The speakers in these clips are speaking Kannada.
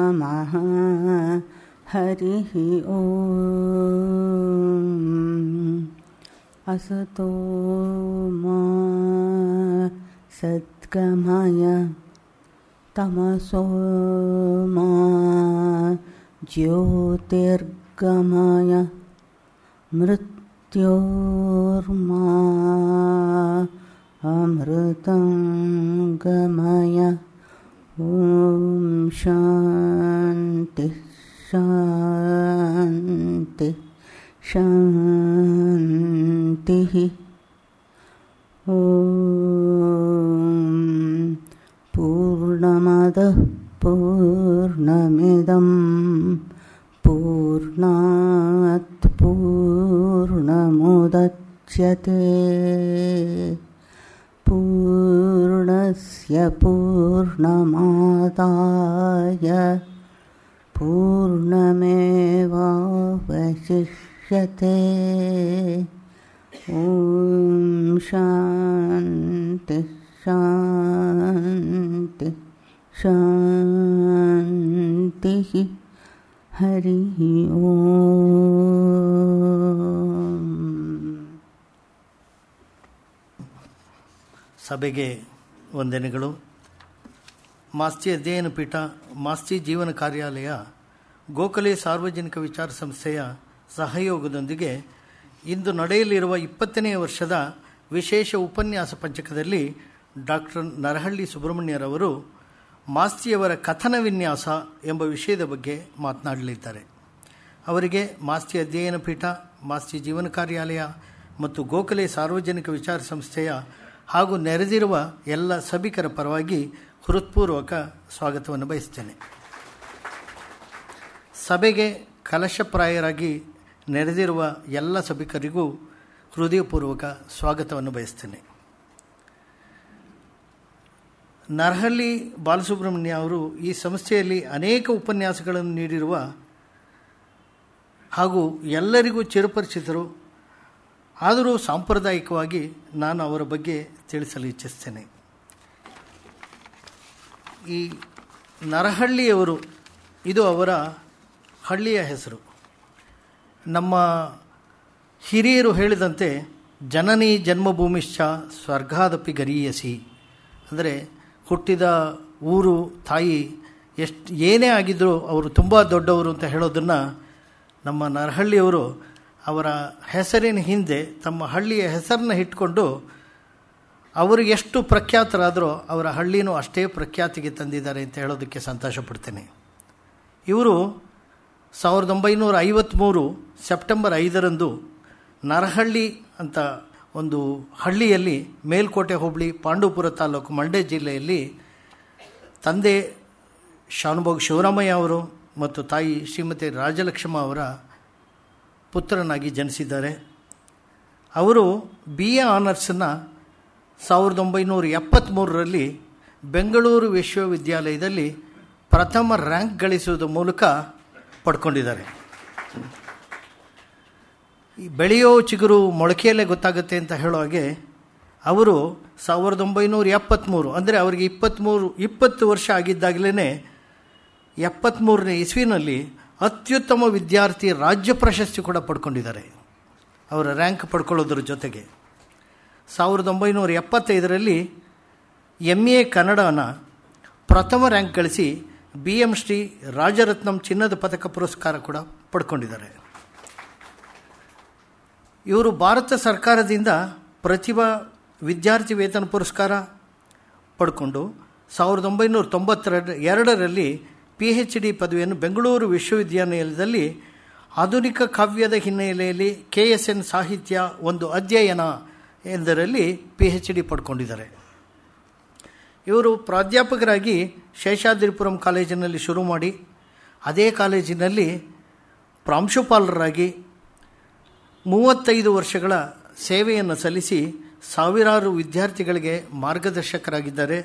ನಮಃ. ಹರಿ ಓಂ. ಅಸತೋ ಮಾ ಸದ್ಗಮಯ ತಮಸೋ ಮಾ ಜ್ಯೋತಿರ್ಗಮಯ ಮೃತ್ಯೋರ್ಮಾ ಅಮೃತಂ ಗಮಯ. ಓಂ ಶಾಂತಿ ಶಾಂತಿ ಶಾಂತಿ. ಓಂ ಪೂರ್ಣಮದಃ ಪೂರ್ಣಮಿದಂ ಪೂರ್ಣಾತ್ ಪೂರ್ಣಮುದಚ್ಯತೆ ಪೂರ್ಣಸ್ಯ ಪೂರ್ಣಮಾದಾಯ ಪೂರ್ಣಮೇವಾವಶಿಷ್ಯತೆ. ಓಂ ಶಾಂತಿ ಶಾಂತಿ ಶಾಂತಿ. ಹರಿ ಓಂ. ಸಭೆಗೆ ವಂದನೆಗಳು. ಮಾಸ್ತಿ ಅಧ್ಯಯನ ಪೀಠ, ಮಾಸ್ತಿ ಜೀವನ ಕಾರ್ಯಾಲಯ, ಗೋಖಲೆ ಸಾರ್ವಜನಿಕ ವಿಚಾರ ಸಂಸ್ಥೆಯ ಸಹಯೋಗದೊಂದಿಗೆ ಇಂದು ನಡೆಯಲಿರುವ 20ನೇ ವರ್ಷದ ವಿಶೇಷ ಉಪನ್ಯಾಸ ಪಂಚಕದಲ್ಲಿ ಡಾಕ್ಟರ್ ನರಹಳ್ಳಿ ಸುಬ್ರಹ್ಮಣ್ಯರವರು ಮಾಸ್ತಿಯವರ ಕಥನ ವಿನ್ಯಾಸ ಎಂಬ ವಿಷಯದ ಬಗ್ಗೆ ಮಾತನಾಡಲಿದ್ದಾರೆ. ಅವರಿಗೆ ಮಾಸ್ತಿ ಅಧ್ಯಯನ ಪೀಠ, ಮಾಸ್ತಿ ಜೀವನ ಕಾರ್ಯಾಲಯ ಮತ್ತು ಗೋಖಲೆ ಸಾರ್ವಜನಿಕ ವಿಚಾರ ಸಂಸ್ಥೆಯ ಹಾಗೂ ನೆರೆದಿರುವ ಎಲ್ಲ ಸಭಿಕರ ಪರವಾಗಿ ಹೃತ್ಪೂರ್ವಕ ಸ್ವಾಗತವನ್ನು ಬಯಸ್ತೇನೆ. ಸಭೆಗೆ ಕಲಶಪ್ರಾಯರಾಗಿ ನೆರೆದಿರುವ ಎಲ್ಲ ಸಭಿಕರಿಗೂ ಹೃದಯಪೂರ್ವಕ ಸ್ವಾಗತವನ್ನು ಬಯಸ್ತೇನೆ. ನರಹಳ್ಳಿ ಬಾಲಸುಬ್ರಹ್ಮಣ್ಯ ಅವರು ಈ ಸಂಸ್ಥೆಯಲ್ಲಿ ಅನೇಕ ಉಪನ್ಯಾಸಗಳನ್ನು ನೀಡಿರುವ ಹಾಗೂ ಎಲ್ಲರಿಗೂ ಚಿರಪರಿಚಿತರು. ಆದರೂ ಸಾಂಪ್ರದಾಯಿಕವಾಗಿ ನಾನು ಅವರ ಬಗ್ಗೆ ತಿಳಿಸಲು ಇಚ್ಛಿಸ್ತೇನೆ. ಈ ನರಹಳ್ಳಿಯವರು ಇದು ಅವರ ಹಳ್ಳಿಯ ಹೆಸರು. ನಮ್ಮ ಹಿರಿಯರು ಹೇಳಿದಂತೆ ಜನನಿ ಜನ್ಮಭೂಮಿಶ್ಚ ಸ್ವರ್ಗಾದಪಿ ಗರೀಯಸಿ, ಅಂದರೆ ಹುಟ್ಟಿದ ಊರು ತಾಯಿ ಏನೇ ಆಗಿದ್ದರೂ ಅವರು ತುಂಬ ದೊಡ್ಡವರು ಅಂತ ಹೇಳೋದನ್ನು ನಮ್ಮ ನರಹಳ್ಳಿಯವರು ಅವರ ಹೆಸರಿನ ಹಿಂದೆ ತಮ್ಮ ಹಳ್ಳಿಯ ಹೆಸರನ್ನ ಇಟ್ಕೊಂಡು ಅವರು ಎಷ್ಟು ಪ್ರಖ್ಯಾತರಾದರೋ ಅವರ ಹಳ್ಳಿನೂ ಅಷ್ಟೇ ಪ್ರಖ್ಯಾತಿಗೆ ತಂದಿದ್ದಾರೆ ಅಂತ ಹೇಳೋದಕ್ಕೆ ಸಂತೋಷ ಪಡ್ತೇನೆ. ಇವರು 1953 ಸೆಪ್ಟೆಂಬರ್ 5ರಂದು ನರಹಳ್ಳಿ ಅಂತ ಒಂದು ಹಳ್ಳಿಯಲ್ಲಿ, ಮೇಲ್ಕೋಟೆ ಹೋಬಳಿ, ಪಾಂಡವಪುರ ತಾಲೂಕು, ಮಂಡ್ಯ ಜಿಲ್ಲೆಯಲ್ಲಿ ತಂದೆ ಶಾನುಭೋಗ್ ಶಿವರಾಮಯ್ಯ ಅವರು ಮತ್ತು ತಾಯಿ ಶ್ರೀಮತಿ ರಾಜಲಕ್ಷ್ಮ ಅವರ ಪುತ್ರನಾಗಿ ಜನಿಸಿದ್ದಾರೆ. ಅವರು BA ಆನರ್ಸನ್ನು 1973ರಲ್ಲಿ ಬೆಂಗಳೂರು ವಿಶ್ವವಿದ್ಯಾಲಯದಲ್ಲಿ ಪ್ರಥಮ ರ್ಯಾಂಕ್ ಗಳಿಸುವುದರ ಮೂಲಕ ಪಡ್ಕೊಂಡಿದ್ದಾರೆ. ಈ ಬೆಳೆಯೋ ಚಿಗುರು ಮೊಳಕೆಯಲ್ಲೇ ಗೊತ್ತಾಗುತ್ತೆ ಅಂತ ಹೇಳೋ ಹಾಗೆ ಅವರು 1973 ಅಂದರೆ ಅವರಿಗೆ 20 ವರ್ಷ ಆಗಿದ್ದಾಗಲೇ 73ನೇ ಇಸ್ವಿನಲ್ಲಿ ಅತ್ಯುತ್ತಮ ವಿದ್ಯಾರ್ಥಿ ರಾಜ್ಯ ಪ್ರಶಸ್ತಿ ಕೂಡ ಪಡ್ಕೊಂಡಿದ್ದಾರೆ. ಅವರ ರ್ಯಾಂಕ್ ಪಡ್ಕೊಳ್ಳೋದ್ರ ಜೊತೆಗೆ 1975ರಲ್ಲಿ MA ಕನ್ನಡನ ಪ್ರಥಮ ರ್ಯಾಂಕ್ ಗಳಿಸಿ BM ಶ್ರೀ ರಾಜರತ್ನಂ ಚಿನ್ನದ ಪದಕ ಪುರಸ್ಕಾರ ಕೂಡ ಪಡ್ಕೊಂಡಿದ್ದಾರೆ. ಇವರು ಭಾರತ ಸರ್ಕಾರದಿಂದ ಪ್ರತಿಭಾ ವಿದ್ಯಾರ್ಥಿ ವೇತನ ಪುರಸ್ಕಾರ ಪಡ್ಕೊಂಡು 1992ರಲ್ಲಿ PhD ಪದವಿಯನ್ನು ಬೆಂಗಳೂರು ವಿಶ್ವವಿದ್ಯಾನಿಲಯದಲ್ಲಿ ಆಧುನಿಕ ಕಾವ್ಯದ ಹಿನ್ನೆಲೆಯಲ್ಲಿ KSN ಸಾಹಿತ್ಯ ಒಂದು ಅಧ್ಯಯನ ಎಂದರಲ್ಲಿ PhD ಪಡ್ಕೊಂಡಿದ್ದಾರೆ. ಇವರು ಪ್ರಾಧ್ಯಾಪಕರಾಗಿ ಶೇಷಾದ್ರಿಪುರಂ ಕಾಲೇಜಿನಲ್ಲಿ ಶುರು ಮಾಡಿ ಅದೇ ಕಾಲೇಜಿನಲ್ಲಿ ಪ್ರಾಂಶುಪಾಲರಾಗಿ 35 ವರ್ಷಗಳ ಸೇವೆಯನ್ನು ಸಲ್ಲಿಸಿ ಸಾವಿರಾರು ವಿದ್ಯಾರ್ಥಿಗಳಿಗೆ ಮಾರ್ಗದರ್ಶಕರಾಗಿದ್ದಾರೆ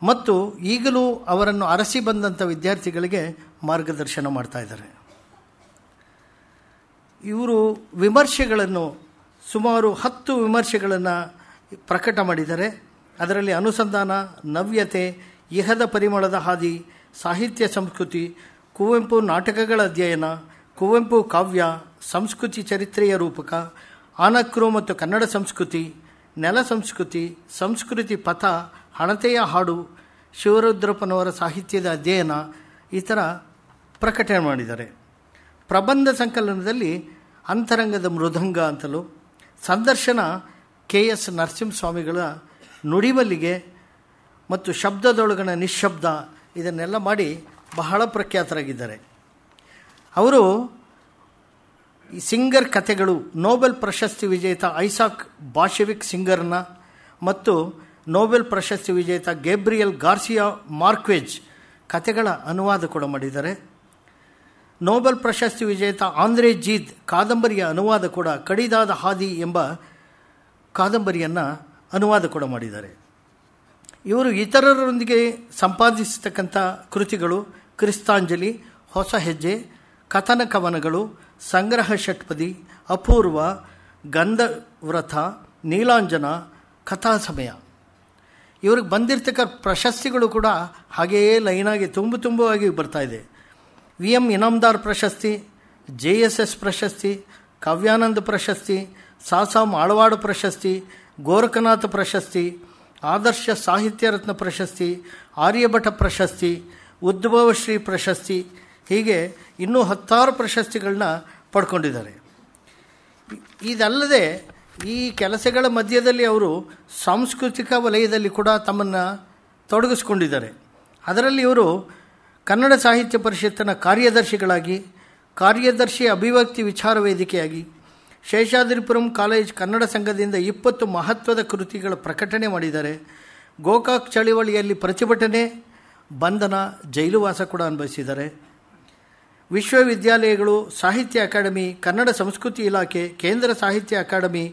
ಮತ್ತು ಈಗಲೂ ಅವರನ್ನು ಅರಸಿ ಬಂದಂಥ ವಿದ್ಯಾರ್ಥಿಗಳಿಗೆ ಮಾರ್ಗದರ್ಶನ ಮಾಡ್ತಾ ಇದ್ದಾರೆ. ಇವರು ವಿಮರ್ಶೆಗಳನ್ನು ಸುಮಾರು 10 ವಿಮರ್ಶೆಗಳನ್ನು ಪ್ರಕಟ ಮಾಡಿದ್ದಾರೆ. ಅದರಲ್ಲಿ ಅನುಸಂಧಾನ, ನವ್ಯತೆ, ಇಹದ ಪರಿಮಳದ ಹಾದಿ, ಸಾಹಿತ್ಯ ಸಂಸ್ಕೃತಿ, ಕುವೆಂಪು ನಾಟಕಗಳ ಅಧ್ಯಯನ, ಕುವೆಂಪು ಕಾವ್ಯ, ಸಂಸ್ಕೃತಿ ಚರಿತ್ರೆಯ ರೂಪಕ, ಆನಕ್ರು ಮತ್ತು ಕನ್ನಡ ಸಂಸ್ಕೃತಿ, ನೆಲ ಸಂಸ್ಕೃತಿ, ಸಂಸ್ಕೃತಿ ಪಥ, ಹಣತೆಯ ಹಾಡು, ಶಿವರುದ್ರಪ್ಪನವರ ಸಾಹಿತ್ಯದ ಅಧ್ಯಯನ ಈ ಥರ ಪ್ರಕಟಣೆ ಮಾಡಿದ್ದಾರೆ. ಪ್ರಬಂಧ ಸಂಕಲನದಲ್ಲಿ ಅಂತರಂಗದ ಮೃದಂಗ ಅಂತಲೂ, ಸಂದರ್ಶನ KS ನರಸಿಂಹಸ್ವಾಮಿಗಳ ನುಡಿಮಲ್ಲಿಗೆ ಮತ್ತು ಶಬ್ದದೊಳಗಣ ನಿಶ್ಶಬ್ದ ಇದನ್ನೆಲ್ಲ ಮಾಡಿ ಬಹಳ ಪ್ರಖ್ಯಾತರಾಗಿದ್ದಾರೆ. ಅವರು ಈ ಸಿಂಗರ್ ಕಥೆಗಳು, ನೋಬೆಲ್ ಪ್ರಶಸ್ತಿ ವಿಜೇತ ಐಸಾಕ್ ಬಾಷೆವಿಕ್ ಸಿಂಗರ್ನ ಮತ್ತು ನೋಬೆಲ್ ಪ್ರಶಸ್ತಿ ವಿಜೇತ ಗೇಬ್ರಿಯಲ್ ಗಾರ್ಸಿಯಾ ಮಾರ್ಕ್ವೆಜ್ ಕಥೆಗಳ ಅನುವಾದ ಕೂಡ ಮಾಡಿದ್ದಾರೆ. ನೋಬೆಲ್ ಪ್ರಶಸ್ತಿ ವಿಜೇತ ಆಂದ್ರೇ ಜೀದ್ ಕಾದಂಬರಿಯ ಅನುವಾದ ಕೂಡ, ಕಡಿದಾದ ಹಾದಿ ಎಂಬ ಕಾದಂಬರಿಯನ್ನು ಅನುವಾದ ಕೂಡ ಮಾಡಿದ್ದಾರೆ. ಇವರು ಇತರರೊಂದಿಗೆ ಸಂಪಾದಿಸತಕ್ಕಂಥ ಕೃತಿಗಳು ಕ್ರಿಸ್ತಾಂಜಲಿ, ಹೊಸ ಹೆಜ್ಜೆ, ಕಥನ ಕವನಗಳು, ಸಂಗ್ರಹ ಷಟ್ಪದಿ, ಅಪೂರ್ವ, ಗಂಧವ್ರತ, ನೀಲಾಂಜನ, ಕಥಾಸಮಯ. ಇವ್ರಿಗೆ ಬಂದಿರತಕ್ಕ ಪ್ರಶಸ್ತಿಗಳು ಕೂಡ ಹಾಗೆಯೇ ಲೈನಾಗಿ ತುಂಬವಾಗಿ ಬರ್ತಾ ಇದೆ. VM ಇನಾಮ್ದಾರ್ ಪ್ರಶಸ್ತಿ, JSS ಪ್ರಶಸ್ತಿ, ಕಾವ್ಯಾನಂದ ಪ್ರಶಸ್ತಿ, ಸಾಸಾಂ ಆಳವಾಡ ಪ್ರಶಸ್ತಿ, ಗೋರಖನಾಥ ಪ್ರಶಸ್ತಿ, ಆದರ್ಶ ಸಾಹಿತ್ಯ ರತ್ನ ಪ್ರಶಸ್ತಿ, ಆರ್ಯಭಟ ಪ್ರಶಸ್ತಿ, ಉದ್ಭವಶ್ರೀ ಪ್ರಶಸ್ತಿ, ಹೀಗೆ ಇನ್ನೂ 10 ಪ್ರಶಸ್ತಿಗಳನ್ನ ಪಡ್ಕೊಂಡಿದ್ದಾರೆ. ಇದಲ್ಲದೆ ಈ ಕೆಲಸಗಳ ಮಧ್ಯದಲ್ಲಿ ಅವರು ಸಾಂಸ್ಕೃತಿಕ ವಲಯದಲ್ಲಿ ಕೂಡ ತಮ್ಮನ್ನು ತೊಡಗಿಸ್ಕೊಂಡಿದ್ದಾರೆ. ಅದರಲ್ಲಿ ಇವರು ಕನ್ನಡ ಸಾಹಿತ್ಯ ಪರಿಷತ್ತಿನ ಕಾರ್ಯದರ್ಶಿಗಳಾಗಿ, ಕಾರ್ಯದರ್ಶಿ ಅಭಿವ್ಯಕ್ತಿ ವಿಚಾರ ವೇದಿಕೆಯಾಗಿ, ಶೇಷಾದ್ರಿಪುರಂ ಕಾಲೇಜ್ ಕನ್ನಡ ಸಂಘದಿಂದ 20 ಮಹತ್ವದ ಕೃತಿಗಳ ಪ್ರಕಟಣೆ ಮಾಡಿದ್ದಾರೆ. ಗೋಕಾಕ್ ಚಳವಳಿಯಲ್ಲಿ ಪ್ರತಿಭಟನೆ, ಬಂಧನ, ಜೈಲುವಾಸ ಕೂಡ ಅನುಭವಿಸಿದ್ದಾರೆ. ವಿಶ್ವವಿದ್ಯಾಲಯಗಳು, ಸಾಹಿತ್ಯ ಅಕಾಡೆಮಿ, ಕನ್ನಡ ಸಂಸ್ಕೃತಿ ಇಲಾಖೆ, ಕೇಂದ್ರ ಸಾಹಿತ್ಯ ಅಕಾಡೆಮಿ,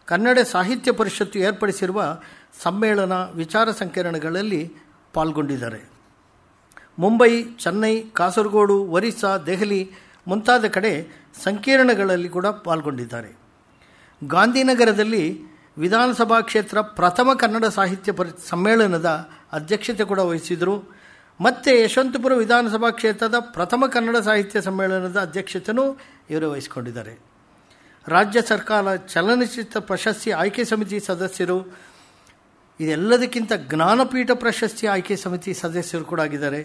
ಕನ್ನಡ ಸಾಹಿತ್ಯ ಪರಿಷತ್ತು ಏರ್ಪಡಿಸಿರುವ ಸಮ್ಮೇಳನ, ವಿಚಾರ ಸಂಕಿರಣಗಳಲ್ಲಿ ಪಾಲ್ಗೊಂಡಿದ್ದಾರೆ. ಮುಂಬೈ, ಚೆನ್ನೈ, ಕಾಸರಗೋಡು, ಒರಿಸ್ಸಾ, ದೆಹಲಿ ಮುಂತಾದ ಕಡೆ ಸಂಕೀರ್ಣಗಳಲ್ಲಿ ಕೂಡ ಪಾಲ್ಗೊಂಡಿದ್ದಾರೆ. ಗಾಂಧಿನಗರದಲ್ಲಿ ವಿಧಾನಸಭಾ ಕ್ಷೇತ್ರ ಪ್ರಥಮ ಕನ್ನಡ ಸಾಹಿತ್ಯ ಸಮ್ಮೇಳನದ ಅಧ್ಯಕ್ಷತೆ ಕೂಡ ವಹಿಸಿದರು. ಮತ್ತು ಯಶವಂತಪುರ ವಿಧಾನಸಭಾ ಕ್ಷೇತ್ರದ ಪ್ರಥಮ ಕನ್ನಡ ಸಾಹಿತ್ಯ ಸಮ್ಮೇಳನದ ಅಧ್ಯಕ್ಷತೆಯೂ ಇವರು ವಹಿಸಿಕೊಂಡಿದ್ದಾರೆ. ರಾಜ್ಯ ಸರ್ಕಾರ ಚಲನಚಿತ್ರ ಪ್ರಶಸ್ತಿ ಆಯ್ಕೆ ಸಮಿತಿ ಸದಸ್ಯರು, ಇದೆಲ್ಲದಕ್ಕಿಂತ ಜ್ಞಾನಪೀಠ ಪ್ರಶಸ್ತಿ ಆಯ್ಕೆ ಸಮಿತಿ ಸದಸ್ಯರು ಕೂಡ ಆಗಿದ್ದಾರೆ.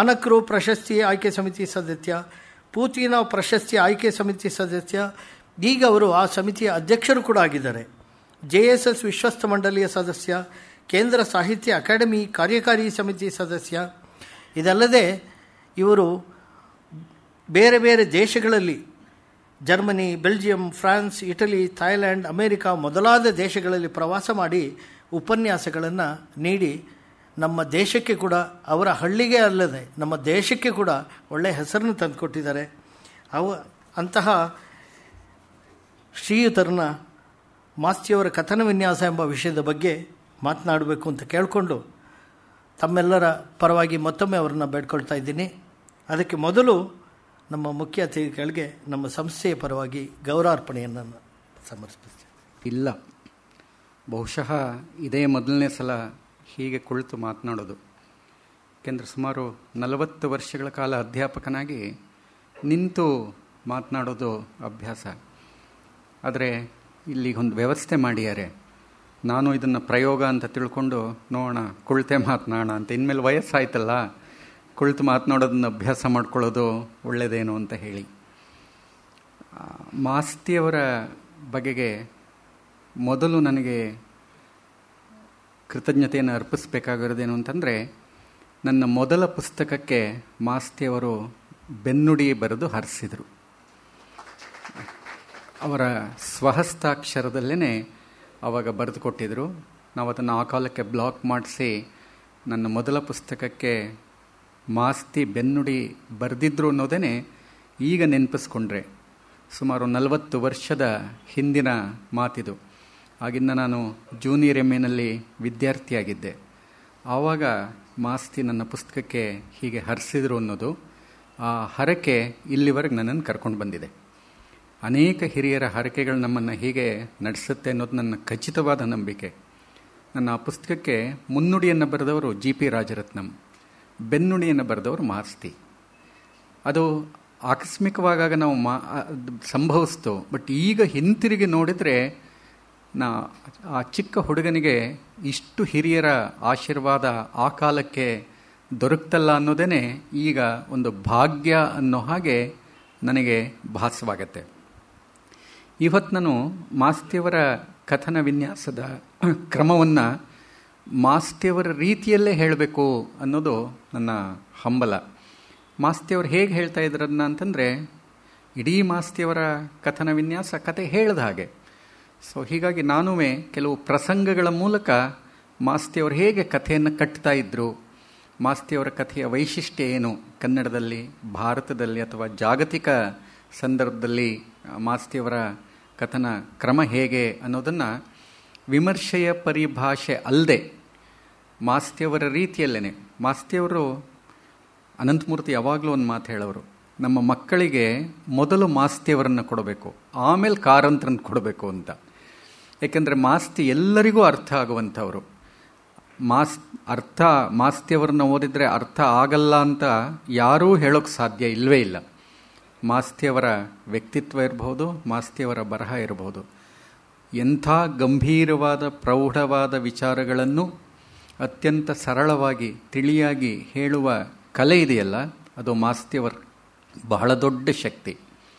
ಆನಕ್ರು ಪ್ರಶಸ್ತಿ ಆಯ್ಕೆ ಸಮಿತಿ ಸದಸ್ಯ, ಪೂತಿನ ಪ್ರಶಸ್ತಿ ಆಯ್ಕೆ ಸಮಿತಿ ಸದಸ್ಯ, ಈಗ ಅವರು ಆ ಸಮಿತಿಯ ಅಧ್ಯಕ್ಷರು ಕೂಡ ಆಗಿದ್ದಾರೆ. JSS ವಿಶ್ವಸ್ತ ಮಂಡಳಿಯ ಸದಸ್ಯ, ಕೇಂದ್ರ ಸಾಹಿತ್ಯ ಅಕಾಡೆಮಿ ಕಾರ್ಯಕಾರಿ ಸಮಿತಿ ಸದಸ್ಯ. ಇದಲ್ಲದೆ ಇವರು ಬೇರೆ ಬೇರೆ ದೇಶಗಳಲ್ಲಿ, Germany, Belgium, France, Italy, Thailand, America ಮೊದಲಾದ ದೇಶಗಳಲ್ಲಿ ಪ್ರವಾಸ ಮಾಡಿ ಉಪನ್ಯಾಸಗಳನ್ನು ನೀಡಿ ನಮ್ಮ ದೇಶಕ್ಕೆ ಕೂಡ, ಅವರ ಹಳ್ಳಿಗೆ ಅಲ್ಲದೆ ನಮ್ಮ ದೇಶಕ್ಕೆ ಕೂಡ ಒಳ್ಳೆಯ ಹೆಸರನ್ನು ತಂದುಕೊಟ್ಟಿದ್ದಾರೆ. ಅಂತಹ ಶ್ರೀಯುತರನ್ನ ಮಾಸ್ತಿಯವರ ಕಥನ ವಿನ್ಯಾಸ ಎಂಬ ವಿಷಯದ ಬಗ್ಗೆ ಮಾತನಾಡಬೇಕು ಅಂತ ಕೇಳಿಕೊಂಡು ತಮ್ಮೆಲ್ಲರ ಪರವಾಗಿ ಮತ್ತೊಮ್ಮೆ ಅವರನ್ನು ಬೇಡ್ಕೊಳ್ತಾ ಇದ್ದೀನಿ. ಅದಕ್ಕೆ ಮೊದಲು ನಮ್ಮ ಮುಖ್ಯ ಅತಿಥಿಗಳಿಗೆ ನಮ್ಮ ಸಂಸ್ಥೆಯ ಪರವಾಗಿ ಗೌರವಾರ್ಪಣೆಯನ್ನು ಸಮರ್ಪಿಸ್ತೀನಿ. ಇಲ್ಲ, ಬಹುಶಃ ಇದೇ ಮೊದಲನೇ ಸಲ ಹೀಗೆ ಕುಳಿತು ಮಾತನಾಡೋದು. ಏಕೆಂದರೆ ಸುಮಾರು 40 ವರ್ಷಗಳ ಕಾಲ ಅಧ್ಯಾಪಕನಾಗಿ ನಿಂತು ಮಾತನಾಡೋದು ಅಭ್ಯಾಸ. ಆದರೆ ಇಲ್ಲಿ ಒಂದು ವ್ಯವಸ್ಥೆ ಮಾಡಿದ್ದಾರೆ. ನಾನು ಇದನ್ನು ಪ್ರಯೋಗ ಅಂತ ತಿಳ್ಕೊಂಡು ನೋಡೋಣ, ಕುಳಿತೇ ಮಾತನಾಡೋಣ ಅಂತ. ಇನ್ಮೇಲೆ ವಯಸ್ಸಾಯ್ತಲ್ಲ, ಕುಳಿತು ಮಾತನಾಡೋದನ್ನು ಅಭ್ಯಾಸ ಮಾಡ್ಕೊಳ್ಳೋದು ಒಳ್ಳೆಯದೇನು ಅಂತ ಹೇಳಿ. ಮಾಸ್ತಿಯವರ ಬಗೆಗೆ ಮೊದಲು ನನಗೆ ಕೃತಜ್ಞತೆಯನ್ನು ಅರ್ಪಿಸಬೇಕಾಗಿರೋದೇನು ಅಂತಂದರೆ, ನನ್ನ ಮೊದಲ ಪುಸ್ತಕಕ್ಕೆ ಮಾಸ್ತಿಯವರು ಬೆನ್ನುಡಿ ಬರೆದು ಹರಿಸಿದರು. ಅವರ ಸ್ವಹಸ್ತಾಕ್ಷರದಲ್ಲೇ ಆವಾಗ ಬರೆದು ಕೊಟ್ಟಿದ್ದರು. ನಾವು ಅದನ್ನು ಆ ಕಾಲಕ್ಕೆ ಬ್ಲಾಕ್ ಮಾಡಿಸಿ ನನ್ನ ಮೊದಲ ಪುಸ್ತಕಕ್ಕೆ ಮಾಸ್ತಿ ಬೆನ್ನುಡಿ ಬರೆದಿದ್ರು ಅನ್ನೋದೇ ಈಗ ನೆನಪಿಸ್ಕೊಂಡ್ರೆ. ಸುಮಾರು 40 ವರ್ಷದ ಹಿಂದಿನ ಮಾತಿದು. ಆಗಿಂದ ನಾನು ಜೂನಿಯರ್ MAನಲ್ಲಿ ವಿದ್ಯಾರ್ಥಿಯಾಗಿದ್ದೆ. ಆವಾಗ ಮಾಸ್ತಿ ನನ್ನ ಪುಸ್ತಕಕ್ಕೆ ಹೀಗೆ ಹರಿಸಿದ್ರು ಅನ್ನೋದು, ಆ ಹರಕೆ ಇಲ್ಲಿವರೆಗೆ ನನ್ನನ್ನು ಕರ್ಕೊಂಡು ಬಂದಿದೆ. ಅನೇಕ ಹಿರಿಯರ ಹರಕೆಗಳು ನಮ್ಮನ್ನು ಹೀಗೆ ನಡೆಸುತ್ತೆ ಅನ್ನೋದು ನನ್ನ ಖಚಿತವಾದ ನಂಬಿಕೆ. ನನ್ನ ಆ ಪುಸ್ತಕಕ್ಕೆ ಮುನ್ನುಡಿಯನ್ನು ಬರೆದವರು GP ರಾಜರತ್ನಂ. ಬೆನ್ನುಡಿಯನ್ನು ಬರೆದವರು ಮಾಸ್ತಿ. ಅದು ಆಕಸ್ಮಿಕವಾಗಾಗ ನಾವು ಸಂಭವಿಸ್ತು. ಬಟ್ ಈಗ ಹಿಂತಿರುಗಿ ನೋಡಿದರೆ ಆ ಚಿಕ್ಕ ಹುಡುಗನಿಗೆ ಇಷ್ಟು ಹಿರಿಯರ ಆಶೀರ್ವಾದ ಆ ಕಾಲಕ್ಕೆ ದೊರಕ್ತಲ್ಲ ಅನ್ನೋದೇ ಈಗ ಒಂದು ಭಾಗ್ಯ ಅನ್ನೋ ಹಾಗೆ ನನಗೆ ಭಾಸವಾಗತ್ತೆ. ಇವತ್ತು ನಾನು ಮಾಸ್ತಿಯವರ ಕಥನ ವಿನ್ಯಾಸದ ಕ್ರಮವನ್ನು ಮಾಸ್ತಿಯವರ ರೀತಿಯಲ್ಲೇ ಹೇಳಬೇಕು ಅನ್ನೋದು ನನ್ನ ಹಂಬಲ. ಮಾಸ್ತಿಯವರು ಹೇಗೆ ಹೇಳ್ತಾ ಇದ್ರನ್ನ ಅಂತಂದರೆ, ಇಡೀ ಮಾಸ್ತಿಯವರ ಕಥನ ವಿನ್ಯಾಸ ಕತೆ ಹೇಳಿದ ಹಾಗೆ. ಸೊ ಹೀಗಾಗಿ ನಾನೂ ಕೆಲವು ಪ್ರಸಂಗಗಳ ಮೂಲಕ ಮಾಸ್ತಿಯವರು ಹೇಗೆ ಕಥೆಯನ್ನು ಕಟ್ತಾ ಇದ್ದರು, ಮಾಸ್ತಿಯವರ ಕಥೆಯ ವೈಶಿಷ್ಟ್ಯ ಏನು, ಕನ್ನಡದಲ್ಲಿ, ಭಾರತದಲ್ಲಿ ಅಥವಾ ಜಾಗತಿಕ ಸಂದರ್ಭದಲ್ಲಿ ಮಾಸ್ತಿಯವರ ಕಥನ ಕ್ರಮ ಹೇಗೆ ಅನ್ನೋದನ್ನು ವಿಮರ್ಶೆಯ ಪರಿಭಾಷೆ ಅಲ್ಲದೆ ಮಾಸ್ತಿಯವರ ರೀತಿಯಲ್ಲೇ. ಮಾಸ್ತಿಯವರು, ಅನಂತಮೂರ್ತಿ ಯಾವಾಗಲೂ ಒಂದು ಮಾತು ಹೇಳೋರು, ನಮ್ಮ ಮಕ್ಕಳಿಗೆ ಮೊದಲು ಮಾಸ್ತಿಯವರನ್ನು ಕೊಡಬೇಕು, ಆಮೇಲೆ ಕಾರಂತರನ್ನು ಕೊಡಬೇಕು ಅಂತ. ಏಕೆಂದರೆ ಮಾಸ್ತಿ ಎಲ್ಲರಿಗೂ ಅರ್ಥ ಆಗುವಂಥವರು. ಮಾಸ್ತಿಯವರನ್ನ ಓದಿದರೆ ಅರ್ಥ ಆಗಲ್ಲ ಅಂತ ಯಾರೂ ಹೇಳೋಕ್ಕೆ ಸಾಧ್ಯ ಇಲ್ಲವೇ ಇಲ್ಲ. ಮಾಸ್ತಿಯವರ ವ್ಯಕ್ತಿತ್ವ ಇರಬಹುದು, ಮಾಸ್ತಿಯವರ ಬರಹ ಇರಬಹುದು. ಎಂಥ ಗಂಭೀರವಾದ ಪ್ರೌಢವಾದ ವಿಚಾರಗಳನ್ನು ಅತ್ಯಂತ ಸರಳವಾಗಿ ತಿಳಿಯಾಗಿ ಹೇಳುವ ಕಲೆ ಇದೆಯಲ್ಲ, ಅದು ಮಾಸ್ತಿಯವರ ಬಹಳ ದೊಡ್ಡ ಶಕ್ತಿ.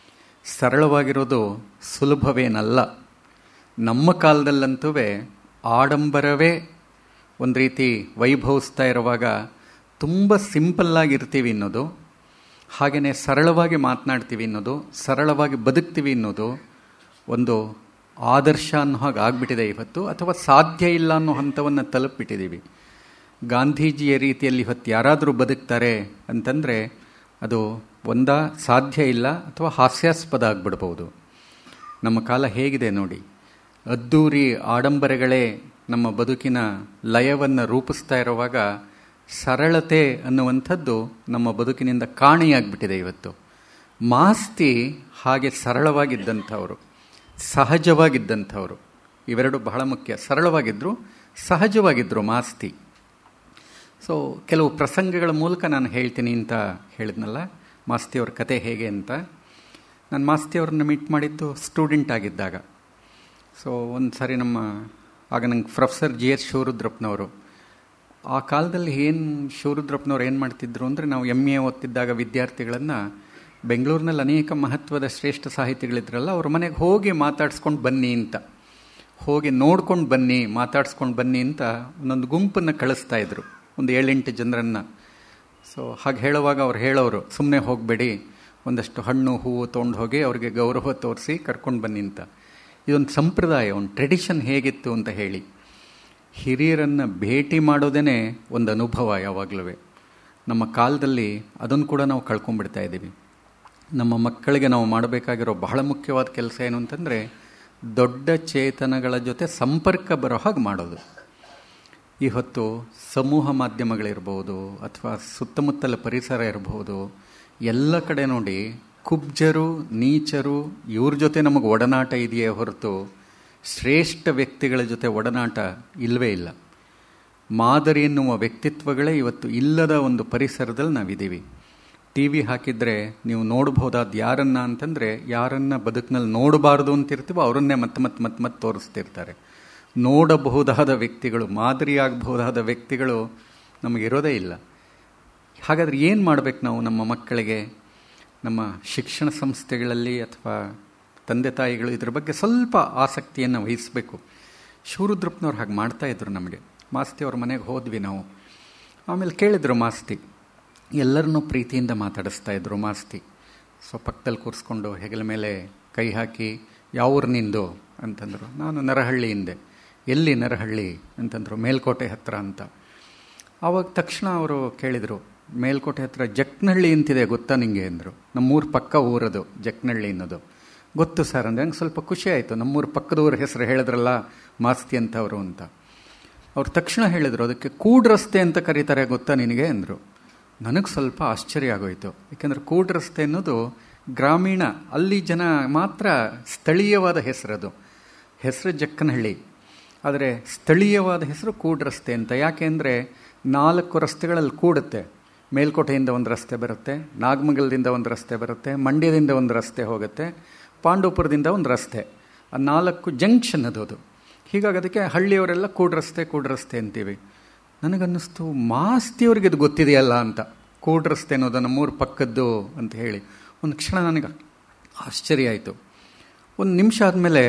ಸರಳವಾಗಿರೋದು ಸುಲಭವೇನಲ್ಲ. ನಮ್ಮ ಕಾಲದಲ್ಲಂತೂ ಆಡಂಬರವೇ ಒಂದು ರೀತಿ ವೈಭವಿಸ್ತಾ ಇರುವಾಗ ತುಂಬ ಸಿಂಪಲ್ಲಾಗಿರ್ತೀವಿ ಅನ್ನೋದು, ಹಾಗೆಯೇ ಸರಳವಾಗಿ ಮಾತನಾಡ್ತೀವಿ ಅನ್ನೋದು, ಸರಳವಾಗಿ ಬದುಕ್ತೀವಿ ಅನ್ನೋದು ಒಂದು ಆದರ್ಶ ಅನ್ನೋ ಹಾಗೆ ಆಗಿಬಿಟ್ಟಿದೆ ಇವತ್ತು, ಅಥವಾ ಸಾಧ್ಯ ಇಲ್ಲ ಅನ್ನೋ ಹಂತವನ್ನು ತಲುಪಿಬಿಟ್ಟಿದ್ದೀವಿ. ಗಾಂಧೀಜಿಯ ರೀತಿಯಲ್ಲಿ ಇವತ್ತು ಯಾರಾದರೂ ಬದುಕ್ತಾರೆ ಅಂತಂದರೆ ಅದು ಸಾಧ್ಯ ಇಲ್ಲ ಅಥವಾ ಹಾಸ್ಯಾಸ್ಪದ ಆಗಿಬಿಡ್ಬೋದು. ನಮ್ಮ ಕಾಲ ಹೇಗಿದೆ ನೋಡಿ. ಅದ್ದೂರಿ ಆಡಂಬರಗಳೇ ನಮ್ಮ ಬದುಕಿನ ಲಯವನ್ನು ರೂಪಿಸ್ತಾ ಇರುವಾಗ ಸರಳತೆ ಅನ್ನುವಂಥದ್ದು ನಮ್ಮ ಬದುಕಿನಿಂದ ಕಾಣೆಯಾಗಿಬಿಟ್ಟಿದೆ ಇವತ್ತು. ಮಾಸ್ತಿ ಹಾಗೆ ಸರಳವಾಗಿದ್ದಂಥವರು, ಸಹಜವಾಗಿದ್ದಂಥವರು. ಇವೆರಡು ಬಹಳ ಮುಖ್ಯ. ಸರಳವಾಗಿದ್ದರು, ಸಹಜವಾಗಿದ್ದರು ಮಾಸ್ತಿ. ಸೊ ಕೆಲವು ಪ್ರಸಂಗಗಳ ಮೂಲಕ ನಾನು ಹೇಳ್ತೀನಿ ಅಂತ ಹೇಳಿದ್ನಲ್ಲ, ಮಾಸ್ತಿಯವ್ರ ಕತೆ ಹೇಗೆ ಅಂತ. ನಾನು ಮಾಸ್ತಿಯವ್ರನ್ನ ಮೀಟ್ ಮಾಡಿದ್ದು ಸ್ಟೂಡೆಂಟ್ ಆಗಿದ್ದಾಗ. ಸೊ ಒಂದು ಸಾರಿ ಆಗ ನಂಗೆ ಪ್ರೊಫೆಸರ್ GS ಶಿವರುದ್ರಪ್ಪನವರು, ಆ ಕಾಲದಲ್ಲಿ ಶಿವರುದ್ರಪ್ಪನವ್ರು ಏನು ಮಾಡ್ತಿದ್ರು ಅಂದರೆ, ನಾವು MA ಓದ್ತಿದ್ದಾಗ ವಿದ್ಯಾರ್ಥಿಗಳನ್ನು ಬೆಂಗಳೂರಿನಲ್ಲಿ ಅನೇಕ ಮಹತ್ವದ ಶ್ರೇಷ್ಠ ಸಾಹಿತಿಗಳಿದ್ರಲ್ಲ, ಅವ್ರ ಮನೆಗೆ ಹೋಗಿ ಮಾತಾಡ್ಸ್ಕೊಂಡು ಬನ್ನಿ ಅಂತ, ಹೋಗಿ ನೋಡ್ಕೊಂಡು ಬನ್ನಿ, ಮಾತಾಡ್ಸ್ಕೊಂಡು ಬನ್ನಿ ಅಂತ ಒಂದೊಂದು ಗುಂಪನ್ನು ಕಳಿಸ್ತಾ ಇದ್ರು, ಒಂದು 7-8 ಜನರನ್ನು. ಸೊ ಹಾಗೆ ಹೇಳುವಾಗ ಅವ್ರು ಹೇಳೋರು, ಸುಮ್ಮನೆ ಹೋಗಬೇಡಿ, ಒಂದಷ್ಟು ಹಣ್ಣು ಹೂವು ತೊಗೊಂಡು ಹೋಗಿ ಅವ್ರಿಗೆ ಗೌರವ ತೋರಿಸಿ ಕರ್ಕೊಂಡು ಬನ್ನಿ ಅಂತ. ಇದೊಂದು ಸಂಪ್ರದಾಯ, ಒಂದು ಟ್ರೆಡಿಷನ್ ಹೇಗಿತ್ತು ಅಂತ ಹೇಳಿ. ಹಿರಿಯರನ್ನು ಭೇಟಿ ಮಾಡೋದೇ ಒಂದು ಅನುಭವ ಯಾವಾಗಲೂ. ನಮ್ಮ ಕಾಲದಲ್ಲಿ ಅದನ್ನು ಕೂಡ ನಾವು ಕಳ್ಕೊಂಡ್ಬಿಡ್ತಾ ಇದ್ದೀವಿ. ನಮ್ಮ ಮಕ್ಕಳಿಗೆ ನಾವು ಮಾಡಬೇಕಾಗಿರೋ ಬಹಳ ಮುಖ್ಯವಾದ ಕೆಲಸ ಏನು ಅಂತಂದರೆ, ದೊಡ್ಡ ಚೇತನಗಳ ಜೊತೆ ಸಂಪರ್ಕ ಬರೋ ಹಾಗೆ ಮಾಡೋದು. ಇವತ್ತು ಸಮೂಹ ಮಾಧ್ಯಮಗಳಿರ್ಬೋದು ಅಥವಾ ಸುತ್ತಮುತ್ತಲ ಪರಿಸರ ಇರ್ಬೋದು, ಎಲ್ಲ ಕಡೆ ನೋಡಿ ಕುಬ್ಜರು, ನೀಚರು, ಇವ್ರ ಜೊತೆ ನಮಗೆ ಒಡನಾಟ ಇದೆಯೇ ಹೊರತು ಶ್ರೇಷ್ಠ ವ್ಯಕ್ತಿಗಳ ಜೊತೆ ಒಡನಾಟ ಇಲ್ಲವೇ ಇಲ್ಲ. ಮಾದರಿ ಎನ್ನುವ ವ್ಯಕ್ತಿತ್ವಗಳೇ ಇವತ್ತು ಇಲ್ಲದ ಒಂದು ಪರಿಸರದಲ್ಲಿ ನಾವಿದ್ದೀವಿ. TV ಹಾಕಿದರೆ ನೀವು ನೋಡಬಹುದಾದ ಯಾರನ್ನ ಅಂತಂದರೆ, ಯಾರನ್ನ ಬದುಕಿನಲ್ಲಿ ನೋಡಬಾರ್ದು ಅಂತಿರ್ತೀವೋ ಅವರನ್ನೇ ಮತ್ತೆ ತೋರಿಸ್ತಿರ್ತಾರೆ. ನೋಡಬಹುದಾದ ವ್ಯಕ್ತಿಗಳು, ಮಾದರಿಯಾಗಬಹುದಾದ ವ್ಯಕ್ತಿಗಳು ನಮಗಿರೋದೇ ಇಲ್ಲ. ಹಾಗಾದರೆ ಏನು ಮಾಡಬೇಕು ನಾವು ನಮ್ಮ ಮಕ್ಕಳಿಗೆ? ನಮ್ಮ ಶಿಕ್ಷಣ ಸಂಸ್ಥೆಗಳಲ್ಲಿ ಅಥವಾ ತಂದೆ ತಾಯಿಗಳು ಇದ್ರ ಬಗ್ಗೆ ಸ್ವಲ್ಪ ಆಸಕ್ತಿಯನ್ನು ವಹಿಸಬೇಕು. ಶಿವರುದ್ರಪ್ಪನವ್ರು ಹಾಗೆ ಮಾಡ್ತಾಯಿದ್ರು ನಮಗೆ. ಮಾಸ್ತಿಯವ್ರ ಮನೆಗೆ ಹೋದ್ವಿ ನಾವು. ಆಮೇಲೆ ಕೇಳಿದ್ರು ಮಾಸ್ತಿ, ಎಲ್ಲರನ್ನೂ ಪ್ರೀತಿಯಿಂದ ಮಾತಾಡಿಸ್ತಾ ಇದ್ರು ಮಾಸ್ತಿ. ಸೊ ಪಕ್ಕದಲ್ಲಿ ಕೂರಿಸ್ಕೊಂಡು ಹೆಗಲ ಮೇಲೆ ಕೈ ಹಾಕಿ, ಯಾವೂರು ನಿಂದು ಅಂತಂದರು. ನಾನು ನರಹಳ್ಳಿಯಿಂದೆ. ಎಲ್ಲಿ ನರಹಳ್ಳಿ ಅಂತಂದರು. ಮೇಲ್ಕೋಟೆ ಹತ್ತಿರ ಅಂತ. ಆವಾಗ ತಕ್ಷಣ ಅವರು ಕೇಳಿದರು, ಮೇಲ್ಕೋಟೆ ಹತ್ತಿರ ಜಕ್ನಹಳ್ಳಿ ಅಂತಿದೆ ಗೊತ್ತಾ ನಿಂಗೆ ಅಂದರು. ನಮ್ಮೂರು ಪಕ್ಕ ಊರದು ಜಕ್ನಹಳ್ಳಿ ಅನ್ನೋದು. ಗೊತ್ತು ಸರ್ ಅಂದರೆ ಹಂಗೆ ಸ್ವಲ್ಪ ಖುಷಿ ಆಯಿತು. ನಮ್ಮೂರು ಪಕ್ಕದ ಊರ ಹೆಸರು ಹೇಳಿದ್ರಲ್ಲ ಮಾಸ್ತಿ ಅಂತವರು ಅಂತ. ಅವ್ರು ತಕ್ಷಣ ಹೇಳಿದರು, ಅದಕ್ಕೆ ಕೂಡ್ ರಸ್ತೆ ಅಂತ ಕರೀತಾರೆ ಗೊತ್ತಾ ನಿನಗೆ ಅಂದರು. ನನಗೆ ಸ್ವಲ್ಪ ಆಶ್ಚರ್ಯ ಆಗೋಯಿತು. ಏಕೆಂದರೆ ಕೂಡ್ ರಸ್ತೆ ಅನ್ನೋದು ಗ್ರಾಮೀಣ, ಅಲ್ಲಿ ಜನ ಮಾತ್ರ ಸ್ಥಳೀಯವಾದ ಹೆಸರದು. ಹೆಸರು ಜಕ್ಕನಹಳ್ಳಿ, ಆದರೆ ಸ್ಥಳೀಯವಾದ ಹೆಸರು ಕೂಡ್ ರಸ್ತೆ ಅಂತ. ಯಾಕೆ ಅಂದರೆ 4 ರಸ್ತೆಗಳಲ್ಲಿ ಕೂಡುತ್ತೆ. ಮೇಲ್ಕೋಟೆಯಿಂದ ಒಂದು ರಸ್ತೆ ಬರುತ್ತೆ, ನಾಗಮಂಗಲದಿಂದ ಒಂದು ರಸ್ತೆ ಬರುತ್ತೆ, ಮಂಡ್ಯದಿಂದ ಒಂದು ರಸ್ತೆ ಹೋಗುತ್ತೆ, ಪಾಂಡವಪುರದಿಂದ ಒಂದು ರಸ್ತೆ. ಆ 4 ಜಂಕ್ಷನ್ ಅದು. ಹೀಗಾಗಿ ಅದಕ್ಕೆ ಹಳ್ಳಿಯವರೆಲ್ಲ ಕೂಡ್ರಸ್ತೆ ಅಂತೀವಿ. ನನಗನ್ನಿಸ್ತು ಮಾಸ್ತಿಯವ್ರಿಗೆ ಇದು ಗೊತ್ತಿದೆಯಲ್ಲ ಅಂತ, ಕೂಡ್ರಸ್ತೆ ಅನ್ನೋದು ನಮ್ಮೂರು ಪಕ್ಕದ್ದು ಅಂತ ಹೇಳಿ. ಒಂದು ಕ್ಷಣ ನನಗೆ ಆಶ್ಚರ್ಯ ಆಯಿತು. ಒಂದು ನಿಮಿಷ ಆದಮೇಲೆ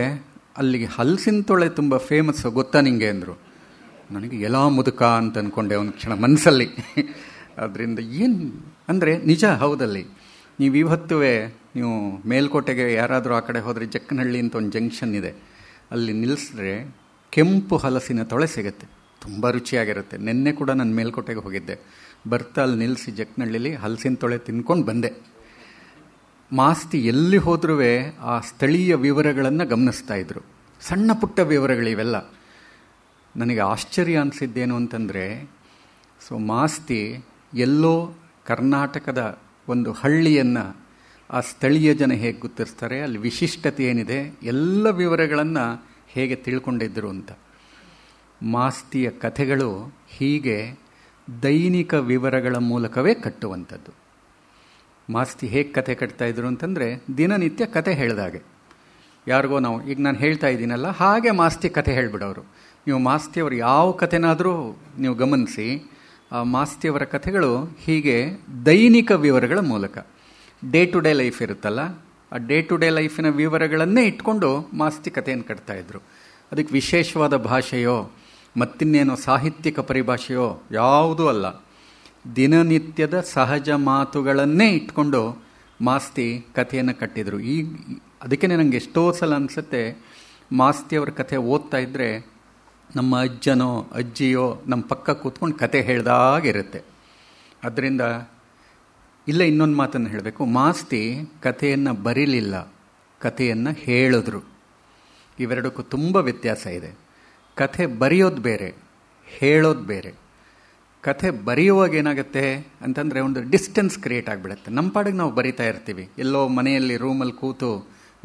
ಅಲ್ಲಿಗೆ ಹಲಸಿನ ತೊಳೆ ತುಂಬ ಫೇಮಸ್ಸು ಗೊತ್ತಾ ನಿಂಗೆ ಅಂದರು. ನನಗೆ ಎಲ್ಲ ಮುದುಕ ಅಂತ ಅಂದ್ಕೊಂಡೆ ಒಂದು ಕ್ಷಣ ಮನಸ್ಸಲ್ಲಿ. ಅದರಿಂದ ಏನು ಅಂದರೆ ನಿಜ, ಹೌದಲ್ಲಿ ನೀವು ಇವತ್ತೂ ನೀವು ಮೇಲ್ಕೋಟೆಗೆ ಯಾರಾದರೂ ಆ ಕಡೆ ಹೋದರೆ ಜಕ್ಕನಹಳ್ಳಿ ಅಂತ ಒಂದು ಜಂಕ್ಷನ್ ಇದೆ, ಅಲ್ಲಿ ನಿಲ್ಲಿಸಿದ್ರೆ ಕೆಂಪು ಹಲಸಿನ ತೊಳೆ ಸಿಗುತ್ತೆ, ತುಂಬ ರುಚಿಯಾಗಿರುತ್ತೆ. ನಿನ್ನೆ ಕೂಡ ನಾನು ಮೇಲ್ಕೋಟೆಗೆ ಹೋಗಿದ್ದೆ, ಬರ್ತಾ ಅಲ್ಲಿ ನಿಲ್ಲಿಸಿ ಜಕ್ಕನಹಳ್ಳಿಲಿ ಹಲಸಿನ ತೊಳೆ ತಿನ್ಕೊಂಡು ಬಂದೆ. ಮಾಸ್ತಿ ಎಲ್ಲಿ ಹೋದ್ರೂ ಆ ಸ್ಥಳೀಯ ವಿವರಗಳನ್ನು ಗಮನಿಸ್ತಾ ಇದ್ರು, ಸಣ್ಣ ಪುಟ್ಟ ವಿವರಗಳಿವೆಲ್ಲ. ನನಗೆ ಆಶ್ಚರ್ಯ ಅನಿಸಿದ್ದೇನು ಅಂತಂದರೆ, ಮಾಸ್ತಿ ಎಲ್ಲೋ ಕರ್ನಾಟಕದ ಒಂದು ಹಳ್ಳಿಯನ್ನು ಆ ಸ್ಥಳೀಯ ಜನ ಹೇಗೆ ಗುರ್ತಿಸ್ತಾರೆ, ಅಲ್ಲಿ ವಿಶಿಷ್ಟತೆ ಏನಿದೆ, ಎಲ್ಲ ವಿವರಗಳನ್ನು ಹೇಗೆ ತಿಳ್ಕೊಂಡಿದ್ದರು ಅಂತ. ಮಾಸ್ತಿಯ ಕಥೆಗಳು ಹೀಗೆ ದೈನಿಕ ವಿವರಗಳ ಮೂಲಕವೇ ಕಟ್ಟುವಂಥದ್ದು. ಮಾಸ್ತಿ ಹೇಗೆ ಕತೆ ಕಟ್ತಾಯಿದ್ರು ಅಂತಂದರೆ, ದಿನನಿತ್ಯ ಕತೆ ಹೇಳಿದಾಗೆ. ಯಾರಿಗೋ ನಾವು ಈಗ ನಾನು ಹೇಳ್ತಾ ಇದ್ದೀನಲ್ಲ, ಹಾಗೆ ಮಾಸ್ತಿ ಕತೆ ಹೇಳಿಬಿಡೋರು. ನೀವು ಮಾಸ್ತಿಯವರು ಯಾವ ಕಥೆನಾದರೂ ನೀವು ಗಮನಿಸಿ, ಆ ಮಾಸ್ತಿಯವರ ಕಥೆಗಳು ಹೀಗೆ ದೈನಿಕ ವಿವರಗಳ ಮೂಲಕ, ಡೇ ಟು ಡೇ ಲೈಫ್ ಇರುತ್ತಲ್ಲ, ಆ ಡೇ ಟು ಡೇ ಲೈಫಿನ ವಿವರಗಳನ್ನೇ ಇಟ್ಕೊಂಡು ಮಾಸ್ತಿ ಕಥೆಯನ್ನು ಕಟ್ತಾಯಿದ್ರು. ಅದಕ್ಕೆ ವಿಶೇಷವಾದ ಭಾಷೆಯೋ ಮತ್ತಿನ್ನೇನೋ ಸಾಹಿತ್ಯಿಕ ಪರಿಭಾಷೆಯೋ ಯಾವುದೂ ಅಲ್ಲ, ದಿನನಿತ್ಯದ ಸಹಜ ಮಾತುಗಳನ್ನೇ ಇಟ್ಕೊಂಡು ಮಾಸ್ತಿ ಕಥೆಯನ್ನು ಕಟ್ಟಿದರು. ಅದಕ್ಕೆ ನನಗೆ ಎಷ್ಟೋ ಸಲ ಅನಿಸುತ್ತೆ, ಮಾಸ್ತಿಯವರ ಕಥೆ ಓದ್ತಾ ಇದ್ದರೆ ನಮ್ಮ ಅಜ್ಜನೋ ಅಜ್ಜಿಯೋ ನಮ್ಮ ಪಕ್ಕ ಕೂತ್ಕೊಂಡು ಕತೆ ಹೇಳ್ದಾಗಿರುತ್ತೆ. ಅದರಿಂದ ಇಲ್ಲೇ ಇನ್ನೊಂದು ಮಾತನ್ನು ಹೇಳಬೇಕು, ಮಾಸ್ತಿ ಕಥೆಯನ್ನು ಬರೀಲಿಲ್ಲ, ಕಥೆಯನ್ನು ಹೇಳಿದ್ರು. ಇವೆರಡಕ್ಕೂ ತುಂಬ ವ್ಯತ್ಯಾಸ ಇದೆ. ಕಥೆ ಬರೆಯೋದು ಬೇರೆ, ಹೇಳೋದು ಬೇರೆ. ಕಥೆ ಬರೆಯುವಾಗ ಏನಾಗುತ್ತೆ ಅಂತಂದರೆ ಒಂದು ಡಿಸ್ಟೆನ್ಸ್ ಕ್ರಿಯೇಟ್ ಆಗಿಬಿಡುತ್ತೆ. ನಮ್ಮ ಪಾಡಿಗೆ ನಾವು ಬರಿತಾ ಇರ್ತೀವಿ, ಎಲ್ಲೋ ಮನೆಯಲ್ಲಿ ರೂಮಲ್ಲಿ ಕೂತು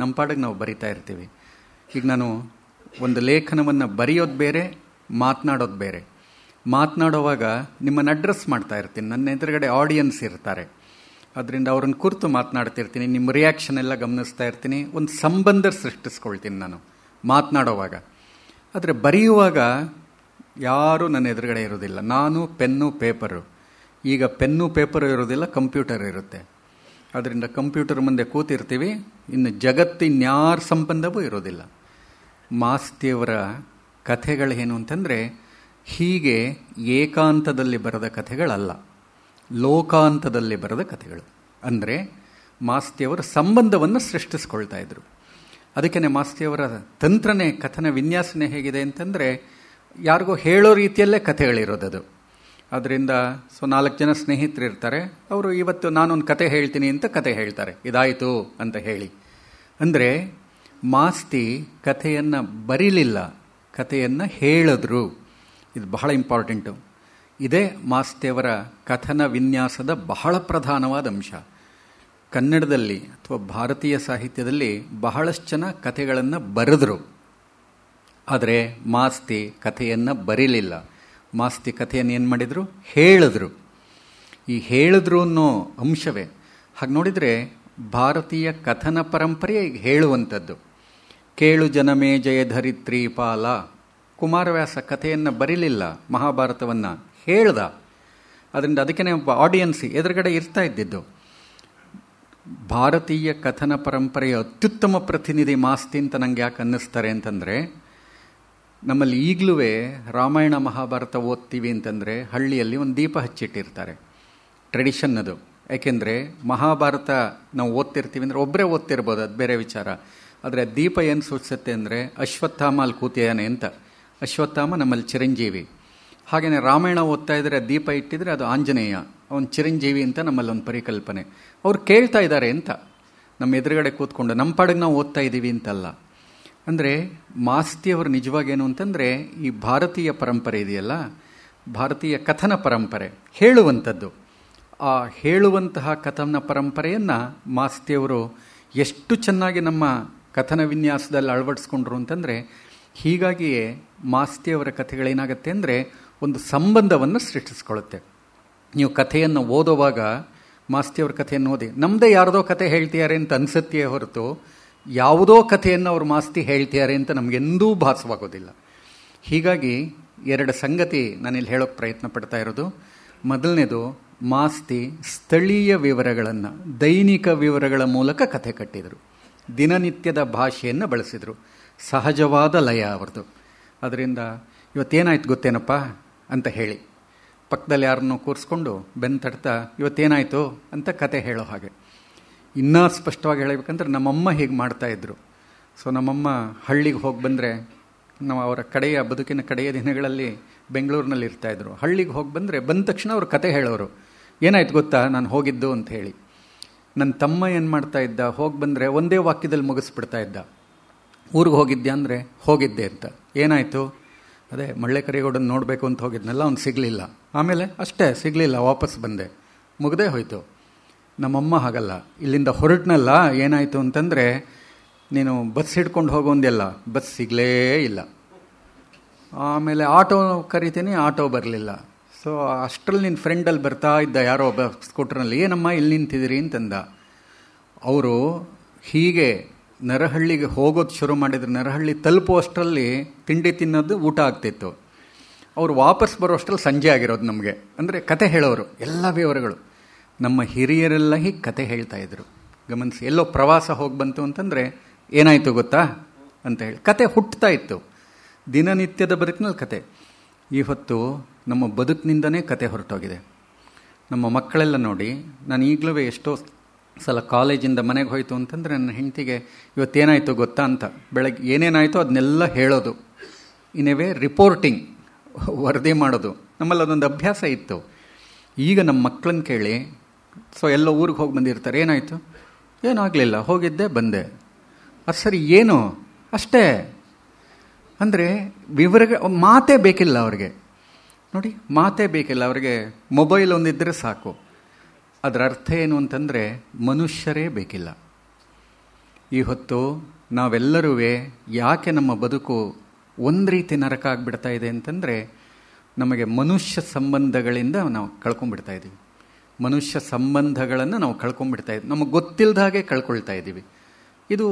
ನಮ್ಮ ಪಾಡಿಗೆ ನಾವು ಬರಿತಾ ಇರ್ತೀವಿ. ಈಗ ನಾನು ಒಂದು ಲೇಖನವನ್ನು ಬರೆಯೋದು ಬೇರೆ, ಮಾತನಾಡೋದು ಬೇರೆ. ಮಾತನಾಡುವಾಗ ನಿಮ್ಮನ್ನು ಅಡ್ರೆಸ್ ಮಾಡ್ತಾ ಇರ್ತೀನಿ, ನನ್ನ ಎದುರುಗಡೆ ಆಡಿಯನ್ಸ್ ಇರ್ತಾರೆ, ಅದರಿಂದ ಅವ್ರನ್ನ ಕುರಿತು ಮಾತನಾಡ್ತಿರ್ತೀನಿ, ನಿಮ್ಮ ರಿಯಾಕ್ಷನ್ ಎಲ್ಲ ಗಮನಿಸ್ತಾ ಇರ್ತೀನಿ, ಒಂದು ಸಂಬಂಧ ಸೃಷ್ಟಿಸ್ಕೊಳ್ತೀನಿ ನಾನು ಮಾತನಾಡುವಾಗ. ಆದರೆ ಬರೆಯುವಾಗ ಯಾರೂ ನನ್ನ ಎದುರುಗಡೆ ಇರೋದಿಲ್ಲ, ನಾನು ಪೆನ್ನು ಪೇಪರು. ಈಗ ಪೆನ್ನು ಪೇಪರು ಇರೋದಿಲ್ಲ, ಕಂಪ್ಯೂಟರ್ ಇರುತ್ತೆ. ಅದರಿಂದ ಕಂಪ್ಯೂಟರ್ ಮುಂದೆ ಕೂತಿರ್ತೀವಿ, ಇನ್ನು ಜಗತ್ತಿನ್ಯಾರ ಸಂಬಂಧವೂ ಇರೋದಿಲ್ಲ. ಮಾಸ್ತಿಯವರ ಕಥೆಗಳೇನು ಅಂತಂದರೆ, ಹೀಗೆ ಏಕಾಂತದಲ್ಲಿ ಬರೆದ ಕಥೆಗಳಲ್ಲ, ಲೋಕಾಂತದಲ್ಲಿ ಬರೆದ ಕಥೆಗಳು. ಅಂದರೆ ಮಾಸ್ತಿಯವರ ಸಂಬಂಧವನ್ನು ಸೃಷ್ಟಿಸ್ಕೊಳ್ತಾ ಇದ್ರು. ಅದಕ್ಕೇ ಮಾಸ್ತಿಯವರ ತಂತ್ರನೇ, ಕಥನ ವಿನ್ಯಾಸನೆ ಹೇಗಿದೆ ಅಂತಂದರೆ, ಯಾರಿಗೋ ಹೇಳೋ ರೀತಿಯಲ್ಲೇ ಕಥೆಗಳಿರೋದದು. ಅದರಿಂದ 4 ಜನ ಸ್ನೇಹಿತರು ಇರ್ತಾರೆ, ಅವರು ಇವತ್ತು ನಾನೊಂದು ಕತೆ ಹೇಳ್ತೀನಿ ಅಂತ ಕತೆ ಹೇಳ್ತಾರೆ, ಇದಾಯಿತು ಅಂತ ಹೇಳಿ. ಅಂದರೆ ಮಾಸ್ತಿ ಕಥೆಯನ್ನು ಬರೀಲಿಲ್ಲ, ಕಥೆಯನ್ನು ಹೇಳಿದ್ರು. ಇದು ಬಹಳ ಇಂಪಾರ್ಟೆಂಟು. ಇದೇ ಮಾಸ್ತಿಯವರ ಕಥನ ವಿನ್ಯಾಸದ ಬಹಳ ಪ್ರಧಾನವಾದ ಅಂಶ. ಕನ್ನಡದಲ್ಲಿ ಅಥವಾ ಭಾರತೀಯ ಸಾಹಿತ್ಯದಲ್ಲಿ ಬಹಳಷ್ಟು ಜನ ಕಥೆಗಳನ್ನು ಬರೆದರು, ಆದರೆ ಮಾಸ್ತಿ ಕಥೆಯನ್ನು ಬರೀಲಿಲ್ಲ. ಮಾಸ್ತಿ ಕಥೆಯನ್ನು ಏನು ಮಾಡಿದರು? ಹೇಳಿದ್ರು. ಈ ಹೇಳಿದ್ರು ಅನ್ನೋ ಅಂಶವೇ. ಹಾಗೆ ನೋಡಿದರೆ ಭಾರತೀಯ ಕಥನ ಪರಂಪರೆ ಹೇಳುವಂಥದ್ದು. ಕೇಳು ಜನಮೇ ಜಯ ಧರಿತ್ರಿ ಪಾಲ. ಕುಮಾರವ್ಯಾಸ ಕಥೆಯನ್ನು ಬರೀಲಿಲ್ಲ, ಮಹಾಭಾರತವನ್ನು ಹೇಳ್ದ. ಅದರಿಂದ ಅದಕ್ಕೆ ಒಬ್ಬ ಆಡಿಯನ್ಸ್ ಎದುರುಗಡೆ ಇರ್ತಾ ಇದ್ದಿದ್ದು. ಭಾರತೀಯ ಕಥನ ಪರಂಪರೆಯ ಅತ್ಯುತ್ತಮ ಪ್ರತಿನಿಧಿ ಮಾಸ್ತಿ ಅಂತ ನನಗೆ ಯಾಕೆ ಅನ್ನಿಸ್ತಾರೆ ಅಂತಂದರೆ, ನಮ್ಮಲ್ಲಿ ಈಗಲೂ ರಾಮಾಯಣ ಮಹಾಭಾರತ ಓದ್ತೀವಿ ಅಂತಂದರೆ ಹಳ್ಳಿಯಲ್ಲಿ ಒಂದು ದೀಪ ಹಚ್ಚಿಟ್ಟಿರ್ತಾರೆ, ಟ್ರೆಡಿಷನ್ ಅದು. ಯಾಕೆಂದರೆ ಮಹಾಭಾರತ ನಾವು ಓದ್ತಿರ್ತೀವಿ ಅಂದರೆ ಒಬ್ಬರೇ ಓದ್ತಿರ್ಬೋದು, ಅದು ಬೇರೆ ವಿಚಾರ. ಆದರೆ ದೀಪ ಏನು ಸೂಚಿಸುತ್ತೆ ಅಂದರೆ ಅಶ್ವತ್ಥಾಮ ಅಲ್ಲಿ ಕೂತಿದ್ದಾನೆ ಅಂತ. ಅಶ್ವತ್ಥಾಮ ನಮ್ಮಲ್ಲಿ ಚಿರಂಜೀವಿ. ಹಾಗೆಯೇ ರಾಮಾಯಣ ಓದ್ತಾ ಇದ್ದರೆ ದೀಪ ಇಟ್ಟಿದ್ರೆ ಅದು ಆಂಜನೇಯ, ಅವನು ಚಿರಂಜೀವಿ ಅಂತ ನಮ್ಮಲ್ಲಿ ಒಂದು ಪರಿಕಲ್ಪನೆ. ಅವ್ರು ಕೇಳ್ತಾ ಇದ್ದಾರೆ ಅಂತ, ನಮ್ಮ ಎದುರುಗಡೆ ಕೂತ್ಕೊಂಡು ನಮ್ಮ ಪಾಡಿಗೆ ನಾವು ಓದ್ತಾ ಇದ್ದೀವಿ ಅಂತಲ್ಲ. ಅಂದರೆ ಮಾಸ್ತಿಯವರು ನಿಜವಾಗೇನು ಅಂತಂದರೆ, ಈ ಭಾರತೀಯ ಪರಂಪರೆ ಇದೆಯಲ್ಲ, ಭಾರತೀಯ ಕಥನ ಪರಂಪರೆ ಹೇಳುವಂಥದ್ದು. ಆ ಹೇಳುವಂತಹ ಕಥನ ಪರಂಪರೆಯನ್ನು ಮಾಸ್ತಿಯವರು ಎಷ್ಟು ಚೆನ್ನಾಗಿ ನಮ್ಮ ಕಥನ ವಿನ್ಯಾಸದಲ್ಲಿ ಅಳವಡಿಸ್ಕೊಂಡ್ರು ಅಂತಂದರೆ, ಹೀಗಾಗಿಯೇ ಮಾಸ್ತಿಯವರ ಕಥೆಗಳೇನಾಗುತ್ತೆ ಅಂದರೆ ಒಂದು ಸಂಬಂಧವನ್ನು ಸೃಷ್ಟಿಸ್ಕೊಳ್ಳುತ್ತೆ. ನೀವು ಕಥೆಯನ್ನು ಓದುವಾಗ ಮಾಸ್ತಿಯವ್ರ ಕಥೆಯನ್ನು ಓದಿ, ನಮ್ಮದೇ ಯಾರದೋ ಕಥೆ ಹೇಳ್ತಿದ್ದಾರೆ ಅಂತ ಅನಿಸುತ್ತೆಯೇ ಹೊರತು ಯಾವುದೋ ಕಥೆಯನ್ನು ಅವರು ಮಾಸ್ತಿ ಹೇಳ್ತಿದ್ದಾರೆ ಅಂತ ನಮಗೆಂದೂ ಭಾಸವಾಗೋದಿಲ್ಲ. ಹೀಗಾಗಿ 2 ಸಂಗತಿ ನಾನಿಲ್ಲಿ ಹೇಳೋಕ್ಕೆ ಪ್ರಯತ್ನ ಪಡ್ತಾ ಇರೋದು. ಮೊದಲನೇದು, ಮಾಸ್ತಿ ಸ್ಥಳೀಯ ವಿವರಗಳನ್ನು, ದೈನಿಕ ವಿವರಗಳ ಮೂಲಕ ಕಥೆ ಕಟ್ಟಿದರು. ದಿನನಿತ್ಯದ ಭಾಷೆಯನ್ನು ಬಳಸಿದರು. ಸಹಜವಾದ ಲಯ ಅವ್ರದ್ದು. ಅದರಿಂದ ಇವತ್ತೇನಾಯ್ತು ಗೊತ್ತೇನಪ್ಪ ಅಂತ ಹೇಳಿ ಪಕ್ಕದಲ್ಲಿ ಯಾರನ್ನೋ ಕೂರಿಸ್ಕೊಂಡು ಬೆನ್ನು ತಡ್ತಾ ಇವತ್ತೇನಾಯಿತು ಅಂತ ಕತೆ ಹೇಳೋ ಹಾಗೆ. ಇನ್ನೂ ಸ್ಪಷ್ಟವಾಗಿ ಹೇಳಬೇಕಂದ್ರೆ ನಮ್ಮಮ್ಮ ಹೀಗೆ ಮಾಡ್ತಾಯಿದ್ರು. ಸೊ ನಮ್ಮಮ್ಮ ಹಳ್ಳಿಗೆ ಹೋಗಿ ಬಂದರೆ, ನಾವು ಅವರ ಬದುಕಿನ ಕಡೆಯ ದಿನಗಳಲ್ಲಿ ಬೆಂಗಳೂರಿನಲ್ಲಿ ಇರ್ತಾಯಿದ್ರು. ಹಳ್ಳಿಗೆ ಹೋಗಿ ಬಂದ ತಕ್ಷಣ ಅವ್ರು ಕತೆ ಹೇಳೋರು. ಏನಾಯ್ತು ಗೊತ್ತಾ, ನಾನು ಹೋಗಿದ್ದು ಅಂತ ಹೇಳಿ. ನನ್ನ ತಮ್ಮ ಏನು ಮಾಡ್ತಾ ಇದ್ದ, ಹೋಗಿ ಬಂದರೆ ಒಂದೇ ವಾಕ್ಯದಲ್ಲಿ ಮುಗಿಸ್ಬಿಡ್ತಾ ಇದ್ದ. ಊರಿಗೆ ಹೋಗಿದ್ದೆ ಅಂದರೆ ಹೋಗಿದ್ದೆ ಅಂತ. ಏನಾಯಿತು, ಅದೇ ಮಳ್ಳೆ ಕರಿಗೌಡನ ನೋಡಬೇಕು ಅಂತ ಹೋಗಿದ್ನಲ್ಲ, ಅವ್ನು ಸಿಗಲಿಲ್ಲ. ಆಮೇಲೆ ಅಷ್ಟೇ, ಸಿಗಲಿಲ್ಲ, ವಾಪಸ್ ಬಂದೆ, ಮುಗದೇ ಹೋಯಿತು. ನಮ್ಮಮ್ಮ ಹಾಗಲ್ಲ, ಇಲ್ಲಿಂದ ಹೊರಟ್ನಲ್ಲ, ಏನಾಯಿತು ಅಂತಂದರೆ ನೀನು ಬಸ್ ಹಿಡ್ಕೊಂಡು ಹೋಗೋಂದೆಲ್ಲ, ಬಸ್ ಸಿಗಲೇ ಇಲ್ಲ. ಆಮೇಲೆ ಆಟೋ ಕರಿತೀನಿ, ಆಟೋ ಬರಲಿಲ್ಲ. ಸೊ ಅಷ್ಟರಲ್ಲಿ ನಿನ್ನ ಫ್ರೆಂಡಲ್ಲಿ ಬರ್ತಾ ಇದ್ದ ಯಾರೋ ಒಬ್ಬ ಸ್ಕೂಟ್ರಲ್ಲಿ, ಏನಮ್ಮ ಇಲ್ಲಿ ನಿಂತಿದ್ದೀರಿ ಅಂತಂದ. ಅವರು ಹೀಗೆ ನರಹಳ್ಳಿಗೆ ಹೋಗೋದು ಶುರು ಮಾಡಿದ್ರು. ನರಹಳ್ಳಿ ತಲುಪುವಷ್ಟರಲ್ಲಿ ತಿಂಡಿ ತಿನ್ನೋದು ಊಟ ಆಗ್ತಿತ್ತು. ಅವರು ವಾಪಸ್ ಬರೋಷ್ಟರಲ್ಲಿ ಸಂಜೆ ಆಗಿರೋದು ನಮಗೆ. ಅಂದರೆ ಕತೆ ಹೇಳೋರು, ಎಲ್ಲ ವಿವರಗಳು. ನಮ್ಮ ಹಿರಿಯರೆಲ್ಲ ಹೀಗೆ ಕತೆ ಹೇಳ್ತಾಯಿದ್ರು. ಗಮನಿಸಿ, ಎಲ್ಲೋ ಪ್ರವಾಸ ಹೋಗಿ ಬಂತು ಅಂತಂದರೆ ಏನಾಯಿತು ಗೊತ್ತಾ ಅಂತ ಹೇಳಿ ಕತೆ ಹುಟ್ಟುತ್ತಾ ಇತ್ತು. ದಿನನಿತ್ಯದ ಬದುಕಿನಲ್ಲಿ ಕತೆ. ಇವತ್ತು ನಮ್ಮ ಬದುಕಿನಿಂದನೇ ಕತೆ ಹೊರಟೋಗಿದೆ. ನಮ್ಮ ಮಕ್ಕಳೆಲ್ಲ ನೋಡಿ, ನಾನು ಈಗಲೂ ಎಷ್ಟೋ ಸಲ ಕಾಲೇಜಿಂದ ಮನೆಗೆ ಹೋಯಿತು ಅಂತಂದರೆ ನನ್ನ ಹೆಂಡತಿಗೆ ಇವತ್ತೇನಾಯಿತು ಗೊತ್ತಾ ಅಂತ ಬೆಳಗ್ಗೆ ಏನೇನಾಯಿತು ಅದನ್ನೆಲ್ಲ ಹೇಳೋದು. ಇನ್ನವೇ ರಿಪೋರ್ಟಿಂಗ್, ವರದಿ ಮಾಡೋದು. ನಮ್ಮಲ್ಲಿ ಅದೊಂದು ಅಭ್ಯಾಸ ಇತ್ತು. ಈಗ ನಮ್ಮ ಮಕ್ಕಳನ್ನ ಕೇಳಿ, ಸೊ ಎಲ್ಲ ಊರಿಗೆ ಹೋಗಿ ಬಂದಿರ್ತಾರೆ, ಏನಾಯಿತು, ಏನಾಗಲಿಲ್ಲ, ಹೋಗಿದ್ದೆ ಬಂದೆ. ಅದು ಸರಿ, ಏನು ಅಷ್ಟೇ. ಅಂದರೆ ಮಾತೇ ಬೇಕಿಲ್ಲ ಅವ್ರಿಗೆ. ನೋಡಿ, ಮಾತೇ ಬೇಕಿಲ್ಲ ಅವ್ರಿಗೆ. ಮೊಬೈಲ್ ಒಂದಿದ್ದರೆ ಸಾಕು. ಅದರ ಅರ್ಥ ಏನು ಅಂತಂದರೆ ಮನುಷ್ಯರೇ ಬೇಕಿಲ್ಲ. ಈ ಹೊತ್ತು ನಾವೆಲ್ಲರೂ ಯಾಕೆ ನಮ್ಮ ಬದುಕು ಒಂದು ರೀತಿ ನರಕ ಆಗಿಬಿಡ್ತಾ ಇದೆ ಅಂತಂದರೆ, ನಮಗೆ ಮನುಷ್ಯ ಸಂಬಂಧಗಳಿಂದ ನಾವು ಕಳ್ಕೊಂಡ್ಬಿಡ್ತಾ ಇದ್ದೀವಿ. ಮನುಷ್ಯ ಸಂಬಂಧಗಳನ್ನು ನಾವು ಕಳ್ಕೊಂಡ್ಬಿಡ್ತಾ ಇದ್ದೀವಿ. ನಮಗೆ ಗೊತ್ತಿಲ್ಲದ ಹಾಗೆ ಕಳ್ಕೊಳ್ತಾ ಇದ್ದೀವಿ. ಇದು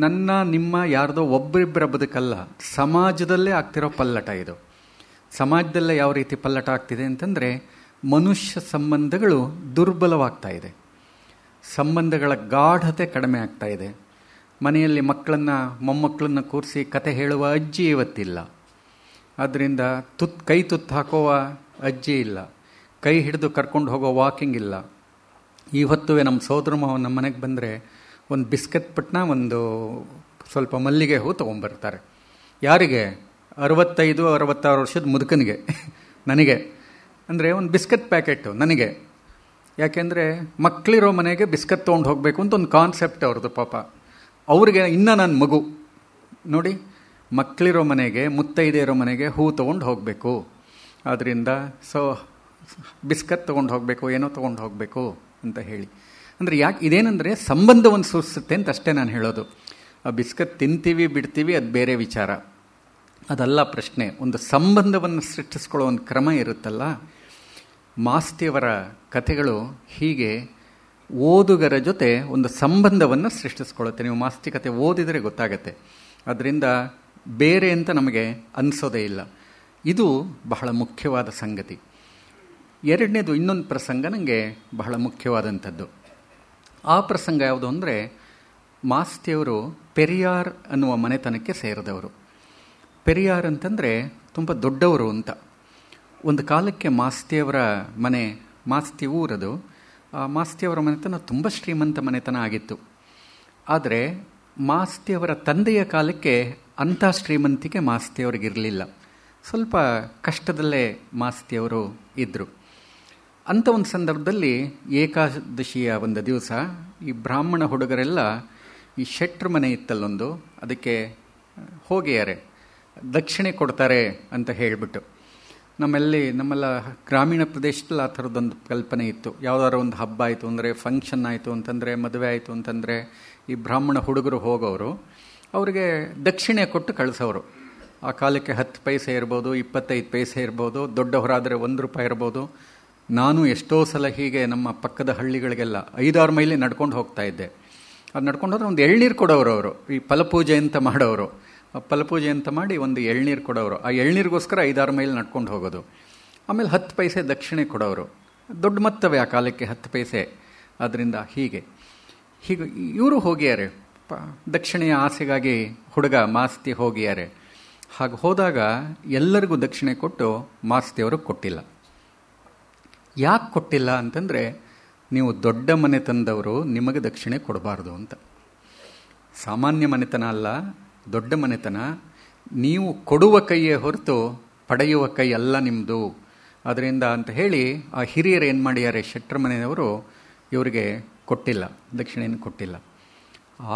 ನನ್ನ ನಿಮ್ಮ ಯಾರ್ದೋ ಒಬ್ಬರಿಬ್ಬರ ಬದುಕಲ್ಲ, ಸಮಾಜದಲ್ಲೇ ಆಗ್ತಿರೋ ಪಲ್ಲಟ ಇದು. ಸಮಾಜದಲ್ಲೇ ಯಾವ ರೀತಿ ಪಲ್ಲಟ ಆಗ್ತಿದೆ ಅಂತಂದರೆ, ಮನುಷ್ಯ ಸಂಬಂಧಗಳು ದುರ್ಬಲವಾಗ್ತಾ ಇದೆ. ಸಂಬಂಧಗಳ ಗಾಢತೆ ಕಡಿಮೆ ಆಗ್ತಾ ಇದೆ. ಮನೆಯಲ್ಲಿ ಮೊಮ್ಮಕ್ಕಳನ್ನ ಕೂರಿಸಿ ಕತೆ ಹೇಳುವ ಅಜ್ಜಿ ಇವತ್ತಿಲ್ಲ. ಆದ್ದರಿಂದ ಕೈ ತುತ್ತು ಹಾಕುವ ಅಜ್ಜಿ ಇಲ್ಲ. ಕೈ ಹಿಡಿದು ಕರ್ಕೊಂಡು ಹೋಗೋ ವಾಕಿಂಗ್ ಇಲ್ಲ. ಇವತ್ತು ನಮ್ಮ ಸೋದರ ಮಾವ ನಮ್ಮ ಮನೆಗೆ ಬಂದರೆ ಒಂದು ಬಿಸ್ಕೆಟ್ ಪಟ್ನ, ಒಂದು ಸ್ವಲ್ಪ ಮಲ್ಲಿಗೆ ಹೂ ತೊಗೊಂಬರ್ತಾರೆ. ಯಾರಿಗೆ? 65-66 ವರ್ಷದ ಮುದುಕನಿಗೆ, ನನಗೆ. ಅಂದರೆ ಒಂದು ಬಿಸ್ಕೆಟ್ ಪ್ಯಾಕೆಟು ನನಗೆ. ಯಾಕೆಂದರೆ ಮಕ್ಕಳಿರೋ ಮನೆಗೆ ಬಿಸ್ಕೆಟ್ ತೊಗೊಂಡು ಹೋಗಬೇಕು ಅಂತ ಒಂದು ಕಾನ್ಸೆಪ್ಟ್ ಅವ್ರದ್ದು. ಪಾಪ ಅವ್ರಿಗೆ ಇನ್ನೂ ನನ್ನ ಮಗು ನೋಡಿ, ಮಕ್ಕಳಿರೋ ಮನೆಗೆ, ಮುತ್ತೈದೆಯರೋ ಮನೆಗೆ ಹೂ ತೊಗೊಂಡು ಹೋಗಬೇಕು. ಆದ್ದರಿಂದ ಸೊ ಬಿಸ್ಕತ್ ತೊಗೊಂಡು ಹೋಗಬೇಕು, ಏನೋ ತೊಗೊಂಡು ಹೋಗಬೇಕು ಅಂತ ಹೇಳಿ. ಅಂದರೆ ಯಾಕೆ ಇದೇನೆಂದರೆ ಸಂಬಂಧವನ್ನು ಸೂಚಿಸುತ್ತೆ ಅಂತ ಅಷ್ಟೇ ನಾನು ಹೇಳೋದು. ಆ ಬಿಸ್ಕತ್ ತಿಂತೀವಿ ಬಿಡ್ತೀವಿ ಅದು ಬೇರೆ ವಿಚಾರ, ಅದಲ್ಲ ಪ್ರಶ್ನೆ. ಒಂದು ಸಂಬಂಧವನ್ನು ಸೃಷ್ಟಿಸ್ಕೊಳ್ಳೋ ಒಂದು ಕ್ರಮ ಇರುತ್ತಲ್ಲ. ಮಾಸ್ತಿಯವರ ಕಥೆಗಳು ಹೀಗೆ ಓದುಗರ ಜೊತೆ ಒಂದು ಸಂಬಂಧವನ್ನು ಸೃಷ್ಟಿಸ್ಕೊಳ್ಳುತ್ತೆ. ನೀವು ಮಾಸ್ತಿ ಕಥೆ ಓದಿದರೆ ಗೊತ್ತಾಗತ್ತೆ. ಅದರಿಂದ ಬೇರೆ ಅಂತ ನಮಗೆ ಅನಿಸೋದೇ ಇಲ್ಲ. ಇದು ಬಹಳ ಮುಖ್ಯವಾದ ಸಂಗತಿ. ಎರಡನೇದು, ಇನ್ನೊಂದು ಪ್ರಸಂಗ ನನಗೆ ಬಹಳ ಮುಖ್ಯವಾದಂಥದ್ದು. ಆ ಪ್ರಸಂಗ ಯಾವುದು ಅಂದರೆ, ಮಾಸ್ತಿಯವರು ಪೆರಿಯಾರ್ ಅನ್ನುವ ಮನೆತನಕ್ಕೆ ಸೇರಿದವರು. ಪೆರಿಯಾರ್ ಅಂತಂದರೆ ತುಂಬ ದೊಡ್ಡವರು ಅಂತ. ಒಂದು ಕಾಲಕ್ಕೆ ಮಾಸ್ತಿಯವರ ಮನೆ, ಮಾಸ್ತಿ ಊರದು, ಆ ಮಾಸ್ತಿಯವರ ಮನೆತನ ತುಂಬ ಶ್ರೀಮಂತ ಮನೆತನ ಆಗಿತ್ತು. ಆದರೆ ಮಾಸ್ತಿಯವರ ತಂದೆಯ ಕಾಲಕ್ಕೆ ಅಂಥ ಶ್ರೀಮಂತಿಕೆ ಮಾಸ್ತಿಯವರಿಗಿರಲಿಲ್ಲ. ಸ್ವಲ್ಪ ಕಷ್ಟದಲ್ಲೇ ಮಾಸ್ತಿಯವರು ಇದ್ದರು. ಅಂಥ ಒಂದು ಸಂದರ್ಭದಲ್ಲಿ ಏಕಾದಶಿಯ ಒಂದು ದಿವಸ ಈ ಬ್ರಾಹ್ಮಣ ಹುಡುಗರೆಲ್ಲ ಈ ಶೆಟ್ರ ಮನೆ ಇತ್ತಲ್ಲೊಂದು, ಅದಕ್ಕೆ ಹೋಗಿಯಾರೆ, ದಕ್ಷಿಣೆ ಕೊಡ್ತಾರೆ ಅಂತ ಹೇಳಿಬಿಟ್ಟು. ನಮ್ಮೆಲ್ಲ ಗ್ರಾಮೀಣ ಪ್ರದೇಶದಲ್ಲಿ ಆ ಥರದ್ದೊಂದು ಕಲ್ಪನೆ ಇತ್ತು. ಯಾವುದಾದ್ರು ಒಂದು ಹಬ್ಬ ಆಯಿತು ಅಂದರೆ, ಫಂಕ್ಷನ್ ಆಯಿತು ಅಂತಂದರೆ, ಮದುವೆ ಆಯಿತು ಅಂತಂದರೆ, ಈ ಬ್ರಾಹ್ಮಣ ಹುಡುಗರು ಹೋಗೋರು, ಅವರಿಗೆ ದಕ್ಷಿಣೆ ಕೊಟ್ಟು ಕಳಿಸೋರು. ಆ ಕಾಲಕ್ಕೆ 10 ಪೈಸೆ ಇರ್ಬೋದು, 25 ಪೈಸೆ ಇರ್ಬೋದು, ದೊಡ್ಡವರಾದರೆ 1 ರೂಪಾಯಿ ಇರ್ಬೋದು. ನಾನು ಎಷ್ಟೋ ಸಲ ಹೀಗೆ ನಮ್ಮ ಪಕ್ಕದ ಹಳ್ಳಿಗಳಿಗೆಲ್ಲ 5-6 ಮೈಲಿ ನಡ್ಕೊಂಡು ಹೋಗ್ತಾ ಇದ್ದೆ. ಅದು ನಡ್ಕೊಂಡು ಹೋದ್ರೆ ಒಂದು ಎಳ್ನೀರು ಕೊಡೋರು ಅವರು, ಈ ಫಲಪೂಜೆ ಅಂತ ಮಾಡೋರು. ಫಲಪೂಜೆ ಅಂತ ಮಾಡಿ ಒಂದು ಎಳ್ನೀರು ಕೊಡೋರು. ಆ ಎಳ್ನೀರಿಗೋಸ್ಕರ 5-6 ಮೈಲಿ ನಡ್ಕೊಂಡು ಹೋಗೋದು. ಆಮೇಲೆ 10 ಪೈಸೆ ದಕ್ಷಿಣೆ ಕೊಡೋರು. ದೊಡ್ಡ ಮೊತ್ತವೇ ಆ ಕಾಲಕ್ಕೆ 10 ಪೈಸೆ. ಅದರಿಂದ ಹೀಗೆ ಇವರು ಹೋಗಿದ್ದಾರೆ ದಕ್ಷಿಣೆಯ ಆಸೆಗಾಗಿ. ಹುಡುಗ ಮಾಸ್ತಿ ಹೋಗಿದ್ದಾರೆ. ಹಾಗೆ ಹೋದಾಗ ಎಲ್ಲರಿಗೂ ದಕ್ಷಿಣೆ ಕೊಟ್ಟು ಮಾಸ್ತಿಯವರು ಕೊಟ್ಟಿಲ್ಲ. ಯಾಕೆ ಕೊಟ್ಟಿಲ್ಲ ಅಂತಂದರೆ, ನೀವು ದೊಡ್ಡ ಮನೆತನದವರು, ನಿಮಗೆ ದಕ್ಷಿಣೆ ಕೊಡಬಾರ್ದು ಅಂತ. ಸಾಮಾನ್ಯ ಮನೆತನ ಅಲ್ಲ, ದೊಡ್ಡ ಮನೆತನ. ನೀವು ಕೊಡುವ ಕೈಯೇ ಹೊರತು ಪಡೆಯುವ ಕೈ ಅಲ್ಲ ನಿಮ್ಮದು. ಅದರಿಂದ ಅಂತ ಹೇಳಿ ಆ ಹಿರಿಯರು ಏನು ಮಾಡಿದ್ದಾರೆ, ಶೆಟ್ರ ಮನೆಯವರು ಇವರಿಗೆ ಕೊಟ್ಟಿಲ್ಲ, ದಕ್ಷಿಣೆಯನ್ನು ಕೊಟ್ಟಿಲ್ಲ.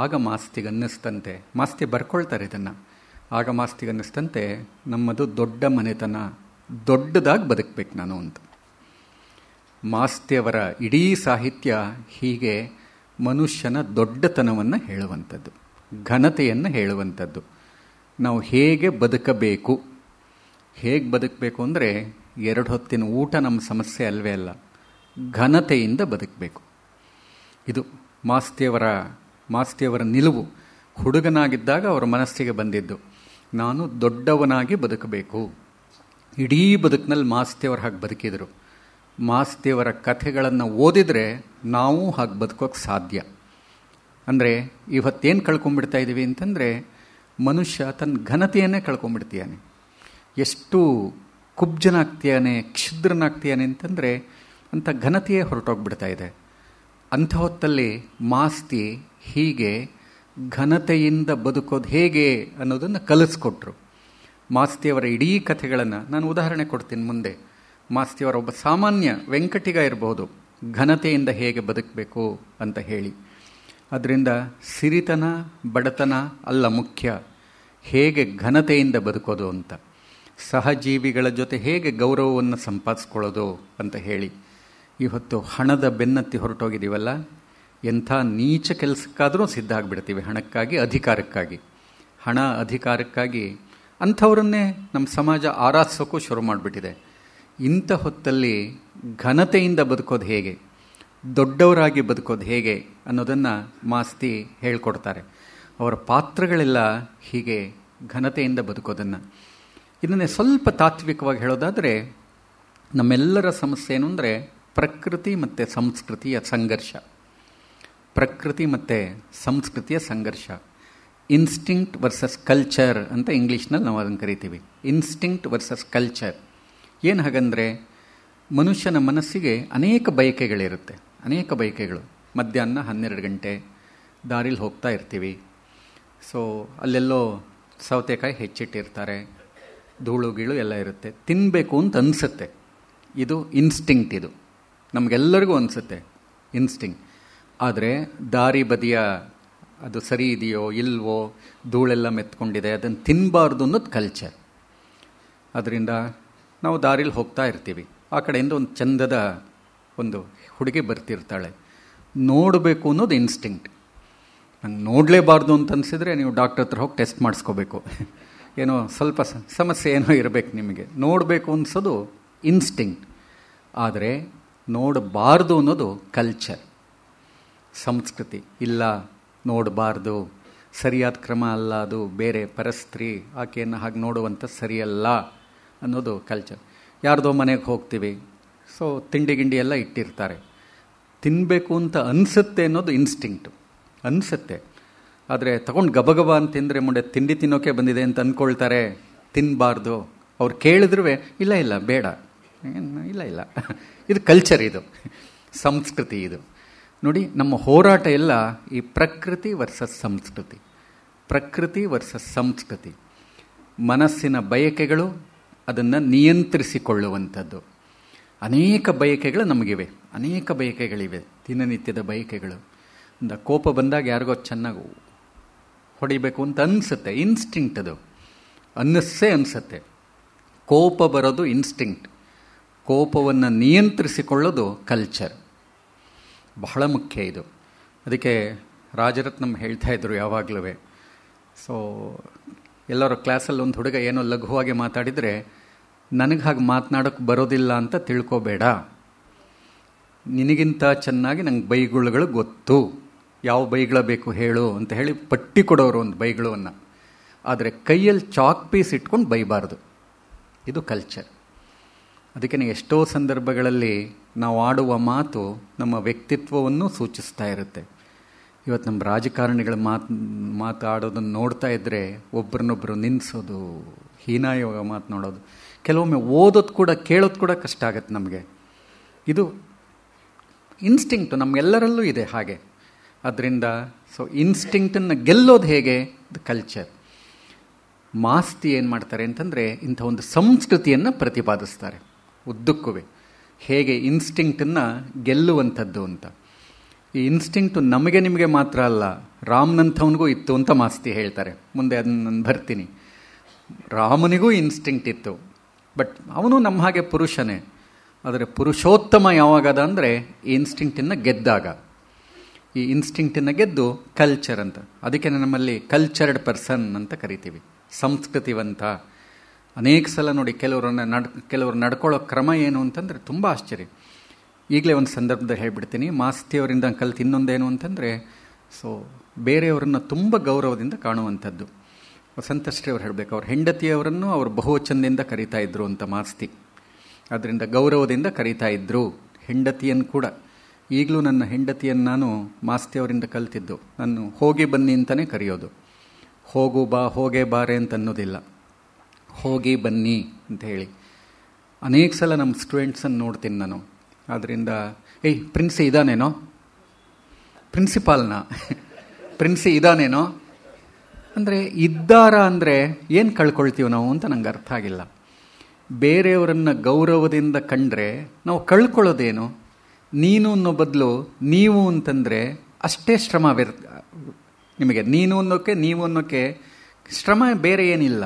ಆಗ ಮಾಸ್ತಿಗನ್ನಿಸ್ತಂತೆ, ಮಾಸ್ತಿ ಬರ್ಕೊಳ್ತಾರೆ ಇದನ್ನು, ಆಗ ಮಾಸ್ತಿಗನ್ನಿಸ್ತಂತೆ ನಮ್ಮದು ದೊಡ್ಡ ಮನೆತನ, ದೊಡ್ಡದಾಗಿ ಬದುಕಬೇಕು ನಾನು ಅಂತ. ಮಾಸ್ತಿಯವರ ಇಡೀ ಸಾಹಿತ್ಯ ಹೀಗೆ ಮನುಷ್ಯನ ದೊಡ್ಡತನವನ್ನು ಹೇಳುವಂಥದ್ದು, ಘನತೆಯನ್ನು ಹೇಳುವಂಥದ್ದು. ನಾವು ಹೇಗೆ ಬದುಕಬೇಕು, ಹೇಗೆ ಬದುಕಬೇಕು ಅಂದರೆ 2 ಹೊತ್ತಿನ ಊಟ ನಮ್ಮ ಸಮಸ್ಯೆ ಅಲ್ವೇ ಅಲ್ಲ, ಘನತೆಯಿಂದ ಬದುಕಬೇಕು. ಇದು ಮಾಸ್ತಿಯವರ ನಿಲುವು. ಹುಡುಗನಾಗಿದ್ದಾಗ ಅವರ ಮನಸ್ಸಿಗೆ ಬಂದಿದ್ದು, ನಾನು ದೊಡ್ಡವನಾಗಿ ಬದುಕಬೇಕು. ಇಡೀ ಬದುಕಿನಲ್ಲಿ ಮಾಸ್ತಿಯವರು ಹಾಗೆ ಬದುಕಿದರು. ಮಾಸ್ತಿಯವರ ಕಥೆಗಳನ್ನು ಓದಿದರೆ ನಾವು ಹಾಗೆ ಬದುಕೋಕ್ಕೆ ಸಾಧ್ಯ. ಅಂದರೆ ಇವತ್ತೇನು ಕಳ್ಕೊಂಡ್ಬಿಡ್ತಾ ಇದ್ದೀವಿ ಅಂತಂದರೆ, ಮನುಷ್ಯ ತನ್ನ ಘನತೆಯನ್ನೇ ಕಳ್ಕೊಂಡ್ಬಿಡ್ತೀಯಾನೆ. ಎಷ್ಟು ಕುಬ್ಜನಾಗ್ತೀಯಾನೆ, ಕ್ಷುದ್ರನಾಗ್ತೀಯಾನೆ ಅಂತಂದರೆ ಅಂಥ ಘನತೆಯೇ ಹೊರಟೋಗ್ಬಿಡ್ತಾ ಇದೆ. ಅಂಥ ಹೊತ್ತಲ್ಲಿ ಮಾಸ್ತಿ ಹೀಗೆ ಘನತೆಯಿಂದ ಬದುಕೋದು ಹೇಗೆ ಅನ್ನೋದನ್ನು ಕಲಿಸ್ಕೊಟ್ರು. ಮಾಸ್ತಿಯವರ ಇಡೀ ಕಥೆಗಳನ್ನು ನಾನು ಉದಾಹರಣೆ ಕೊಡ್ತೀನಿ ಮುಂದೆ. ಮಾಸ್ತಿಯವರ ಒಬ್ಬ ಸಾಮಾನ್ಯ ವೆಂಕಟಿಗ ಇರಬಹುದು, ಘನತೆಯಿಂದ ಹೇಗೆ ಬದುಕಬೇಕು ಅಂತ ಹೇಳಿ. ಅದರಿಂದ ಸಿರಿತನ ಬಡತನ ಅಲ್ಲ ಮುಖ್ಯ, ಹೇಗೆ ಘನತೆಯಿಂದ ಬದುಕೋದು ಅಂತ, ಸಹಜೀವಿಗಳ ಜೊತೆ ಹೇಗೆ ಗೌರವವನ್ನು ಸಂಪಾದಿಸ್ಕೊಳ್ಳೋದು ಅಂತ ಹೇಳಿ. ಇವತ್ತು ಹಣದ ಬೆನ್ನತ್ತಿ ಹೊರಟೋಗಿದ್ದೀವಲ್ಲ, ಎಂಥ ನೀಚ ಕೆಲಸಕ್ಕಾದರೂ ಸಿದ್ಧ ಆಗಿಬಿಡ್ತೀವಿ, ಹಣಕ್ಕಾಗಿ, ಅಧಿಕಾರಕ್ಕಾಗಿ. ಹಣ ಅಧಿಕಾರಕ್ಕಾಗಿ ಅಂಥವರನ್ನೇ ನಮ್ಮ ಸಮಾಜ ಆರಾಧಿಸೋಕ್ಕೂ ಶುರು ಮಾಡಿಬಿಟ್ಟಿದೆ. ಇಂಥ ಹೊತ್ತಲ್ಲಿ ಘನತೆಯಿಂದ ಬದುಕೋದು ಹೇಗೆ, ದೊಡ್ಡವರಾಗಿ ಬದುಕೋದು ಹೇಗೆ ಅನ್ನೋದನ್ನು ಮಾಸ್ತಿ ಹೇಳ್ಕೊಡ್ತಾರೆ. ಅವರ ಪಾತ್ರಗಳೆಲ್ಲ ಹೀಗೆ ಘನತೆಯಿಂದ ಬದುಕೋದನ್ನು. ಇದನ್ನೇ ಸ್ವಲ್ಪ ತಾತ್ವಿಕವಾಗಿ ಹೇಳೋದಾದರೆ, ನಮ್ಮೆಲ್ಲರ ಸಮಸ್ಯೆ ಏನು ಅಂದರೆ ಪ್ರಕೃತಿ ಮತ್ತು ಸಂಸ್ಕೃತಿಯ ಸಂಘರ್ಷ. ಪ್ರಕೃತಿ ಮತ್ತು ಸಂಸ್ಕೃತಿಯ ಸಂಘರ್ಷ. ಇನ್ಸ್ಟಿಂಕ್ಟ್ ವರ್ಸಸ್ ಕಲ್ಚರ್ ಅಂತ ಇಂಗ್ಲೀಷ್ನಲ್ಲಿ ನಾವು ಅದನ್ನು ಕರಿತೀವಿ. Instinct versus culture. ಏನು ಹಾಗಂದರೆ, ಮನುಷ್ಯನ ಮನಸ್ಸಿಗೆ ಅನೇಕ ಬಯಕೆಗಳಿರುತ್ತೆ, ಅನೇಕ ಬಯಕೆಗಳು. ಮಧ್ಯಾಹ್ನ 12 ಗಂಟೆ ದಾರಿಲಿ ಹೋಗ್ತಾ ಇರ್ತೀವಿ. ಸೊ ಅಲ್ಲೆಲ್ಲೋ ಸೌತೆಕಾಯಿ ಹೆಚ್ಚಿಟ್ಟಿರ್ತಾರೆ, ಧೂಳು ಗೀಳು ಎಲ್ಲ ಇರುತ್ತೆ, ತಿನ್ನಬೇಕು ಅಂತ ಅನಿಸುತ್ತೆ. ಇದು ಇನ್ಸ್ಟಿಂಕ್ಟ್, ಇದು ನಮಗೆಲ್ಲರಿಗೂ ಅನಿಸುತ್ತೆ ಇನ್ಸ್ಟಿಂಕ್ಟ್. ಆದರೆ ದಾರಿ ಬದಿಯ ಅದು ಸರಿ ಇದೆಯೋ ಇಲ್ವೋ, ಧೂಳೆಲ್ಲ ಮೆತ್ಕೊಂಡಿದೆ, ಅದನ್ನು ತಿನ್ನಬಾರ್ದು ಅನ್ನೋದು ಕಲ್ಚರ್. ಅದರಿಂದ ನಾವು ದಾರಿಲಿ ಹೋಗ್ತಾ ಇರ್ತೀವಿ, ಆ ಕಡೆಯಿಂದ ಒಂದು ಚಂದದ ಒಂದು ಹುಡುಗಿ ಬರ್ತಿರ್ತಾಳೆ, ನೋಡಬೇಕು ಅನ್ನೋದು ಇನ್ಸ್ಟಿಂಕ್ಟ್. ನಂಗೆ ನೋಡಲೇಬಾರ್ದು ಅಂತ ಅನಿಸಿದ್ರೆ ನೀವು ಡಾಕ್ಟರ್ ಹತ್ರ ಹೋಗಿ ಟೆಸ್ಟ್ ಮಾಡಿಸ್ಕೋಬೇಕು, ಏನೋ ಸ್ವಲ್ಪ ಸಮಸ್ಯೆ ಏನೋ ಇರಬೇಕು ನಿಮಗೆ. ನೋಡಬೇಕು ಅನಿಸೋದು ಇನ್ಸ್ಟಿಂಕ್ಟ್, ಆದರೆ ನೋಡಬಾರ್ದು ಅನ್ನೋದು ಕಲ್ಚರ್, ಸಂಸ್ಕೃತಿ. ಇಲ್ಲ, ನೋಡಬಾರ್ದು, ಸರಿಯಾದ ಕ್ರಮ ಅಲ್ಲ, ಅದು ಬೇರೆ ಪರಸ್ತ್ರೀ, ಆಕೆಯನ್ನು ಹಾಗೆ ನೋಡುವಂಥ ಸರಿಯಲ್ಲ ಅನ್ನೋದು ಕಲ್ಚರ್. ಯಾರ್ದೋ ಮನೆಗೆ ಹೋಗ್ತೀವಿ, ಸೊ ತಿಂಡಿ ಗಿಂಡಿ ಎಲ್ಲ ಇಟ್ಟಿರ್ತಾರೆ, ತಿನ್ನಬೇಕು ಅಂತ ಅನಿಸುತ್ತೆ ಅನ್ನೋದು ಇನ್ಸ್ಟಿಂಕ್ಟು, ಅನಿಸುತ್ತೆ. ಆದರೆ ತಗೊಂಡು ಗಬಗಬ ಅಂತ ತಿಂದರೆ ಮುಂದೆ ತಿಂಡಿ ತಿನ್ನೋಕೆ ಬಂದಿದೆ ಅಂತ ಅಂದ್ಕೊಳ್ತಾರೆ, ತಿನ್ನಬಾರ್ದು. ಅವ್ರು ಕೇಳಿದ್ರೂ ಇಲ್ಲ ಇಲ್ಲ ಬೇಡ, ಇಲ್ಲ ಇಲ್ಲ, ಇದು ಕಲ್ಚರ್, ಇದು ಸಂಸ್ಕೃತಿ. ಇದು ನೋಡಿ, ನಮ್ಮ ಹೋರಾಟ ಎಲ್ಲ ಈ ಪ್ರಕೃತಿ ವರ್ಸಸ್ ಸಂಸ್ಕೃತಿ, ಪ್ರಕೃತಿ ವರ್ಸಸ್ ಸಂಸ್ಕೃತಿ. ಮನಸ್ಸಿನ ಬಯಕೆಗಳು, ಅದನ್ನು ನಿಯಂತ್ರಿಸಿಕೊಳ್ಳುವಂಥದ್ದು. ಅನೇಕ ಬಯಕೆಗಳು ನಮಗಿವೆ, ಅನೇಕ ಬಯಕೆಗಳಿವೆ, ದಿನನಿತ್ಯದ ಬಯಕೆಗಳು. ಒಂದು ಕೋಪ ಬಂದಾಗ ಯಾರಿಗೋ ಚೆನ್ನಾಗಿ ಹೊಡಿಬೇಕು ಅಂತ ಅನಿಸುತ್ತೆ, ಇನ್ಸ್ಟಿಂಕ್ಟ್, ಅದು ಅನಿಸುತ್ತೆ. ಕೋಪ ಬರೋದು ಇನ್ಸ್ಟಿಂಕ್ಟ್, ಕೋಪವನ್ನು ನಿಯಂತ್ರಿಸಿಕೊಳ್ಳೋದು ಕಲ್ಚರ್. ಬಹಳ ಮುಖ್ಯ ಇದು. ಅದಕ್ಕೆ ರಾಜರತ್ನಂ ಹೇಳ್ತಾ ಇದ್ರು ಯಾವಾಗಲೂ. ಸೊ ಎಲ್ಲರೂ ಕ್ಲಾಸಲ್ಲಿ ಒಂದು ಹುಡುಗ ಏನೋ ಲಘುವಾಗಿ ಮಾತಾಡಿದರೆ, ನನಗೆ ಹಾಗೆ ಮಾತನಾಡೋಕ್ಕೆ ಬರೋದಿಲ್ಲ ಅಂತ ತಿಳ್ಕೋಬೇಡ, ನಿನಗಿಂತ ಚೆನ್ನಾಗಿ ನಂಗೆ ಬೈಗುಳುಗಳು ಗೊತ್ತು, ಯಾವ ಬೈಗಳ ಬೇಕು ಹೇಳು ಅಂತ ಹೇಳಿ ಪಟ್ಟಿ ಕೊಡೋರು ಒಂದು ಬೈಗುಳವನ್ನು. ಆದರೆ ಕೈಯಲ್ಲಿ ಚಾಕ್ ಪೀಸ್ ಇಟ್ಕೊಂಡು ಬೈಬಾರ್ದು. ಇದು ಕಲ್ಚರ್. ಅದಕ್ಕೆ ಎಷ್ಟೋ ಸಂದರ್ಭಗಳಲ್ಲಿ ನಾವು ಆಡುವ ಮಾತು ನಮ್ಮ ವ್ಯಕ್ತಿತ್ವವನ್ನು ಸೂಚಿಸ್ತಾ ಇರುತ್ತೆ. ಇವತ್ತು ನಮ್ಮ ರಾಜಕಾರಣಿಗಳ ಮಾತಾಡೋದನ್ನು ನೋಡ್ತಾ ಇದ್ದರೆ ಒಬ್ಬರನ್ನೊಬ್ಬರು ನಿಲ್ಲಿಸೋದು, ಹೀನಾಯೋಗ ಮಾತನಾಡೋದು, ಕೆಲವೊಮ್ಮೆ ಓದೋದು ಕೂಡ ಕೇಳೋದು ಕೂಡ ಕಷ್ಟ ಆಗುತ್ತೆ ನಮಗೆ. ಇದು ಇನ್ಸ್ಟಿಂಕ್ಟು ನಮಗೆಲ್ಲರಲ್ಲೂ ಇದೆ ಹಾಗೆ. ಅದರಿಂದ ಇನ್ಸ್ಟಿಂಕ್ಟನ್ನು ಗೆಲ್ಲೋದು ಹೇಗೆ? ಇದು ಕಲ್ಚರ್. ಮಾಸ್ತಿ ಏನು ಮಾಡ್ತಾರೆ ಅಂತಂದರೆ ಇಂಥ ಒಂದು ಸಂಸ್ಕೃತಿಯನ್ನು ಪ್ರತಿಪಾದಿಸ್ತಾರೆ ಉದ್ದಕ್ಕೂ, ಹೇಗೆ ಇನ್ಸ್ಟಿಂಕ್ಟನ್ನು ಗೆಲ್ಲುವಂಥದ್ದು ಅಂತ. ಈ ಇನ್ಸ್ಟಿಂಕ್ಟು ನಮಗೆ ನಿಮಗೆ ಮಾತ್ರ ಅಲ್ಲ, ರಾಮನಂಥವನಿಗೂ ಇತ್ತು ಅಂತ ಮಾಸ್ತಿ ಹೇಳ್ತಾರೆ. ಮುಂದೆ ಅದನ್ನು ನಾನು ಬರ್ತೀನಿ. ರಾಮನಿಗೂ ಇನ್ಸ್ಟಿಂಕ್ಟ್ ಇತ್ತು, ಬಟ್ ಅವನು ನಮ್ಮ ಹಾಗೆ ಪುರುಷನೇ. ಆದರೆ ಪುರುಷೋತ್ತಮ ಯಾವಾಗದ ಅಂದರೆ ಈ ಇನ್ಸ್ಟಿಂಕ್ಟನ್ನು ಗೆದ್ದಾಗ. ಈ ಇನ್ಸ್ಟಿಂಕ್ಟನ್ನು ಗೆದ್ದು ಕಲ್ಚರ್ ಅಂತ. ಅದಕ್ಕೆ ನಮ್ಮಲ್ಲಿ ಕಲ್ಚರ್ಡ್ ಪರ್ಸನ್ ಅಂತ ಕರಿತೀವಿ, ಸಂಸ್ಕೃತಿವಂತ. ಅನೇಕ ಸಲ ನೋಡಿ ಕೆಲವರು ನಡ್ಕೊಳ್ಳೋ ಕ್ರಮ ಏನು ಅಂತಂದರೆ ತುಂಬ ಆಶ್ಚರ್ಯ. ಈಗಲೇ ಒಂದು ಸಂದರ್ಭದಲ್ಲಿ ಹೇಳ್ಬಿಡ್ತೀನಿ. ಮಾಸ್ತಿಯವರಿಂದ ಕಲಿತು ಇನ್ನೊಂದೇನು ಅಂತಂದರೆ, ಬೇರೆಯವರನ್ನು ತುಂಬ ಗೌರವದಿಂದ ಕಾಣುವಂಥದ್ದು. ವಸಂತಶ್ರೀ ಅವ್ರು ಹೇಳಬೇಕು, ಅವ್ರ ಹೆಂಡತಿಯವರನ್ನು ಅವರು ಬಹುವಚನದಿಂದ ಕರೀತಾ ಇದ್ರು ಅಂತ ಮಾಸ್ತಿ. ಅದರಿಂದ ಗೌರವದಿಂದ ಕರೀತಾ ಇದ್ರು ಹೆಂಡತಿಯನ್ನು ಕೂಡ. ಈಗಲೂ ನನ್ನ ಹೆಂಡತಿಯನ್ನು ನಾನು ಮಾಸ್ತಿಯವರಿಂದ ಕಲಿತಿದ್ದು. ನಾನು ಹೋಗಿ ಬನ್ನಿ ಅಂತಲೇ ಕರೆಯೋದು. ಹೋಗು ಬಾ, ಹೋಗೇ ಬಾರೆ ಅಂತ ಅನ್ನೋದಿಲ್ಲ, ಹೋಗಿ ಬನ್ನಿ ಅಂತ ಹೇಳಿ. ಅನೇಕ ಸಲ ನಮ್ಮ ಸ್ಟೂಡೆಂಟ್ಸನ್ನು ನೋಡ್ತೀನಿ ನಾನು. ಆದ್ದರಿಂದ ಪ್ರಿನ್ಸಿ ಇದಾನೇನೋ, ಪ್ರಿನ್ಸಿಪಾಲ್ನ ಪ್ರಿನ್ಸಿ ಇದಾನೇನೋ ಅಂದರೆ, ಇದ್ದಾರ ಅಂದರೆ ಏನು ಕಳ್ಕೊಳ್ತೀವಿ ನಾವು ಅಂತ ನಂಗೆ ಅರ್ಥ ಆಗಿಲ್ಲ. ಬೇರೆಯವರನ್ನು ಗೌರವದಿಂದ ಕಂಡ್ರೆ ನಾವು ಕಳ್ಕೊಳ್ಳೋದೇನು? ನೀನು ಅನ್ನೋ ಬದಲು ನೀವು ಅಂತಂದರೆ ಅಷ್ಟೇ ಶ್ರಮ ನಿಮಗೆ. ನೀನು ಅನ್ನೋಕ್ಕೆ ನೀವು ಅನ್ನೋಕ್ಕೆ ಶ್ರಮ ಬೇರೆ ಏನಿಲ್ಲ.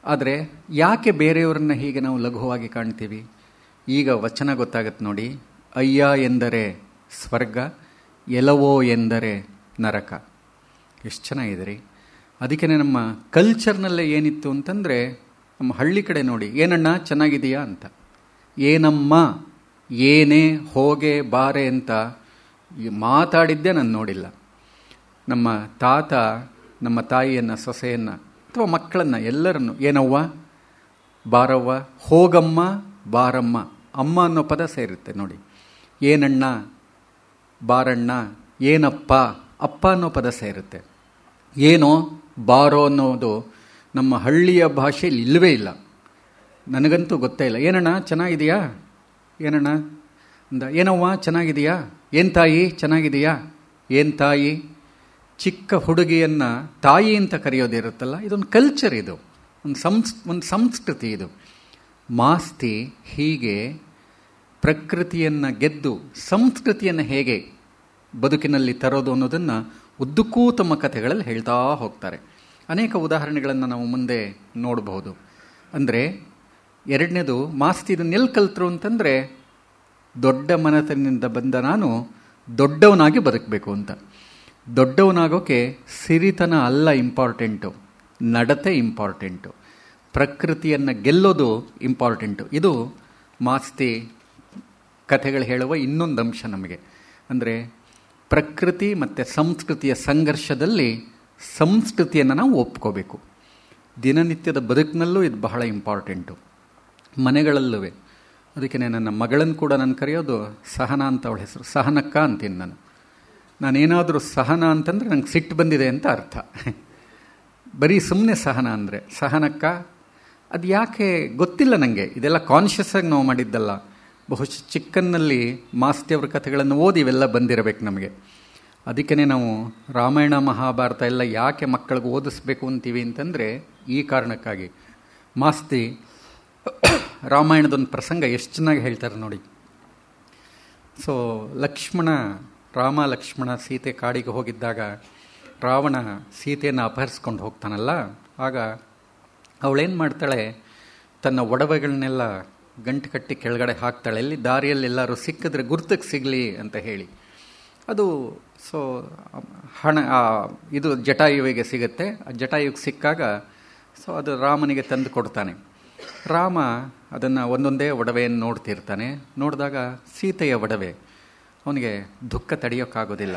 ಆದರೆ ಯಾಕೆ ಬೇರೆಯವರನ್ನು ಹೀಗೆ ನಾವು ಲಘುವಾಗಿ ಕಾಣ್ತೀವಿ? ಈಗ ವಚನ ಗೊತ್ತಾಗತ್ತೆ ನೋಡಿ. ಅಯ್ಯ ಎಂದರೆ ಸ್ವರ್ಗ, ಎಲವೋ ಎಂದರೆ ನರಕ. ಎಷ್ಟು ಚೆನ್ನಾಗಿದೆ ರೀ. ಅದಕ್ಕೆ ನಮ್ಮ ಕಲ್ಚರ್ನಲ್ಲೇ ಏನಿತ್ತು ಅಂತಂದರೆ, ನಮ್ಮ ಹಳ್ಳಿ ಕಡೆ ನೋಡಿ, ಏನಣ್ಣ ಚೆನ್ನಾಗಿದೆಯಾ ಅಂತ, ಏನಮ್ಮ, ಏನೇ, ಹೋಗೆ ಬಾರೆ ಅಂತ ಮಾತಾಡಿದ್ದೇ ನಾನು ನೋಡಿಲ್ಲ. ನಮ್ಮ ತಾತ ನಮ್ಮ ತಾಯಿಯನ್ನು, ಸೊಸೆಯನ್ನು ಅಥವಾ ಮಕ್ಕಳನ್ನು ಎಲ್ಲರನ್ನು ಏನವ್ವ, ಬಾರವ್ವ, ಹೋಗಮ್ಮ, ಬಾರಮ್ಮ, ಅಮ್ಮ ಅನ್ನೋ ಪದ ಸೇರುತ್ತೆ ನೋಡಿ. ಏನಣ್ಣ, ಬಾರಣ್ಣ, ಏನಪ್ಪ, ಅಪ್ಪ ಅನ್ನೋ ಪದ ಸೇರುತ್ತೆ. ಏನೋ ಬಾರೋ ಅನ್ನೋದು ನಮ್ಮ ಹಳ್ಳಿಯ ಭಾಷೆಯಲ್ಲಿ ಇಲ್ಲವೇ ಇಲ್ಲ. ನನಗಂತೂ ಗೊತ್ತೇ ಇಲ್ಲ. ಏನಣ್ಣ ಚೆನ್ನಾಗಿದೆಯಾ, ಏನಣ್ಣ ಅಂದ, ಏನವ್ವ ಚೆನ್ನಾಗಿದೆಯಾ, ಏನು ತಾಯಿ ಚೆನ್ನಾಗಿದೆಯಾ, ಏನು ತಾಯಿ. ಚಿಕ್ಕ ಹುಡುಗಿಯನ್ನು ತಾಯಿ ಅಂತ ಕರೆಯೋದಿರುತ್ತಲ್ಲ, ಇದೊಂದು ಕಲ್ಚರ್, ಇದು ಒಂದು ಸಂಸ್ಕೃತಿ. ಇದು ಮಾಸ್ತಿ ಹೀಗೆ ಪ್ರಕೃತಿಯನ್ನು ಗೆದ್ದು ಸಂಸ್ಕೃತಿಯನ್ನು ಹೇಗೆ ಬದುಕಿನಲ್ಲಿ ತರೋದು ಅನ್ನೋದನ್ನು ಉದ್ದಕ್ಕೂ ತಮ್ಮ ಕಥೆಗಳಲ್ಲಿ ಹೇಳ್ತಾ ಹೋಗ್ತಾರೆ. ಅನೇಕ ಉದಾಹರಣೆಗಳನ್ನು ನಾವು ಮುಂದೆ ನೋಡಬಹುದು. ಅಂದರೆ ಎರಡನೇದು, ಮಾಸ್ತಿ ಇದನ್ನೆಲ್ಲಿ ಕಲ್ತರು ಅಂತಂದರೆ, ದೊಡ್ಡ ಮನೆತನದಿಂದ ಬಂದ ನಾನು ದೊಡ್ಡವನಾಗಿ ಬದುಕಬೇಕು ಅಂತ. ದೊಡ್ಡವನಾಗೋಕ್ಕೆ ಸಿರಿತನ ಅಲ್ಲ ಇಂಪಾರ್ಟೆಂಟು, ನಡತೆ ಇಂಪಾರ್ಟೆಂಟು, ಪ್ರಕೃತಿಯನ್ನು ಗೆಲ್ಲೋದು ಇಂಪಾರ್ಟೆಂಟು. ಇದು ಮಾಸ್ತಿ ಕಥೆಗಳು ಹೇಳುವ ಇನ್ನೊಂದು ಅಂಶ ನಮಗೆ. ಅಂದರೆ ಪ್ರಕೃತಿ ಮತ್ತು ಸಂಸ್ಕೃತಿಯ ಸಂಘರ್ಷದಲ್ಲಿ ಸಂಸ್ಕೃತಿಯನ್ನು ನಾವು ಒಪ್ಕೋಬೇಕು. ದಿನನಿತ್ಯದ ಬದುಕಿನಲ್ಲೂ ಇದು ಬಹಳ ಇಂಪಾರ್ಟೆಂಟು, ಮನೆಗಳಲ್ಲೂ. ಅದಕ್ಕೆ ನನ್ನ ಮಗಳನ್ನು ಕೂಡ ನಾನು ಕರೆಯೋದು ಸಹನ ಅಂತ, ಅವಳ ಹೆಸರು ಸಹನಕ್ಕ ಅಂತೀನಿ ನಾನು. ನಾನೇನಾದರೂ ಸಹನ ಅಂತಂದರೆ ನಂಗೆ ಸಿಟ್ಟು ಬಂದಿದೆ ಅಂತ ಅರ್ಥ. ಬರೀ ಸುಮ್ಮನೆ ಸಹನ ಅಂದರೆ ಸಹನಕ್ಕ, ಅದು ಯಾಕೆ ಗೊತ್ತಿಲ್ಲ ನನಗೆ. ಇದೆಲ್ಲ ಕಾನ್ಷಿಯಸ್ ಆಗಿ ನಾವು ಮಾಡಿದ್ದಲ್ಲ. ಬಹುಶಃ ಚಿಕ್ಕನ್ನಲ್ಲಿ ಮಾಸ್ತಿಯವ್ರ ಕಥೆಗಳನ್ನು ಓದಿ ಇವೆಲ್ಲ ಬಂದಿರಬೇಕು ನಮಗೆ. ಅದಕ್ಕೇ ನಾವು ರಾಮಾಯಣ ಮಹಾಭಾರತ ಎಲ್ಲ ಯಾಕೆ ಮಕ್ಕಳಿಗೆ ಓದಿಸ್ಬೇಕು ಅಂತೀವಿ ಅಂತಂದರೆ ಈ ಕಾರಣಕ್ಕಾಗಿ. ಮಾಸ್ತಿ ರಾಮಾಯಣದೊಂದು ಪ್ರಸಂಗ ಎಷ್ಟು ಚೆನ್ನಾಗಿ ಹೇಳ್ತಾರೆ ನೋಡಿ. ರಾಮ ಲಕ್ಷ್ಮಣ ಸೀತೆ ಕಾಡಿಗೆ ಹೋಗಿದ್ದಾಗ ರಾವಣ ಸೀತೆಯನ್ನು ಅಪಹರಿಸ್ಕೊಂಡು ಹೋಗ್ತಾನಲ್ಲ, ಆಗ ಅವಳೇನು ಮಾಡ್ತಾಳೆ, ತನ್ನ ಒಡವೆಗಳನ್ನೆಲ್ಲ ಗಂಟು ಕಟ್ಟಿ ಕೆಳಗಡೆ ಹಾಕ್ತಾಳೆ. ಎಲ್ಲಿ ದಾರಿಯಲ್ಲಿ ಎಲ್ಲರೂ ಸಿಕ್ಕಿದ್ರೆ ಗುರ್ತಕ್ಕೆ ಸಿಗಲಿ ಅಂತ ಹೇಳಿ. ಅದು ಇದು ಜಟಾಯುವಿಗೆ ಸಿಗುತ್ತೆ. ಆ ಜಟಾಯುವಿಗೆ ಸಿಕ್ಕಾಗ ಅದು ರಾಮನಿಗೆ ತಂದು ಕೊಡ್ತಾನೆ. ರಾಮ ಅದನ್ನು ಒಂದೊಂದೇ ಒಡವೆಯನ್ನು ನೋಡ್ತಿರ್ತಾನೆ. ನೋಡಿದಾಗ ಸೀತೆಯ ಒಡವೆ. ಅವನಿಗೆ ದುಃಖ ತಡೆಯೋಕ್ಕಾಗೋದಿಲ್ಲ.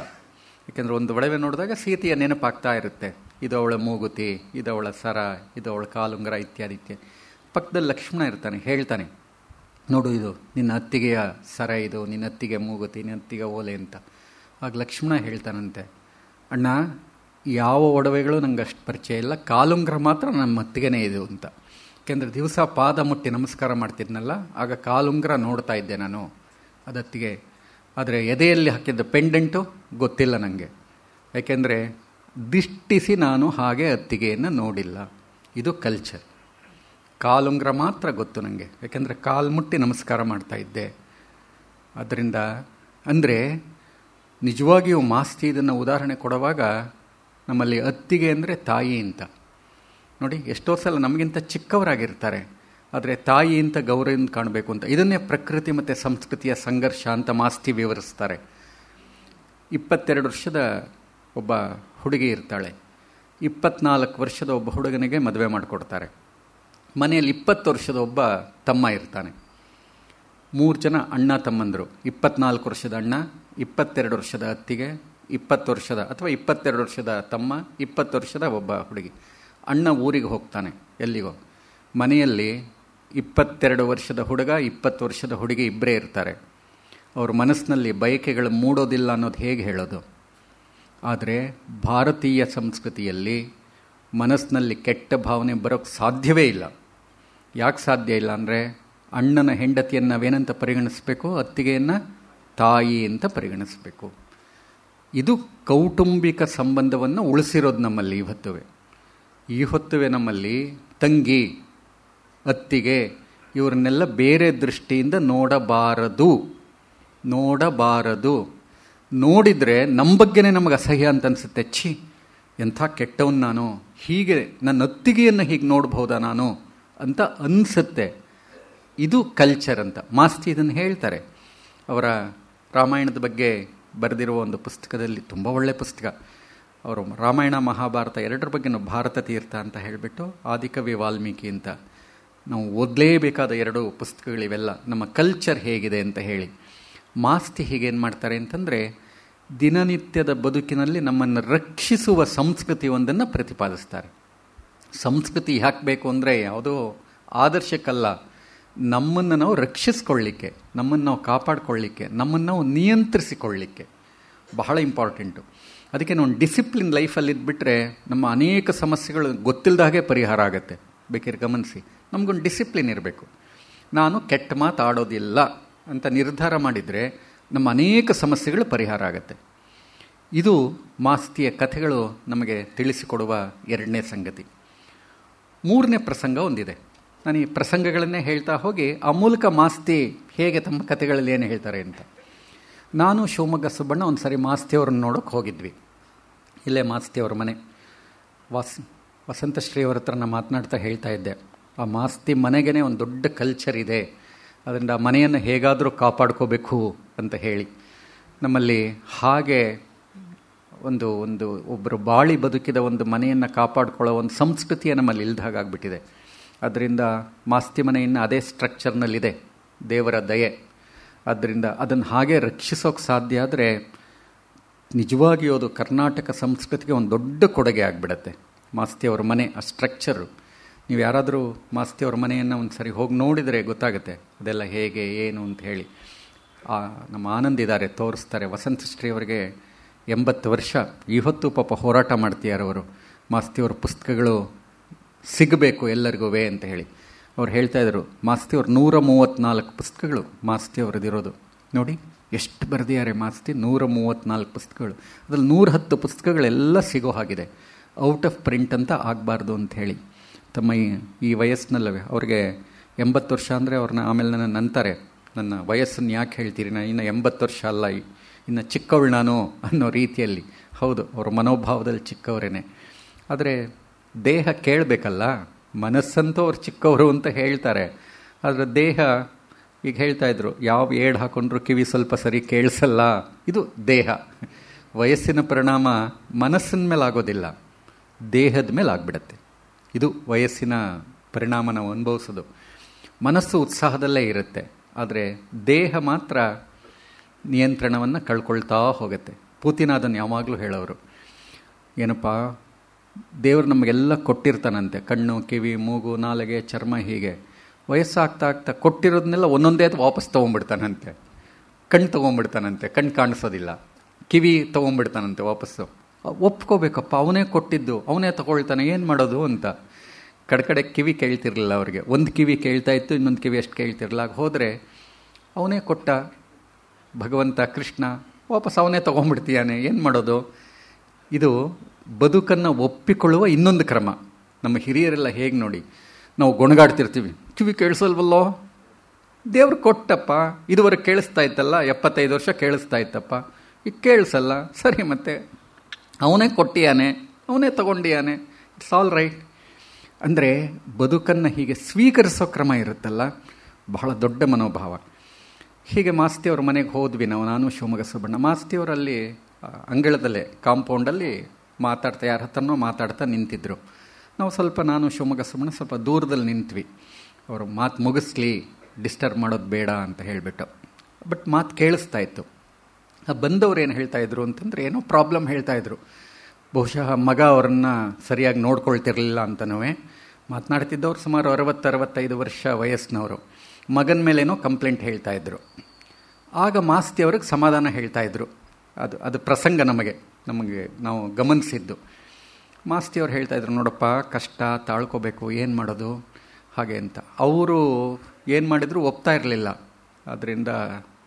ಯಾಕೆಂದರೆ ಒಂದು ಒಡವೆ ನೋಡಿದಾಗ ಸೀತೆಯ ನೆನಪಾಗ್ತಾ ಇರುತ್ತೆ. ಇದು ಅವಳ ಮೂಗುತಿ, ಇದು ಅವಳ ಸರ, ಇದು ಅವಳ ಕಾಲುಂಗರ ಇತ್ಯಾದಿ ಇತ್ಯಾದಿ. ಪಕ್ಕದಲ್ಲಿ ಲಕ್ಷ್ಮಣ ಇರ್ತಾನೆ, ಹೇಳ್ತಾನೆ, ನೋಡು ಇದು ನಿನ್ನ ಅತ್ತಿಗೆಯ ಸರ, ಇದು ನಿನ್ನ ಅತ್ತಿಗೆ ಮೂಗುತಿ, ನಿನ್ನ ಅತ್ತಿಗೆ ಓಲೆ ಅಂತ. ಆಗ ಲಕ್ಷ್ಮಣ ಹೇಳ್ತಾನಂತೆ, ಅಣ್ಣ ಯಾವ ಒಡವೆಗಳು ನಂಗೆ ಅಷ್ಟು ಪರಿಚಯ ಇಲ್ಲ, ಕಾಲುಂಗ್ರ ಮಾತ್ರ ನಮ್ಮ ಅತ್ತಿಗೆನೇ ಇದು ಅಂತ. ಯಾಕೆಂದರೆ ದಿವಸ ಪಾದ ಮುಟ್ಟಿ ನಮಸ್ಕಾರ ಮಾಡ್ತಿದ್ನಲ್ಲ, ಆಗ ಕಾಲುಂಗ್ರ ನೋಡ್ತಾ ಇದ್ದೆ ನಾನು, ಅದತ್ತಿಗೆ. ಆದರೆ ಎದೆಯಲ್ಲಿ ಹಾಕಿದ್ದ ಪೆಂಡೆಂಟು ಗೊತ್ತಿಲ್ಲ ನನಗೆ, ಯಾಕೆಂದರೆ ದಿಷ್ಟಿಸಿ ನಾನು ಹಾಗೆ ಅತ್ತಿಗೆಯನ್ನು ನೋಡಿಲ್ಲ. ಇದು ಕಲ್ಚರ್. ಕಾಲುಂಗ್ರ ಮಾತ್ರ ಗೊತ್ತು ನನಗೆ, ಯಾಕೆಂದರೆ ಕಾಲು ಮುಟ್ಟಿ ನಮಸ್ಕಾರ ಮಾಡ್ತಾ ಇದ್ದೆ. ಆದ್ದರಿಂದ ಅಂದರೆ ನಿಜವಾಗಿಯೂ ಮಾಸ್ತಿ ಇದನ್ನು ಉದಾಹರಣೆ ಕೊಡುವಾಗ ನಮ್ಮಲ್ಲಿ ಅತ್ತಿಗೆ ಅಂದರೆ ತಾಯಿ ಅಂತ. ನೋಡಿ, ಎಷ್ಟೋ ಸಲ ನಮಗಿಂತ ಚಿಕ್ಕವರಾಗಿರ್ತಾರೆ, ಆದರೆ ತಾಯಿ ಅಂತ ಗೌರವದಿಂದ ಕಾಣಬೇಕು ಅಂತ. ಇದನ್ನೇ ಪ್ರಕೃತಿ ಮತ್ತು ಸಂಸ್ಕೃತಿಯ ಸಂಘರ್ಷ ಅಂತ ಮಾಸ್ತಿ ವಿವರಿಸ್ತಾರೆ. 22 ವರ್ಷದ ಒಬ್ಬ ಹುಡುಗಿ ಇರ್ತಾಳೆ, 24 ವರ್ಷದ ಒಬ್ಬ ಹುಡುಗನಿಗೆ ಮದುವೆ ಮಾಡಿಕೊಡ್ತಾರೆ. ಮನೆಯಲ್ಲಿ 20 ವರ್ಷದ ಒಬ್ಬ ತಮ್ಮ ಇರ್ತಾನೆ. 3 ಜನ ಅಣ್ಣ ತಮ್ಮಂದರು, 24 ವರ್ಷದ ಅಣ್ಣ, 22 ವರ್ಷದ ಅತ್ತಿಗೆ, 20 ವರ್ಷದ ಅಥವಾ 22 ವರ್ಷದ ತಮ್ಮ, 20 ವರ್ಷದ ಒಬ್ಬ ಹುಡುಗಿ. ಅಣ್ಣ ಊರಿಗೆ ಹೋಗ್ತಾನೆ, ಎಲ್ಲಿಗೋ. ಮನೆಯಲ್ಲಿ 22 ವರ್ಷದ ಹುಡುಗ, 20 ವರ್ಷದ ಹುಡುಗಿ ಇಬ್ಬರೇ ಇರ್ತಾರೆ. ಅವ್ರ ಮನಸ್ಸಿನಲ್ಲಿ ಬಯಕೆಗಳು ಮೂಡೋದಿಲ್ಲ ಅನ್ನೋದು ಹೇಗೆ ಹೇಳೋದು? ಆದರೆ ಭಾರತೀಯ ಸಂಸ್ಕೃತಿಯಲ್ಲಿ ಮನಸ್ಸಿನಲ್ಲಿ ಕೆಟ್ಟ ಭಾವನೆ ಬರೋಕ್ಕೆ ಸಾಧ್ಯವೇ ಇಲ್ಲ. ಯಾಕೆ ಸಾಧ್ಯ ಇಲ್ಲ ಅಂದರೆ, ಅಣ್ಣನ ಹೆಂಡತಿಯನ್ನು ನಾವೇನಂತ ಪರಿಗಣಿಸಬೇಕು? ಅತ್ತಿಗೆಯನ್ನು ತಾಯಿ ಅಂತ ಪರಿಗಣಿಸಬೇಕು. ಇದು ಕೌಟುಂಬಿಕ ಸಂಬಂಧವನ್ನು ಉಳಿಸಿರೋದು ನಮ್ಮಲ್ಲಿ ಈ ಹೊತ್ತುವೆ ನಮ್ಮಲ್ಲಿ ತಂಗಿ, ಅತ್ತಿಗೆ ಇವರನ್ನೆಲ್ಲ ಬೇರೆ ದೃಷ್ಟಿಯಿಂದ ನೋಡಬಾರದು. ನೋಡಿದರೆ ನಮ್ಮ ಬಗ್ಗೆನೇ ನಮಗೆ ಅಸಹ್ಯ ಅಂತ ಅನಿಸುತ್ತೆ. ಛೀ, ಎಂಥ ಕೆಟ್ಟವನು ನಾನು, ಹೀಗೆ ನನ್ನ ಅತ್ತಿಗೆಯನ್ನು ಹೀಗೆ ನೋಡ್ಬೋದಾ ನಾನು ಅಂತ ಅನಿಸುತ್ತೆ. ಇದು ಕಲ್ಚರ್ ಅಂತ ಮಾಸ್ತಿ ಇದನ್ನು ಹೇಳ್ತಾರೆ. ಅವರ ರಾಮಾಯಣದ ಬಗ್ಗೆ ಬರೆದಿರುವ ಒಂದು ಪುಸ್ತಕದಲ್ಲಿ, ತುಂಬ ಒಳ್ಳೆಯ ಪುಸ್ತಕ, ಅವರು ರಾಮಾಯಣ ಮಹಾಭಾರತ ಎರಡರ ಬಗ್ಗೆ ಭಾರತ ತೀರ್ಥ ಅಂತ ಹೇಳಿಬಿಟ್ಟು, ಆದಿಕವಿ ವಾಲ್ಮೀಕಿ ಅಂತ, ನಾವು ಓದಲೇಬೇಕಾದ 2 ಪುಸ್ತಕಗಳಿವೆಲ್ಲ, ನಮ್ಮ ಕಲ್ಚರ್ ಹೇಗಿದೆ ಅಂತ ಹೇಳಿ. ಮಾಸ್ತಿ ಹೀಗೇನು ಮಾಡ್ತಾರೆ ಅಂತಂದರೆ, ದಿನನಿತ್ಯದ ಬದುಕಿನಲ್ಲಿ ನಮ್ಮನ್ನು ರಕ್ಷಿಸುವ ಸಂಸ್ಕೃತಿ ಒಂದನ್ನು ಪ್ರತಿಪಾದಿಸ್ತಾರೆ. ಸಂಸ್ಕೃತಿ ಯಾಕೆ ಬೇಕು ಅಂದರೆ, ಯಾವುದೋ ಆದರ್ಶಕ್ಕಲ್ಲ, ನಮ್ಮನ್ನು ನಾವು ರಕ್ಷಿಸ್ಕೊಳ್ಳಿಕ್ಕೆ, ನಮ್ಮನ್ನು ನಾವು ಕಾಪಾಡಿಕೊಳ್ಳಿಕ್ಕೆ, ನಮ್ಮನ್ನು ನಾವು ನಿಯಂತ್ರಿಸಿಕೊಳ್ಳಿಕ್ಕೆ ಬಹಳ ಇಂಪಾರ್ಟೆಂಟು. ಅದಕ್ಕೆ ನಾವು ಡಿಸಿಪ್ಲಿನ್ ಲೈಫಲ್ಲಿ ಇದ್ಬಿಟ್ರೆ ನಮ್ಮ ಅನೇಕ ಸಮಸ್ಯೆಗಳು ಗೊತ್ತಿಲ್ಲದ ಹಾಗೆ ಪರಿಹಾರ ಆಗುತ್ತೆ. ಬೇಕಿದ್ರೆ ಗಮನಿಸಿ, ನಮಗೊಂದು ಡಿಸಿಪ್ಲಿನ್ ಇರಬೇಕು. ನಾನು ಕೆಟ್ಟ ಮಾತು ಆಡೋದಿಲ್ಲ ಅಂತ ನಿರ್ಧಾರ ಮಾಡಿದರೆ ನಮ್ಮ ಅನೇಕ ಸಮಸ್ಯೆಗಳು ಪರಿಹಾರ ಆಗುತ್ತೆ. ಇದು ಮಾಸ್ತಿಯ ಕಥೆಗಳು ನಮಗೆ ತಿಳಿಸಿಕೊಡುವ 2ನೇ ಸಂಗತಿ. 3ನೇ ಪ್ರಸಂಗ ಒಂದಿದೆ. ನಾನು ಈ ಪ್ರಸಂಗಗಳನ್ನೇ ಹೇಳ್ತಾ ಹೋಗಿ ಆ ಮೂಲಕ ಮಾಸ್ತಿ ಹೇಗೆ ತಮ್ಮ ಕಥೆಗಳಲ್ಲಿ ಏನು ಹೇಳ್ತಾರೆ ಅಂತ. ನಾನು ಶಿವಮೊಗ್ಗ ಸುಬ್ಬಣ್ಣ ಒಂದು ಸಾರಿ ಮಾಸ್ತಿಯವ್ರನ್ನ ನೋಡೋಕೆ ಹೋಗಿದ್ವಿ. ಇಲ್ಲೇ ಮಾಸ್ತಿಯವ್ರ ಮನೆ. ವಸಂತಶ್ರೀಯವರ ಹತ್ರ ನಾನು ಮಾತನಾಡ್ತಾ ಹೇಳ್ತಾ ಇದ್ದೆ, ಆ ಮಾಸ್ತಿ ಮನೆಗೇ ಒಂದು ದೊಡ್ಡ ಕಲ್ಚರ್ ಇದೆ, ಅದರಿಂದ ಆ ಮನೆಯನ್ನು ಹೇಗಾದರೂ ಕಾಪಾಡ್ಕೋಬೇಕು ಅಂತ ಹೇಳಿ. ನಮ್ಮಲ್ಲಿ ಹಾಗೆ ಒಬ್ಬರು ಬಾಳಿ ಬದುಕಿದ ಒಂದು ಮನೆಯನ್ನು ಕಾಪಾಡ್ಕೊಳ್ಳೋ ಒಂದು ಸಂಸ್ಕೃತಿಯೇ ನಮ್ಮಲ್ಲಿ ಇಲ್ದಾಗಾಗ್ಬಿಟ್ಟಿದೆ. ಅದರಿಂದ ಮಾಸ್ತಿ ಮನೆಯನ್ನು ಅದೇ ಸ್ಟ್ರಕ್ಚರ್ನಲ್ಲಿದೆ, ದೇವರ ದಯೆ. ಆದ್ದರಿಂದ ಅದನ್ನು ಹಾಗೆ ರಕ್ಷಿಸೋಕೆ ಸಾಧ್ಯ ಆದರೆ ನಿಜವಾಗಿಯೂ ಅದು ಕರ್ನಾಟಕ ಸಂಸ್ಕೃತಿಗೆ ಒಂದು ದೊಡ್ಡ ಕೊಡುಗೆ ಆಗಿಬಿಡತ್ತೆ. ಮಾಸ್ತಿಯವ್ರ ಮನೆ ಆ ಸ್ಟ್ರಕ್ಚರು, ನೀವು ಯಾರಾದರೂ ಮಾಸ್ತಿಯವ್ರ ಮನೆಯನ್ನು ಒಂದು ಸರಿ ಹೋಗಿ ನೋಡಿದರೆ ಗೊತ್ತಾಗುತ್ತೆ ಅದೆಲ್ಲ ಹೇಗೆ ಏನು ಅಂತ ಹೇಳಿ. ನಮ್ಮ ಆನಂದ್ ಇದ್ದಾರೆ, ತೋರಿಸ್ತಾರೆ. ವಸಂತಶ್ರೀ ಅವರಿಗೆ 80 ವರ್ಷ. ಇವತ್ತು ಪಾಪ ಹೋರಾಟ ಮಾಡ್ತೀಯಾರ ಅವರು, ಮಾಸ್ತಿಯವ್ರ ಪುಸ್ತಕಗಳು ಸಿಗಬೇಕು ಎಲ್ಲರಿಗೂ ಅಂತ ಹೇಳಿ. ಅವ್ರು ಹೇಳ್ತಾಯಿದ್ರು, ಮಾಸ್ತಿಯವ್ರು 134 ಪುಸ್ತಕಗಳು ಮಾಸ್ತಿಯವ್ರದ್ದಿರೋದು. ನೋಡಿ ಎಷ್ಟು ಬರೆದಿದ್ದಾರೆ ಮಾಸ್ತಿ, 134 ಪುಸ್ತಕಗಳು. ಅದ್ರಲ್ಲಿ 110 ಪುಸ್ತಕಗಳೆಲ್ಲ ಸಿಗೋ ಹಾಗಿದೆ. ಔಟ್ ಆಫ್ ಪ್ರಿಂಟ್ ಅಂತ ಆಗಬಾರ್ದು ಅಂತ ಹೇಳಿ. ತಮ್ಮ ಈ ವಯಸ್ಸಿನಲ್ಲವೇ ಅವ್ರಿಗೆ 80 ವರ್ಷ ಅಂದರೆ ಅವ್ರನ್ನ ಆಮೇಲೆ ನನ್ನ ಅಂತಾರೆ, ನನ್ನ ವಯಸ್ಸನ್ನು ಯಾಕೆ ಹೇಳ್ತೀರಿ, ನಾನು ಇನ್ನು 80 ವರ್ಷ ಅಲ್ಲ, ಇನ್ನು ಚಿಕ್ಕವಳು ನಾನು ಅನ್ನೋ ರೀತಿಯಲ್ಲಿ. ಹೌದು, ಅವ್ರ ಮನೋಭಾವದಲ್ಲಿ ಚಿಕ್ಕವರೇನೆ. ಆದರೆ ದೇಹ ಕೇಳಬೇಕಲ್ಲ, ಮನಸ್ಸಂತೂ ಅವ್ರು ಚಿಕ್ಕವರು ಅಂತ ಹೇಳ್ತಾರೆ, ಆದರೆ ದೇಹ ಈಗ ಹೇಳ್ತಾಯಿದ್ರು, ಯಾವ ಏಡ್ ಹಾಕೊಂಡ್ರು ಕಿವಿ ಸ್ವಲ್ಪ ಸರಿ ಕೇಳಿಸಲ್ಲ. ಇದು ದೇಹ. ವಯಸ್ಸಿನ ಪರಿಣಾಮ ಮನಸ್ಸಿನ ಮೇಲೆ ಆಗೋದಿಲ್ಲ, ದೇಹದ ಮೇಲೆ ಆಗಿಬಿಡತ್ತೆ. ಇದು ವಯಸ್ಸಿನ ಪರಿಣಾಮ ನಾವು ಅನುಭವಿಸೋದು. ಮನಸ್ಸು ಉತ್ಸಾಹದಲ್ಲೇ ಇರುತ್ತೆ, ಆದರೆ ದೇಹ ಮಾತ್ರ ನಿಯಂತ್ರಣವನ್ನು ಕಳ್ಕೊಳ್ತಾ ಹೋಗುತ್ತೆ. ಪುತಿನ್ ಅದನ್ನು ಯಾವಾಗಲೂ ಹೇಳೋರು, ಏನಪ್ಪ ದೇವರು ನಮಗೆಲ್ಲ ಕೊಟ್ಟಿರ್ತಾನಂತೆ, ಕಣ್ಣು, ಕಿವಿ, ಮೂಗು, ನಾಲಿಗೆ, ಚರ್ಮ, ಹೀಗೆ ವಯಸ್ಸಾಗ್ತಾ ಆಗ್ತಾ ಕೊಟ್ಟಿರೋದನ್ನೆಲ್ಲ ಒಂದೊಂದೇ ವಾಪಸ್ ತೊಗೊಂಡ್ಬಿಡ್ತಾನಂತೆ. ಕಣ್ಣು ತೊಗೊಂಡ್ಬಿಡ್ತಾನಂತೆ, ಕಣ್ಣು ಕಾಣಿಸೋದಿಲ್ಲ. ಕಿವಿ ತೊಗೊಂಡ್ಬಿಡ್ತಾನಂತೆ ವಾಪಸ್ಸು. ಒಪ್ಕೋಬೇಕಪ್ಪ, ಅವನೇ ಕೊಟ್ಟಿದ್ದು, ಅವನೇ ತಗೊಳ್ತಾನೆ, ಏನು ಮಾಡೋದು ಅಂತ. ಕಡೆ ಕಿವಿ ಕೇಳ್ತಿರ್ಲಿಲ್ಲ ಅವ್ರಿಗೆ. ಒಂದು ಕಿವಿ ಕೇಳ್ತಾ ಇತ್ತು, ಇನ್ನೊಂದು ಕಿವಿ ಅಷ್ಟು ಕೇಳ್ತಿರಲಿಲ್ಲ. ಹೋದರೆ ಅವನೇ ಕೊಟ್ಟ ಭಗವಂತ ಕೃಷ್ಣ, ವಾಪಸ್ ಅವನೇ ತೊಗೊಂಡ್ಬಿಡ್ತೀಯಾನೆ, ಏನು ಮಾಡೋದು? ಇದು ಬದುಕನ್ನು ಒಪ್ಪಿಕೊಳ್ಳುವ ಇನ್ನೊಂದು ಕ್ರಮ. ನಮ್ಮ ಹಿರಿಯರೆಲ್ಲ ಹೇಗೆ ನೋಡಿ, ನಾವು ಗೊಣಗಾಡ್ತಿರ್ತೀವಿ, ಕಿವಿ ಕೇಳಿಸಲ್ವಲ್ಲೋ, ದೇವ್ರು ಕೊಟ್ಟಪ್ಪ, ಇದುವರೆಗೆ ಕೇಳಿಸ್ತಾ ಇತ್ತಲ್ಲ, 75 ವರ್ಷ ಕೇಳಿಸ್ತಾ ಇತ್ತಪ್ಪ, ಈಗ ಕೇಳಿಸಲ್ಲ, ಸರಿ ಮತ್ತೆ ಅವನೇ ಕೊಟ್ಟಿಯಾನೆ, ಅವನೇ ತಗೊಂಡಿಯಾನೆ, ಇಟ್ಸ್ ಆಲ್ ರೈಟ್. ಅಂದರೆ ಬದುಕನ್ನು ಹೀಗೆ ಸ್ವೀಕರಿಸೋ ಕ್ರಮ ಇರುತ್ತಲ್ಲ, ಬಹಳ ದೊಡ್ಡ ಮನೋಭಾವ. ಹೀಗೆ ಮಾಸ್ತಿಯವ್ರ ಮನೆಗೆ ಹೋದ್ವಿ ನಾನು ಶಿವಮೊಗ್ಗ ಸುಬ್ಬಣ್ಣ. ಮಾಸ್ತಿಯವರಲ್ಲಿ ಅಂಗಳದಲ್ಲೇ ಕಾಂಪೌಂಡಲ್ಲಿ ಮಾತಾಡ್ತಾ, ಯಾರ ಹತ್ರನೋ ಮಾತಾಡ್ತಾ ನಿಂತಿದ್ರು. ನಾವು ಸ್ವಲ್ಪ, ನಾನು ಶಿವಮೊಗ್ಗ ಸುಬ್ಬಣ್ಣ ಸ್ವಲ್ಪ ದೂರದಲ್ಲಿ ನಿಂತ್ವಿ. ಅವರು ಮಾತು ಮುಗಿಸ್ಲಿ, ಡಿಸ್ಟರ್ಬ್ ಮಾಡೋದು ಬೇಡ ಅಂತ ಹೇಳಿಬಿಟ್ಟು. ಬಟ್ ಮಾತು ಕೇಳಿಸ್ತಾ ಇತ್ತು. ಬಂದವ್ರು ಏನು ಹೇಳ್ತಾಯಿದ್ರು ಅಂತಂದರೆ, ಏನೋ ಪ್ರಾಬ್ಲಮ್ ಹೇಳ್ತಾಯಿದ್ರು. ಬಹುಶಃ ಮಗ ಅವರನ್ನು ಸರಿಯಾಗಿ ನೋಡ್ಕೊಳ್ತಿರಲಿಲ್ಲ ಅಂತನೂ ಮಾತನಾಡ್ತಿದ್ದವ್ರು. ಸುಮಾರು 60-65 ವರ್ಷ ವಯಸ್ಸಿನವರು. ಮಗನ ಮೇಲೇನೋ ಕಂಪ್ಲೇಂಟ್ ಹೇಳ್ತಾಯಿದ್ರು. ಆಗ ಮಾಸ್ತಿ ಅವ್ರಿಗೆ ಸಮಾಧಾನ ಹೇಳ್ತಾಯಿದ್ರು. ಅದು ಪ್ರಸಂಗ ನಮಗೆ ನಾವು ಗಮನಿಸಿದ್ದು. ಮಾಸ್ತಿಯವ್ರು ಹೇಳ್ತಾಯಿದ್ರು, ನೋಡಪ್ಪ ಕಷ್ಟ ತಾಳ್ಕೋಬೇಕು, ಏನು ಮಾಡೋದು ಹಾಗೆ ಅಂತ. ಅವರು ಏನು ಮಾಡಿದ್ರು ಒಪ್ತಾ ಇರಲಿಲ್ಲ. ಅದರಿಂದ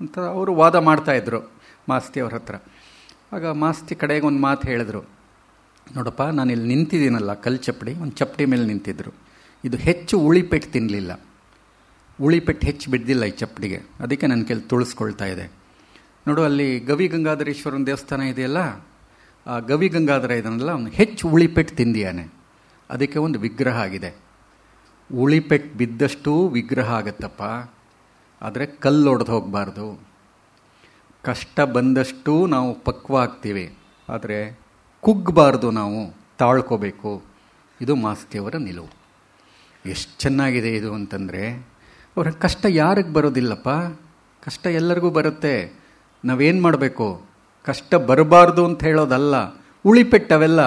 ಅಂತ ಅವರು ವಾದ ಮಾಡ್ತಾಯಿದ್ರು ಮಾಸ್ತಿಯವ್ರ ಹತ್ರ. ಆಗ ಮಾಸ್ತಿ ಕಡೆಗೆ ಒಂದು ಮಾತು ಹೇಳಿದ್ರು, ನೋಡಪ್ಪ ನಾನು ಇಲ್ಲಿ ನಿಂತಿದ್ದೀನಲ್ಲ ಕಲ್ಲು ಚಪ್ಪಡಿ, ಒಂದು ಚಪ್ಪಡಿ ಮೇಲೆ ನಿಂತಿದ್ರು, ಇದು ಹೆಚ್ಚು ಉಳಿಪೆಟ್ಟು ತಿನ್ನಲಿಲ್ಲ, ಉಳಿಪೆಟ್ಟು ಹೆಚ್ಚು ಬಿದ್ದಿಲ್ಲ ಈ ಚಪ್ಪಡಿಗೆ, ಅದಕ್ಕೆ ನನ್ನ ಕೈಲಿ ತುಳಿಸ್ಕೊಳ್ತಾ ಇದೆ. ನೋಡು ಅಲ್ಲಿ ಗವಿ ಗಂಗಾಧರೇಶ್ವರನ ದೇವಸ್ಥಾನ ಇದೆಯಲ್ಲ, ಆ ಗವಿ ಗಂಗಾಧರ ಇದನ್ನೆಲ್ಲ ಅವನು ಹೆಚ್ಚು ಉಳಿಪೆಟ್ಟು ತಿಂದಿಯಾನೆ, ಅದಕ್ಕೆ ಒಂದು ವಿಗ್ರಹ ಆಗಿದೆ. ಉಳಿಪೆಟ್ಟು ಬಿದ್ದಷ್ಟು ವಿಗ್ರಹ ಆಗತ್ತಪ್ಪ, ಆದರೆ ಕಲ್ಲು ಒಡೆದು ಹೋಗಬಾರ್ದು. ಕಷ್ಟ ಬಂದಷ್ಟು ನಾವು ಪಕ್ವ ಆಗ್ತೀವಿ, ಆದರೆ ಕುಗ್ಗಬಾರ್ದು, ನಾವು ತಾಳ್ಕೋಬೇಕು. ಇದು ಮಾಸ್ತಿಯವರ ನಿಲುವು. ಎಷ್ಟು ಚೆನ್ನಾಗಿದೆ ಇದು ಅಂತಂದರೆ, ಅವರ ಕಷ್ಟ ಯಾರಿಗೆ ಬರೋದಿಲ್ಲಪ್ಪ, ಕಷ್ಟ ಎಲ್ಲರಿಗೂ ಬರುತ್ತೆ. ನಾವೇನು ಮಾಡಬೇಕು, ಕಷ್ಟ ಬರಬಾರ್ದು ಅಂತ ಹೇಳೋದಲ್ಲ. ಉಳಿಪೆಟ್ಟು ಅವೆಲ್ಲ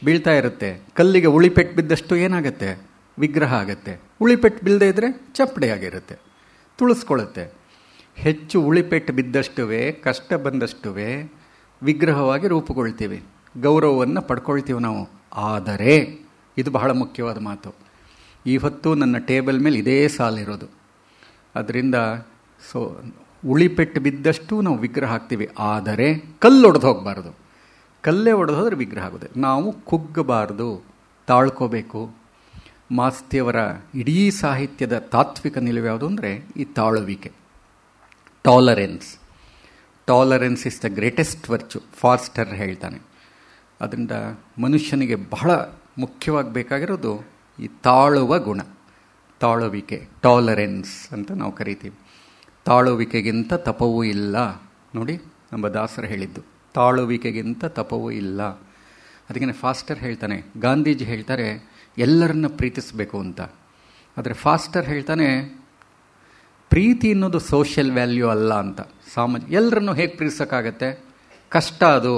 ಬೀಳ್ತಾ ಇರುತ್ತೆ. ಕಲ್ಲಿಗೆ ಉಳಿಪೆಟ್ಟು ಬಿದ್ದಷ್ಟು ಏನಾಗುತ್ತೆ, ವಿಗ್ರಹ ಆಗುತ್ತೆ. ಉಳಿಪೆಟ್ಟು ಬೀಳದೇ ಇದ್ದರೆ ಚಪ್ಪಡಿ ಆಗಿರುತ್ತೆ, ತುಳಿಸ್ಕೊಳ್ಳುತ್ತೆ. ಹೆಚ್ಚು ಉಳಿಪೆಟ್ಟು ಬಿದ್ದಷ್ಟುವೇ, ಕಷ್ಟ ಬಂದಷ್ಟುವೇ ವಿಗ್ರಹವಾಗಿ ರೂಪುಗೊಳ್ತೀವಿ, ಗೌರವವನ್ನು ಪಡ್ಕೊಳ್ತೀವಿ ನಾವು. ಆದರೆ ಇದು ಬಹಳ ಮುಖ್ಯವಾದ ಮಾತು. ಇವತ್ತು ನನ್ನ ಟೇಬಲ್ ಮೇಲೆ ಇದೇ ಸಾಲಿರೋದು. ಅದರಿಂದ ಉಳಿಪೆಟ್ಟು ಬಿದ್ದಷ್ಟು ನಾವು ವಿಗ್ರಹ ಹಾಕ್ತೀವಿ, ಆದರೆ ಕಲ್ಲು ಒಡೆದು ಹೋಗಬಾರ್ದು. ಕಲ್ಲೇ ಒಡೆದು ಹೋದ್ರೆ ವಿಗ್ರಹ ಆಗೋದು. ನಾವು ಕುಗ್ಗಬಾರ್ದು, ತಾಳ್ಕೋಬೇಕು. ಮಾಸ್ತಿಯವರ ಇಡೀ ಸಾಹಿತ್ಯದ ತಾತ್ವಿಕ ನಿಲುವು ಯಾವುದು ಅಂದರೆ ಈ ತಾಳುವಿಕೆ, tolerance. Tolerance is the greatest virtue, Foster ಹೇಳ್ತಾನೆ. ಅದರಿಂದ ಮನುಷ್ಯನಿಗೆ ಬಹಳ ಮುಖ್ಯವಾಗಿ ಬೇಕಾಗಿರೋದು ಈ ತಾಳುವ ಗುಣ, ತಾಳುವಿಕೆ, ಟಾಲರೆನ್ಸ್ ಅಂತ ನಾವು ಕರಿತೀವಿ. ತಾಳುವಿಕೆಗಿಂತ ತಪವೂ ಇಲ್ಲ. ನೋಡಿ, ನಮ್ಮ ದಾಸರು ಹೇಳಿದ್ದು, ತಾಳುವಿಕೆಗಿಂತ ತಪವೂ ಇಲ್ಲ. ಅದಕ್ಕೆ ಫಾಸ್ಟರ್ ಹೇಳ್ತಾನೆ, ಗಾಂಧೀಜಿ ಹೇಳ್ತಾರೆ ಎಲ್ಲರನ್ನ ಪ್ರೀತಿಸಬೇಕು ಅಂತ. ಆದರೆ ಫಾಸ್ಟರ್ ಹೇಳ್ತಾನೆ ಪ್ರೀತಿ ಅನ್ನೋದು ಸೋಷಿಯಲ್ ವ್ಯಾಲ್ಯೂ ಅಲ್ಲ ಅಂತ. ಎಲ್ಲರನ್ನೂ ಹೇಗೆ ಪ್ರೀತಿಸೋಕ್ಕಾಗತ್ತೆ, ಕಷ್ಟ ಅದು.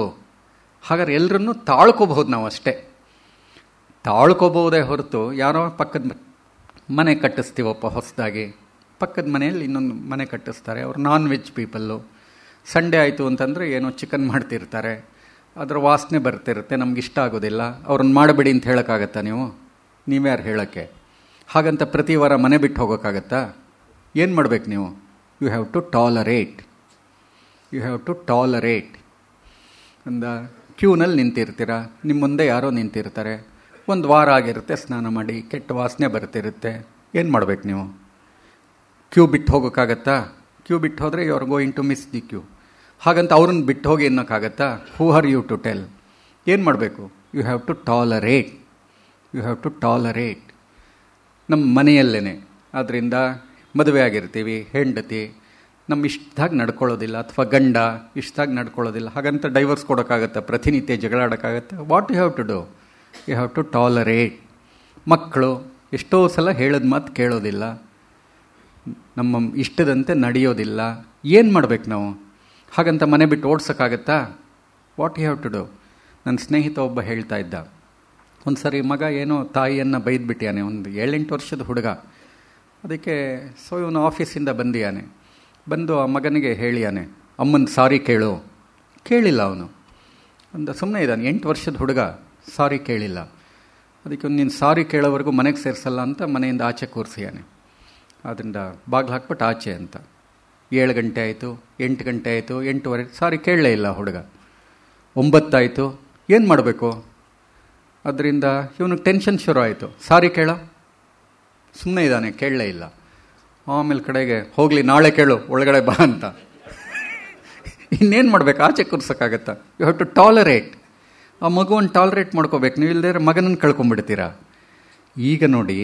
ಹಾಗಾದ್ರೆ ಎಲ್ಲರನ್ನೂ ತಾಳ್ಕೋಬಹುದು ನಾವು, ಅಷ್ಟೇ ತಾಳ್ಕೋಬಹುದೇ ಹೊರತು ಯಾರೋ ಪಕ್ಕದ ಮನೆ ಕಟ್ಟಿಸ್ತೀವಪ್ಪ ಹೊಸದಾಗಿ, ಪಕ್ಕದ ಮನೆಯಲ್ಲಿ ಇನ್ನೊಂದು ಮನೆ ಕಟ್ಟಿಸ್ತಾರೆ, ಅವರು ನಾನ್ ವೆಜ್ ಪೀಪಲ್ಲು. ಸಂಡೇ ಆಯಿತು ಅಂತಂದರೆ ಏನೋ ಚಿಕನ್ ಮಾಡ್ತಿರ್ತಾರೆ, ಅದರ ವಾಸನೆ ಬರ್ತಿರುತ್ತೆ, ನಮ್ಗೆ ಇಷ್ಟ ಆಗೋದಿಲ್ಲ. ಅವ್ರನ್ನ ಮಾಡಬೇಡಿ ಅಂತ ಹೇಳೋಕ್ಕಾಗತ್ತಾ ನೀವು? ನೀವ್ಯಾರು ಹೇಳೋಕ್ಕೆ? ಹಾಗಂತ ಪ್ರತಿ ವಾರ ಮನೆ ಬಿಟ್ಟು ಹೋಗೋಕ್ಕಾಗತ್ತಾ? ಏನು ಮಾಡಬೇಕು ನೀವು? You have to tolerate, you have to tolerate. ಅಂದ ಕ್ಯೂನಲ್ಲಿ ನಿಂತಿರ್ತೀರ, ನಿಮ್ಮ ಮುಂದೆ ಯಾರೋ ನಿಂತಿರ್ತಾರೆ, ಒಂದು ವಾರ ಆಗಿರುತ್ತೆ, ಸ್ನಾನ ಮಾಡಿ ಕೆಟ್ಟ ವಾಸನೆ ಬರ್ತಿರುತ್ತೆ, ಏನು ಮಾಡಬೇಕು ನೀವು? ಕ್ಯೂ ಬಿಟ್ಟು ಹೋಗೋಕ್ಕಾಗತ್ತಾ? ಕ್ಯೂ ಬಿಟ್ಟು ಹೋದರೆ you are going to miss the queue. ಹಾಗಂತ ಅವ್ರನ್ನ ಬಿಟ್ಟು ಹೋಗಿ ಅನ್ನೋಕ್ಕಾಗತ್ತಾ? Who are you to tell? ಏನು ಮಾಡಬೇಕು? You have to tolerate, you have to tolerate. ನಮ್ಮ ಮನೆಯಲ್ಲೇ, ಆದ್ದರಿಂದ ಮದುವೆ ಆಗಿರ್ತೀವಿ, ಹೆಂಡತಿ ನಮ್ಮ ಇಷ್ಟದಾಗಿ ನಡ್ಕೊಳ್ಳೋದಿಲ್ಲ, ಅಥವಾ ಗಂಡ ಇಷ್ಟದಾಗಿ ನಡ್ಕೊಳ್ಳೋದಿಲ್ಲ, ಹಾಗಂತ ಡೈವರ್ಸ್ ಕೊಡೋಕ್ಕಾಗತ್ತಾ? ಪ್ರತಿನಿತ್ಯ ಜಗಳಾಡೋಕ್ಕಾಗತ್ತಾ? What you have to do? You have to tolerate. ಮಕ್ಕಳು ಎಷ್ಟೋ ಸಲ ಹೇಳಿದ ಮಾತು ಕೇಳೋದಿಲ್ಲ, ನಮ್ಮ ಇಷ್ಟದಂತೆ ನಡೆಯೋದಿಲ್ಲ. ಏನು ಮಾಡಬೇಕು ನಾವು? ಹಾಗಂತ ಮನೆ ಬಿಟ್ಟು ಓಡ್ಸೋಕ್ಕಾಗತ್ತಾ? What you have to do? ನನ್ನ ಸ್ನೇಹಿತ ಒಬ್ಬ ಹೇಳ್ತಾ ಇದ್ದ, ಒಂದು ಸರಿ ಮಗ ಏನೋ ತಾಯಿಯನ್ನು ಬೈದ್ಬಿಟ್ಟಿಯಾನೆ, ಒಂದು 7-8 ವರ್ಷದ ಹುಡುಗ. ಅದಕ್ಕೆ ಇವನು ಆಫೀಸಿಂದ ಬಂದಿಯಾನೆ, ಬಂದು ಆ ಮಗನಿಗೆ ಹೇಳಿಯಾನೆ, ಅಮ್ಮನ ಸಾರಿ ಕೇಳು. ಕೇಳಿಲ್ಲ ಅವನು, ಸುಮ್ಮನೆ ಇದ್ದಾನೆ, 8 ವರ್ಷದ ಹುಡುಗ, ಸಾರಿ ಕೇಳಿಲ್ಲ. ಅದಕ್ಕೆ ನೀನು ಸಾರಿ ಕೇಳೋವರೆಗೂ ಮನೆಗೆ ಸೇರಿಸಲ್ಲ ಅಂತ ಮನೆಯಿಂದ ಆಚೆ ಕೂರಿಸಿಯಾನೆ. ಅದರಿಂದ ಬಾಗಿಲು ಹಾಕ್ಬಿಟ್ಟು ಆಚೆ ಅಂತ. 7 ಗಂಟೆ ಆಯಿತು, 8 ಗಂಟೆ ಆಯಿತು, 8:15, ಸಾರಿ ಕೇಳಲೇ ಇಲ್ಲ ಹುಡುಗ. 9 ಆಯಿತು, ಏನು ಮಾಡಬೇಕು? ಅದರಿಂದ ಇವನಿಗೆ ಟೆನ್ಷನ್ ಶುರು ಆಯಿತು, ಸಾರಿ ಕೇಳೋ, ಸುಮ್ಮನೆ ಇದ್ದಾನೆ, ಕೇಳಲೇ ಇಲ್ಲ. ಆಮೇಲೆ ಕಡೆಗೆ ಹೋಗಲಿ ನಾಳೆ ಕೇಳು, ಒಳಗಡೆ ಬಾ ಅಂತ. ಇನ್ನೇನು ಮಾಡಬೇಕು? ಆಚೆ ಕೂರ್ಸೋಕ್ಕಾಗತ್ತಾ? You have to tolerate. ಆ ಮಗುವನ್ನು ಟಾಲರೇಟ್ ಮಾಡ್ಕೋಬೇಕು. ನೀವು ಇಲ್ಲದೇ ಮಗನನ್ನು ಕಳ್ಕೊಂಡ್ಬಿಡ್ತೀರಾ. ಈಗ ನೋಡಿ,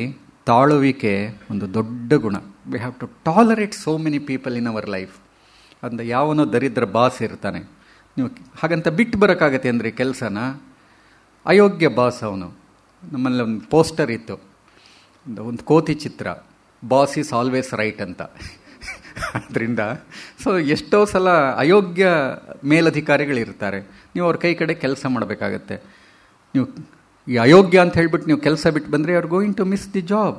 ತಾಳುವಿಕೆ ಒಂದು ದೊಡ್ಡ ಗುಣ. We have to tolerate so many people in our life. ಅಂದ ಯಾವನೋ ದರಿದ್ರ ಬಾಸ್ ಇರ್ತಾನೆ, ನೀವು ಹಾಗಂತ ಬಿಟ್ಟು ಬರೋಕ್ಕಾಗತ್ತೆ ಅಂದರೆ ಕೆಲಸನ? ಅಯೋಗ್ಯ ಬಾಸ್ ಅವನು. ನಮ್ಮಲ್ಲಿ ಒಂದು ಪೋಸ್ಟರ್ ಇತ್ತು, ಒಂದು ಕೋತಿ ಚಿತ್ರ, ಬಾಸ್ ಈಸ್ ಆಲ್ವೇಸ್ ರೈಟ್ ಅಂತ. ಅದರಿಂದ ಎಷ್ಟೋ ಸಲ ಅಯೋಗ್ಯ ಮೇಲಧಿಕಾರಿಗಳಿರ್ತಾರೆ, ನೀವು ಅವ್ರ ಕೈ ಕಡೆ ಕೆಲಸ ಮಾಡಬೇಕಾಗತ್ತೆ. ನೀವು ಈ ಅಯೋಗ್ಯ ಅಂತ ಹೇಳ್ಬಿಟ್ಟು ನೀವು ಕೆಲಸ ಬಿಟ್ಟು ಬಂದರೆ you are going to miss the job.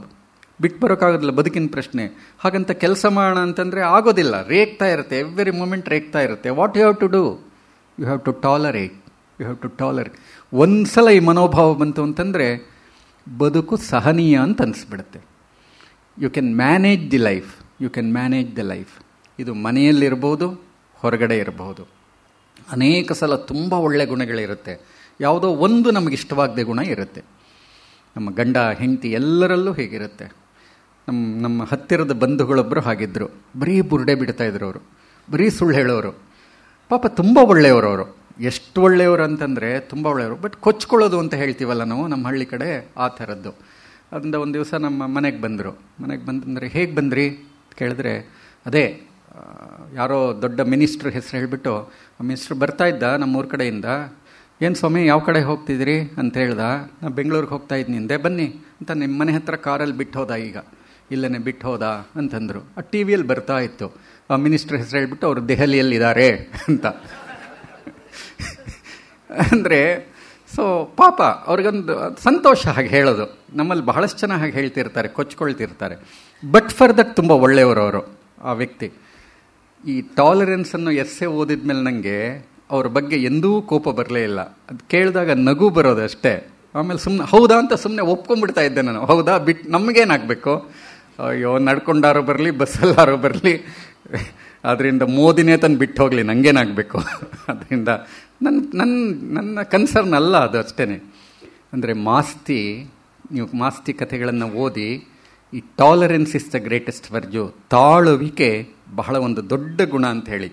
ಬಿಟ್ಟು ಬರೋಕ್ಕಾಗೋದಿಲ್ಲ, ಬದುಕಿನ ಪ್ರಶ್ನೆ. ಹಾಗಂತ ಕೆಲಸ ಮಾಡೋಣ ಅಂತಂದರೆ ಆಗೋದಿಲ್ಲ, ರೇಗ್ತಾ ಇರುತ್ತೆ, ಎವ್ರಿ ಮೂಮೆಂಟ್ ರೇಗ್ತಾ ಇರುತ್ತೆ. What you have to do? You have to tolerate. You have to tolerate. ಒಂದು ಸಲ ಈ ಮನೋಭಾವ ಬಂತು ಅಂತಂದರೆ ಬದುಕು ಸಹನೀಯ ಅಂತ ಅನಿಸ್ಬಿಡುತ್ತೆ. You can manage the life. You can manage the life. ಇದು ಮನೆಯಲ್ಲಿರ್ಬೋದು, ಹೊರಗಡೆ ಇರಬಹುದು. ಅನೇಕ ಸಲ ತುಂಬ ಒಳ್ಳೆಯ ಗುಣಗಳಿರುತ್ತೆ, ಯಾವುದೋ ಒಂದು ನಮಗಿಷ್ಟವಾಗದೆ ಗುಣ ಇರುತ್ತೆ. ನಮ್ಮ ಗಂಡ ಹೆಂಡತಿ ಎಲ್ಲರಲ್ಲೂ ಹೇಗಿರುತ್ತೆ. ನಮ್ಮ ಹತ್ತಿರದ ಬಂಧುಗಳೊಬ್ಬರು ಹಾಗಿದ್ದರು, ಬರೀ ಬುರುಡೆ ಬಿಡ್ತಾಯಿದ್ರು ಅವರು, ಬರೀ ಸುಳ್ಳು ಹೇಳೋರು. ಪಾಪ ತುಂಬ ಒಳ್ಳೆಯವರು ಅವರು. ಎಷ್ಟು ಒಳ್ಳೆಯವರು ಅಂತಂದರೆ ತುಂಬ ಒಳ್ಳೆಯವರು, ಬಟ್ ಕೊಚ್ಕೊಳ್ಳೋದು ಅಂತ ಹೇಳ್ತೀವಲ್ಲ ನಾವು ನಮ್ಮ ಹಳ್ಳಿ ಕಡೆ, ಆ ಥರದ್ದು. ಅದರಿಂದ ಒಂದು ದಿವಸ ನಮ್ಮ ಮನೆಗೆ ಬಂದರು. ಮನೆಗೆ ಬಂದಂದರೆ ಹೇಗೆ ಬಂದ್ರಿ ಕೇಳಿದ್ರೆ, ಅದೇ ಯಾರೋ ದೊಡ್ಡ ಮಿನಿಸ್ಟ್ರ್ ಹೆಸರು ಹೇಳಿಬಿಟ್ಟು, ಆ ಮಿನಿಸ್ಟ್ರು ಬರ್ತಾ ಇದ್ದ ನಮ್ಮೂರ ಕಡೆಯಿಂದ. ಏನು ಸ್ವಾಮಿ ಯಾವ ಕಡೆ ಹೋಗ್ತಿದ್ರಿ ಅಂತ ಹೇಳ್ದ. ನಾನು ಬೆಂಗಳೂರಿಗೆ ಹೋಗ್ತಾ ಇದ್ನಿಂದೆ, ಬನ್ನಿ ಅಂತ ನಿಮ್ಮ ಮನೆ ಹತ್ರ ಕಾರಲ್ಲಿ ಬಿಟ್ಟು ಹೋದ, ಈಗ ಇಲ್ಲೇ ಬಿಟ್ಟು ಹೋದ ಅಂತಂದರು. ಆ ಟಿ ವಿಯಲ್ಲಿ ಬರ್ತಾ ಇತ್ತು, ಆ ಮಿನಿಸ್ಟ್ರ್ ಹೆಸರು ಹೇಳ್ಬಿಟ್ಟು ಅವರು ದೆಹಲಿಯಲ್ಲಿದ್ದಾರೆ ಅಂತ. ಅಂದರೆ ಪಾಪ ಅವ್ರಿಗೊಂದು ಸಂತೋಷ ಹಾಗೆ ಹೇಳೋದು. ನಮ್ಮಲ್ಲಿ ಬಹಳಷ್ಟು ಜನ ಹಾಗೆ ಹೇಳ್ತಿರ್ತಾರೆ, ಕೊಚ್ಕೊಳ್ತಿರ್ತಾರೆ. ಬಟ್ ಫಾರ್ ದಟ್ ತುಂಬ ಒಳ್ಳೆಯವರು ಅವರು, ಆ ವ್ಯಕ್ತಿ. ಈ ಟಾಲರೆನ್ಸನ್ನು ಎಸ್ಸೆ ಓದಿದ ಮೇಲೆ ನನಗೆ ಅವ್ರ ಬಗ್ಗೆ ಎಂದೂ ಕೋಪ ಬರಲೇ ಇಲ್ಲ. ಅದು ಕೇಳಿದಾಗ ನಗು ಬರೋದು ಅಷ್ಟೇ. ಆಮೇಲೆ ಸುಮ್ಮನೆ ಹೌದಾ ಅಂತ ಸುಮ್ಮನೆ ಒಪ್ಕೊಂಡ್ಬಿಡ್ತಾ ಇದ್ದೆ ನಾನು. ಹೌದಾ, ಬಿಟ್ಟು ನಮಗೇನಾಗಬೇಕು, ಅಯ್ಯೋ ನಡ್ಕೊಂಡಾರೋ ಬರಲಿ, ಬಸ್ಸಲ್ಲಾರೋ ಬರಲಿ, ಅದರಿಂದ ಮೋದಿನೇ ತಂದು ಬಿಟ್ಟು ಹೋಗಲಿ, ನನಗೇನಾಗಬೇಕು. ಅದರಿಂದ ನನ್ನ ಕನ್ಸರ್ನ್ ಅಲ್ಲ ಅದು, ಅಷ್ಟೇ. ಅಂದರೆ ನೀವು ಮಾಸ್ತಿ ಕಥೆಗಳನ್ನು ಓದಿ, ಈ ಟಾಲರೆನ್ಸ್ ಇಸ್ ದ ಗ್ರೇಟೆಸ್ಟ್ ವರ್ಜು, ತಾಳುವಿಕೆ ಬಹಳ ಒಂದು ದೊಡ್ಡ ಗುಣ ಅಂತ ಹೇಳಿ.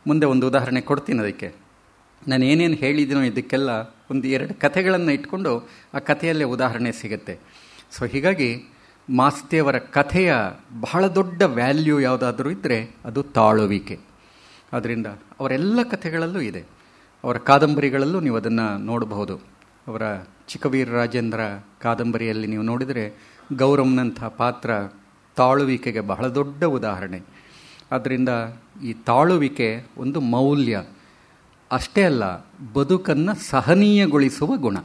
ಮುಂದೆ ಒಂದು ಉದಾಹರಣೆ ಕೊಡ್ತೀನಿ ಅದಕ್ಕೆ. ನಾನು ಏನೇನು ಹೇಳಿದ್ದೀನೋ ಇದಕ್ಕೆಲ್ಲ 1-2 ಕಥೆಗಳನ್ನು ಇಟ್ಕೊಂಡು ಆ ಕಥೆಯಲ್ಲೇ ಉದಾಹರಣೆ ಸಿಗುತ್ತೆ. ಹೀಗಾಗಿ ಮಾಸ್ತಿಯವರ ಕಥೆಯ ಬಹಳ ದೊಡ್ಡ ವ್ಯಾಲ್ಯೂ ಯಾವುದಾದ್ರೂ ಇದ್ದರೆ ಅದು ತಾಳುವಿಕೆ. ಆದ್ದರಿಂದ ಅವರೆಲ್ಲ ಕಥೆಗಳಲ್ಲೂ ಇದೆ, ಅವರ ಕಾದಂಬರಿಗಳಲ್ಲೂ ನೀವು ಅದನ್ನು ನೋಡಬಹುದು. ಅವರ ಚಿಕ್ಕವೀರ ರಾಜೇಂದ್ರ ಕಾದಂಬರಿಯಲ್ಲಿ ನೀವು ನೋಡಿದರೆ ಗೌರಮ್ನಂಥ ಪಾತ್ರ ತಾಳುವಿಕೆಗೆ ಬಹಳ ದೊಡ್ಡ ಉದಾಹರಣೆ. ಆದ್ದರಿಂದ ಈ ತಾಳುವಿಕೆ ಒಂದು ಮೌಲ್ಯ ಅಷ್ಟೇ ಅಲ್ಲ, ಬದುಕನ್ನು ಸಹನೀಯಗೊಳಿಸುವ ಗುಣ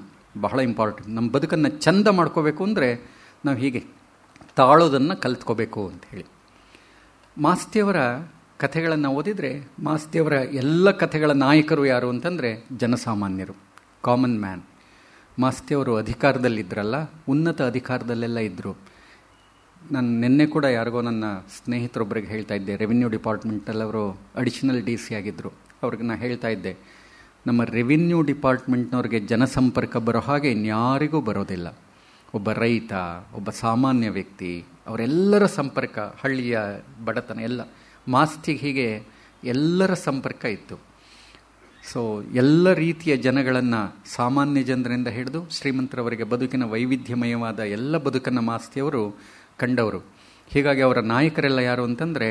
ಬಹಳ ಇಂಪಾರ್ಟೆಂಟ್. ನಮ್ಮ ಬದುಕನ್ನು ಚಂದ ಮಾಡ್ಕೋಬೇಕು ಅಂದರೆ ನಾವು ಹೀಗೆ ತಾಳೋದನ್ನು ಕಲ್ತ್ಕೋಬೇಕು ಅಂಥೇಳಿ. ಮಾಸ್ತಿಯವರ ಕಥೆಗಳನ್ನು ಓದಿದರೆ, ಮಾಸ್ತಿಯವರ ಎಲ್ಲ ಕಥೆಗಳ ನಾಯಕರು ಯಾರು ಅಂತಂದರೆ ಜನಸಾಮಾನ್ಯರು, ಕಾಮನ್ ಮ್ಯಾನ್. ಮಾಸ್ತಿಯವರು ಅಧಿಕಾರದಲ್ಲಿದ್ದರಲ್ಲ, ಉನ್ನತ ಅಧಿಕಾರದಲ್ಲೆಲ್ಲ ಇದ್ದರು. ನಾನು ನಿನ್ನೆ ಕೂಡ ಯಾರಿಗೋ ನನ್ನ ಸ್ನೇಹಿತರೊಬ್ಬರಿಗೆ ಹೇಳ್ತಾ ಇದ್ದೆ, ರೆವಿನ್ಯೂ ಡಿಪಾರ್ಟ್ಮೆಂಟಲ್ಲಿ ಅವರು ಅಡಿಷನಲ್ DC ಆಗಿದ್ದರು. ಅವ್ರಿಗೆ ನಾನು ಹೇಳ್ತಾ ಇದ್ದೆ, ನಮ್ಮ ರೆವಿನ್ಯೂ ಡಿಪಾರ್ಟ್ಮೆಂಟ್ನವ್ರಿಗೆ ಜನಸಂಪರ್ಕ ಬರೋ ಹಾಗೆ ಇನ್ಯಾರಿಗೂ ಬರೋದಿಲ್ಲ. ಒಬ್ಬ ರೈತ, ಒಬ್ಬ ಸಾಮಾನ್ಯ ವ್ಯಕ್ತಿ, ಅವರೆಲ್ಲರ ಸಂಪರ್ಕ, ಹಳ್ಳಿಯ ಬಡತನ ಎಲ್ಲ ಮಾಸ್ತಿಗೆ ಹೀಗೆ ಎಲ್ಲರ ಸಂಪರ್ಕ ಇತ್ತು. ಎಲ್ಲ ರೀತಿಯ ಜನಗಳನ್ನು, ಸಾಮಾನ್ಯ ಜನರಿಂದ ಹಿಡಿದು ಶ್ರೀಮಂತರವರೆಗೆ ಬದುಕಿನ ವೈವಿಧ್ಯಮಯವಾದ ಎಲ್ಲ ಬದುಕನ್ನು ಮಾಸ್ತಿಯವರು ಕಂಡವರು. ಹೀಗಾಗಿ ಅವರ ನಾಯಕರೆಲ್ಲ ಯಾರು ಅಂತಂದರೆ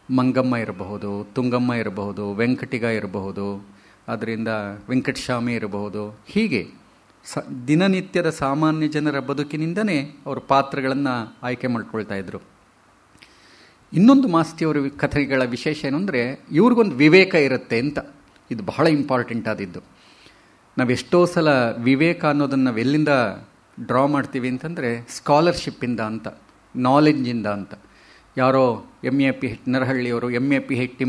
ಮಂಗಮ್ಮ ಇರಬಹುದು, ತುಂಗಮ್ಮ ಇರಬಹುದು, ವೆಂಕಟಿಗ ಇರಬಹುದು, ಅದರಿಂದ ವೆಂಕಟಸ್ವಾಮಿ ಇರಬಹುದು. ಹೀಗೆ ದಿನನಿತ್ಯದ ಸಾಮಾನ್ಯ ಜನರ ಬದುಕಿನಿಂದನೇ ಅವರು ಪಾತ್ರಗಳನ್ನು ಆಯ್ಕೆ ಮಾಡ್ಕೊಳ್ತಾ ಇದ್ರು. ಇನ್ನೊಂದು ಮಾಸ್ತಿಯವರ ಕಥೆಗಳ ವಿಶೇಷ ಏನು ಅಂದರೆ ಇವ್ರಿಗೊಂದು ವಿವೇಕ ಇರುತ್ತೆ ಅಂತ. ಇದು ಬಹಳ ಇಂಪಾರ್ಟೆಂಟ್ ಆದಿದ್ದು. ನಾವೆಷ್ಟೋ ಸಲ ವಿವೇಕ ಅನ್ನೋದನ್ನು ನಾವು ಎಲ್ಲಿಂದ ಡ್ರಾ ಮಾಡ್ತೀವಿ ಅಂತಂದರೆ ಸ್ಕಾಲರ್ಶಿಪ್ಪಿಂದ ಅಂತ, ನಾಲೆಡ್ಜಿಂದ ಅಂತ. ಯಾರೋ MA ನರಹಳ್ಳಿಯವರು MA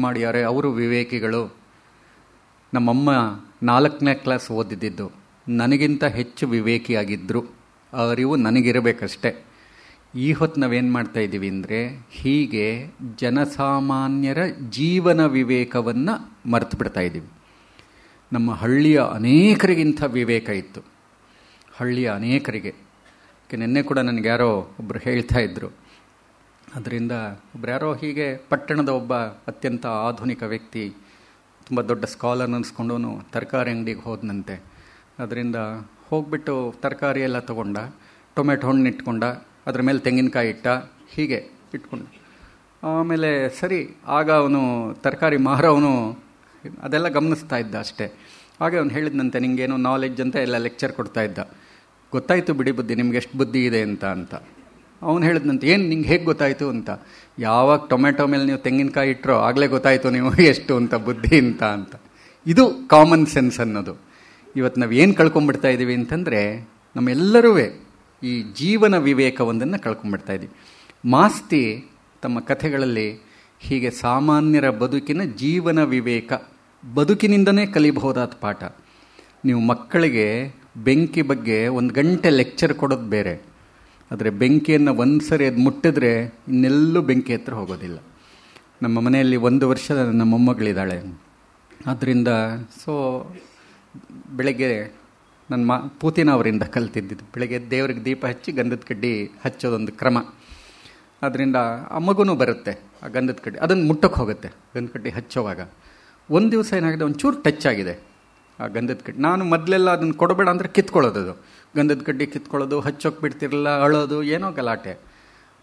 ಮಾಡ್ಯಾರೆ, ಅವರು ವಿವೇಕಿಗಳು. ನಮ್ಮಮ್ಮ 4ನೇ ಕ್ಲಾಸ್ ಓದಿದ್ದು, ನನಗಿಂತ ಹೆಚ್ಚು ವಿವೇಕಿಯಾಗಿದ್ದರು. ಆ ಅರಿವು ನನಗಿರಬೇಕಷ್ಟೆ. ಈ ಹೊತ್ತು ನಾವೇನು ಮಾಡ್ತಾ ಇದ್ದೀವಿ ಅಂದರೆ ಹೀಗೆ ಜನಸಾಮಾನ್ಯರ ಜೀವನ ವಿವೇಕವನ್ನು ಮರೆತು ಬಿಡ್ತಾ ಇದ್ದೀವಿ. ನಮ್ಮ ಹಳ್ಳಿಯ ಅನೇಕರಿಗಿಂತ ವಿವೇಕ ಇತ್ತು, ಹಳ್ಳಿಯ ಅನೇಕರಿಗೆ. ನಿನ್ನೆ ಕೂಡ ನನಗೆ ಯಾರೋ ಒಬ್ಬರು ಹೇಳ್ತಾ ಇದ್ದರು. ಅದರಿಂದ ಒಬ್ರು ಯಾರೋ ಹೀಗೆ ಪಟ್ಟಣದ ಒಬ್ಬ ಅತ್ಯಂತ ಆಧುನಿಕ ವ್ಯಕ್ತಿ, ತುಂಬ ದೊಡ್ಡ ಸ್ಕಾಲರ್ ಅನ್ನಿಸ್ಕೊಂಡವನು ತರಕಾರಿ ಅಂಗಡಿಗೆ ಹೋದನಂತೆ. ಅದರಿಂದ ಹೋಗ್ಬಿಟ್ಟು ತರಕಾರಿ ಎಲ್ಲ ತೊಗೊಂಡ, ಟೊಮೆಟೊ ಹಣ್ಣು ಇಟ್ಕೊಂಡ, ಅದ್ರ ಮೇಲೆ ತೆಂಗಿನಕಾಯಿ ಇಟ್ಟ, ಹೀಗೆ ಇಟ್ಕೊಂಡು ಆಮೇಲೆ ಸರಿ. ಆಗ ಅವನು ತರಕಾರಿ ಮಾರವನು ಅದೆಲ್ಲ ಗಮನಿಸ್ತಾ ಇದ್ದ ಅಷ್ಟೇ. ಹಾಗೆ ಅವನು ಹೇಳಿದ್ನಂತೆ, ನಿಮಗೇನೋ ನಾಲೆಡ್ಜ್ ಅಂತ ಎಲ್ಲ ಲೆಕ್ಚರ್ ಕೊಡ್ತಾ ಇದ್ದ. ಗೊತ್ತಾಯಿತು ಬಿಡಿ ಬುದ್ಧಿ, ನಿಮ್ಗೆ ಎಷ್ಟು ಬುದ್ಧಿ ಇದೆ ಅಂತ. ಅವನು ಹೇಳಿದ್ನಂತೆ, ಏನು ನಿಂಗೆ ಹೇಗೆ ಗೊತ್ತಾಯಿತು ಅಂತ. ಯಾವಾಗ ಟೊಮೆಟೊ ಮೇಲೆ ನೀವು ತೆಂಗಿನಕಾಯಿ ಇಟ್ಟರೋ ಆಗಲೇ ಗೊತ್ತಾಯಿತು ನೀವು ಎಷ್ಟು ಅಂತ ಬುದ್ಧಿ ಅಂತ. ಇದು ಕಾಮನ್ ಸೆನ್ಸ್ ಅನ್ನೋದು. ಇವತ್ತು ನಾವು ಏನು ಕಳ್ಕೊಂಡ್ಬಿಡ್ತಾ ಇದ್ದೀವಿ ಅಂತಂದರೆ ನಮ್ಮೆಲ್ಲರೂ ಈ ಜೀವನ ವಿವೇಕವೊಂದನ್ನು ಕಳ್ಕೊಂಡ್ಬಿಡ್ತಾ ಇದ್ದೀವಿ. ಮಾಸ್ತಿ ತಮ್ಮ ಕಥೆಗಳಲ್ಲಿ ಹೀಗೆ ಸಾಮಾನ್ಯರ ಬದುಕಿನ ಜೀವನ ವಿವೇಕ, ಬದುಕಿನಿಂದನೇ ಕಲಿಬಹುದಾದ ಪಾಠ. ನೀವು ಮಕ್ಕಳಿಗೆ ಬೆಂಕಿ ಬಗ್ಗೆ 1 ಗಂಟೆ ಲೆಕ್ಚರ್ ಕೊಡೋದು ಬೇರೆ, ಆದರೆ ಬೆಂಕಿಯನ್ನು ಒಂದು ಸರಿ ಅದು ಮುಟ್ಟಿದ್ರೆ ಇನ್ನೆಲ್ಲೂ ಬೆಂಕಿ ಹತ್ರ ಹೋಗೋದಿಲ್ಲ. ನಮ್ಮ ಮನೆಯಲ್ಲಿ 1 ವರ್ಷದ ನನ್ನ ಮೊಮ್ಮಗಳಿದ್ದಾಳೆ. ಆದ್ದರಿಂದ ಬೆಳಗ್ಗೆ ನನ್ನ ಪೂತಿನ ಅವರಿಂದ ಕಲ್ತಿದ್ದಿದ್ದು, ಬೆಳಗ್ಗೆ ದೇವ್ರಿಗೆ ದೀಪ ಹಚ್ಚಿ ಗಂಧದ ಕಡ್ಡಿ ಹಚ್ಚೋದೊಂದು ಕ್ರಮ. ಅದರಿಂದ ಆ ಮಗುನೂ ಬರುತ್ತೆ, ಆ ಗಂಧದ ಕಡ್ಡಿ ಅದನ್ನು ಮುಟ್ಟಕ್ಕೆ ಹೋಗುತ್ತೆ. ಗಂಧದ ಕಡ್ಡಿ ಹಚ್ಚೋವಾಗ ಒಂದು ದಿವಸ ಏನಾಗಿದೆ, ಒಂಚೂರು ಟಚ್ ಆಗಿದೆ ಆ ಗಂಧದ ಕಡ್ಡಿ. ನಾನು ಮೊದಲೆಲ್ಲ ಅದನ್ನು ಕೊಡಬೇಡ ಅಂದರೆ ಕಿತ್ಕೊಳ್ಳೋದು, ಅದು ಗಂಧದ ಕಡ್ಡಿ ಕಿತ್ಕೊಳ್ಳೋದು, ಹಚ್ಚೋಕೆ ಬಿಡ್ತಿರಲಿಲ್ಲ, ಅಳೋದು, ಏನೋ ಗಲಾಟೆ.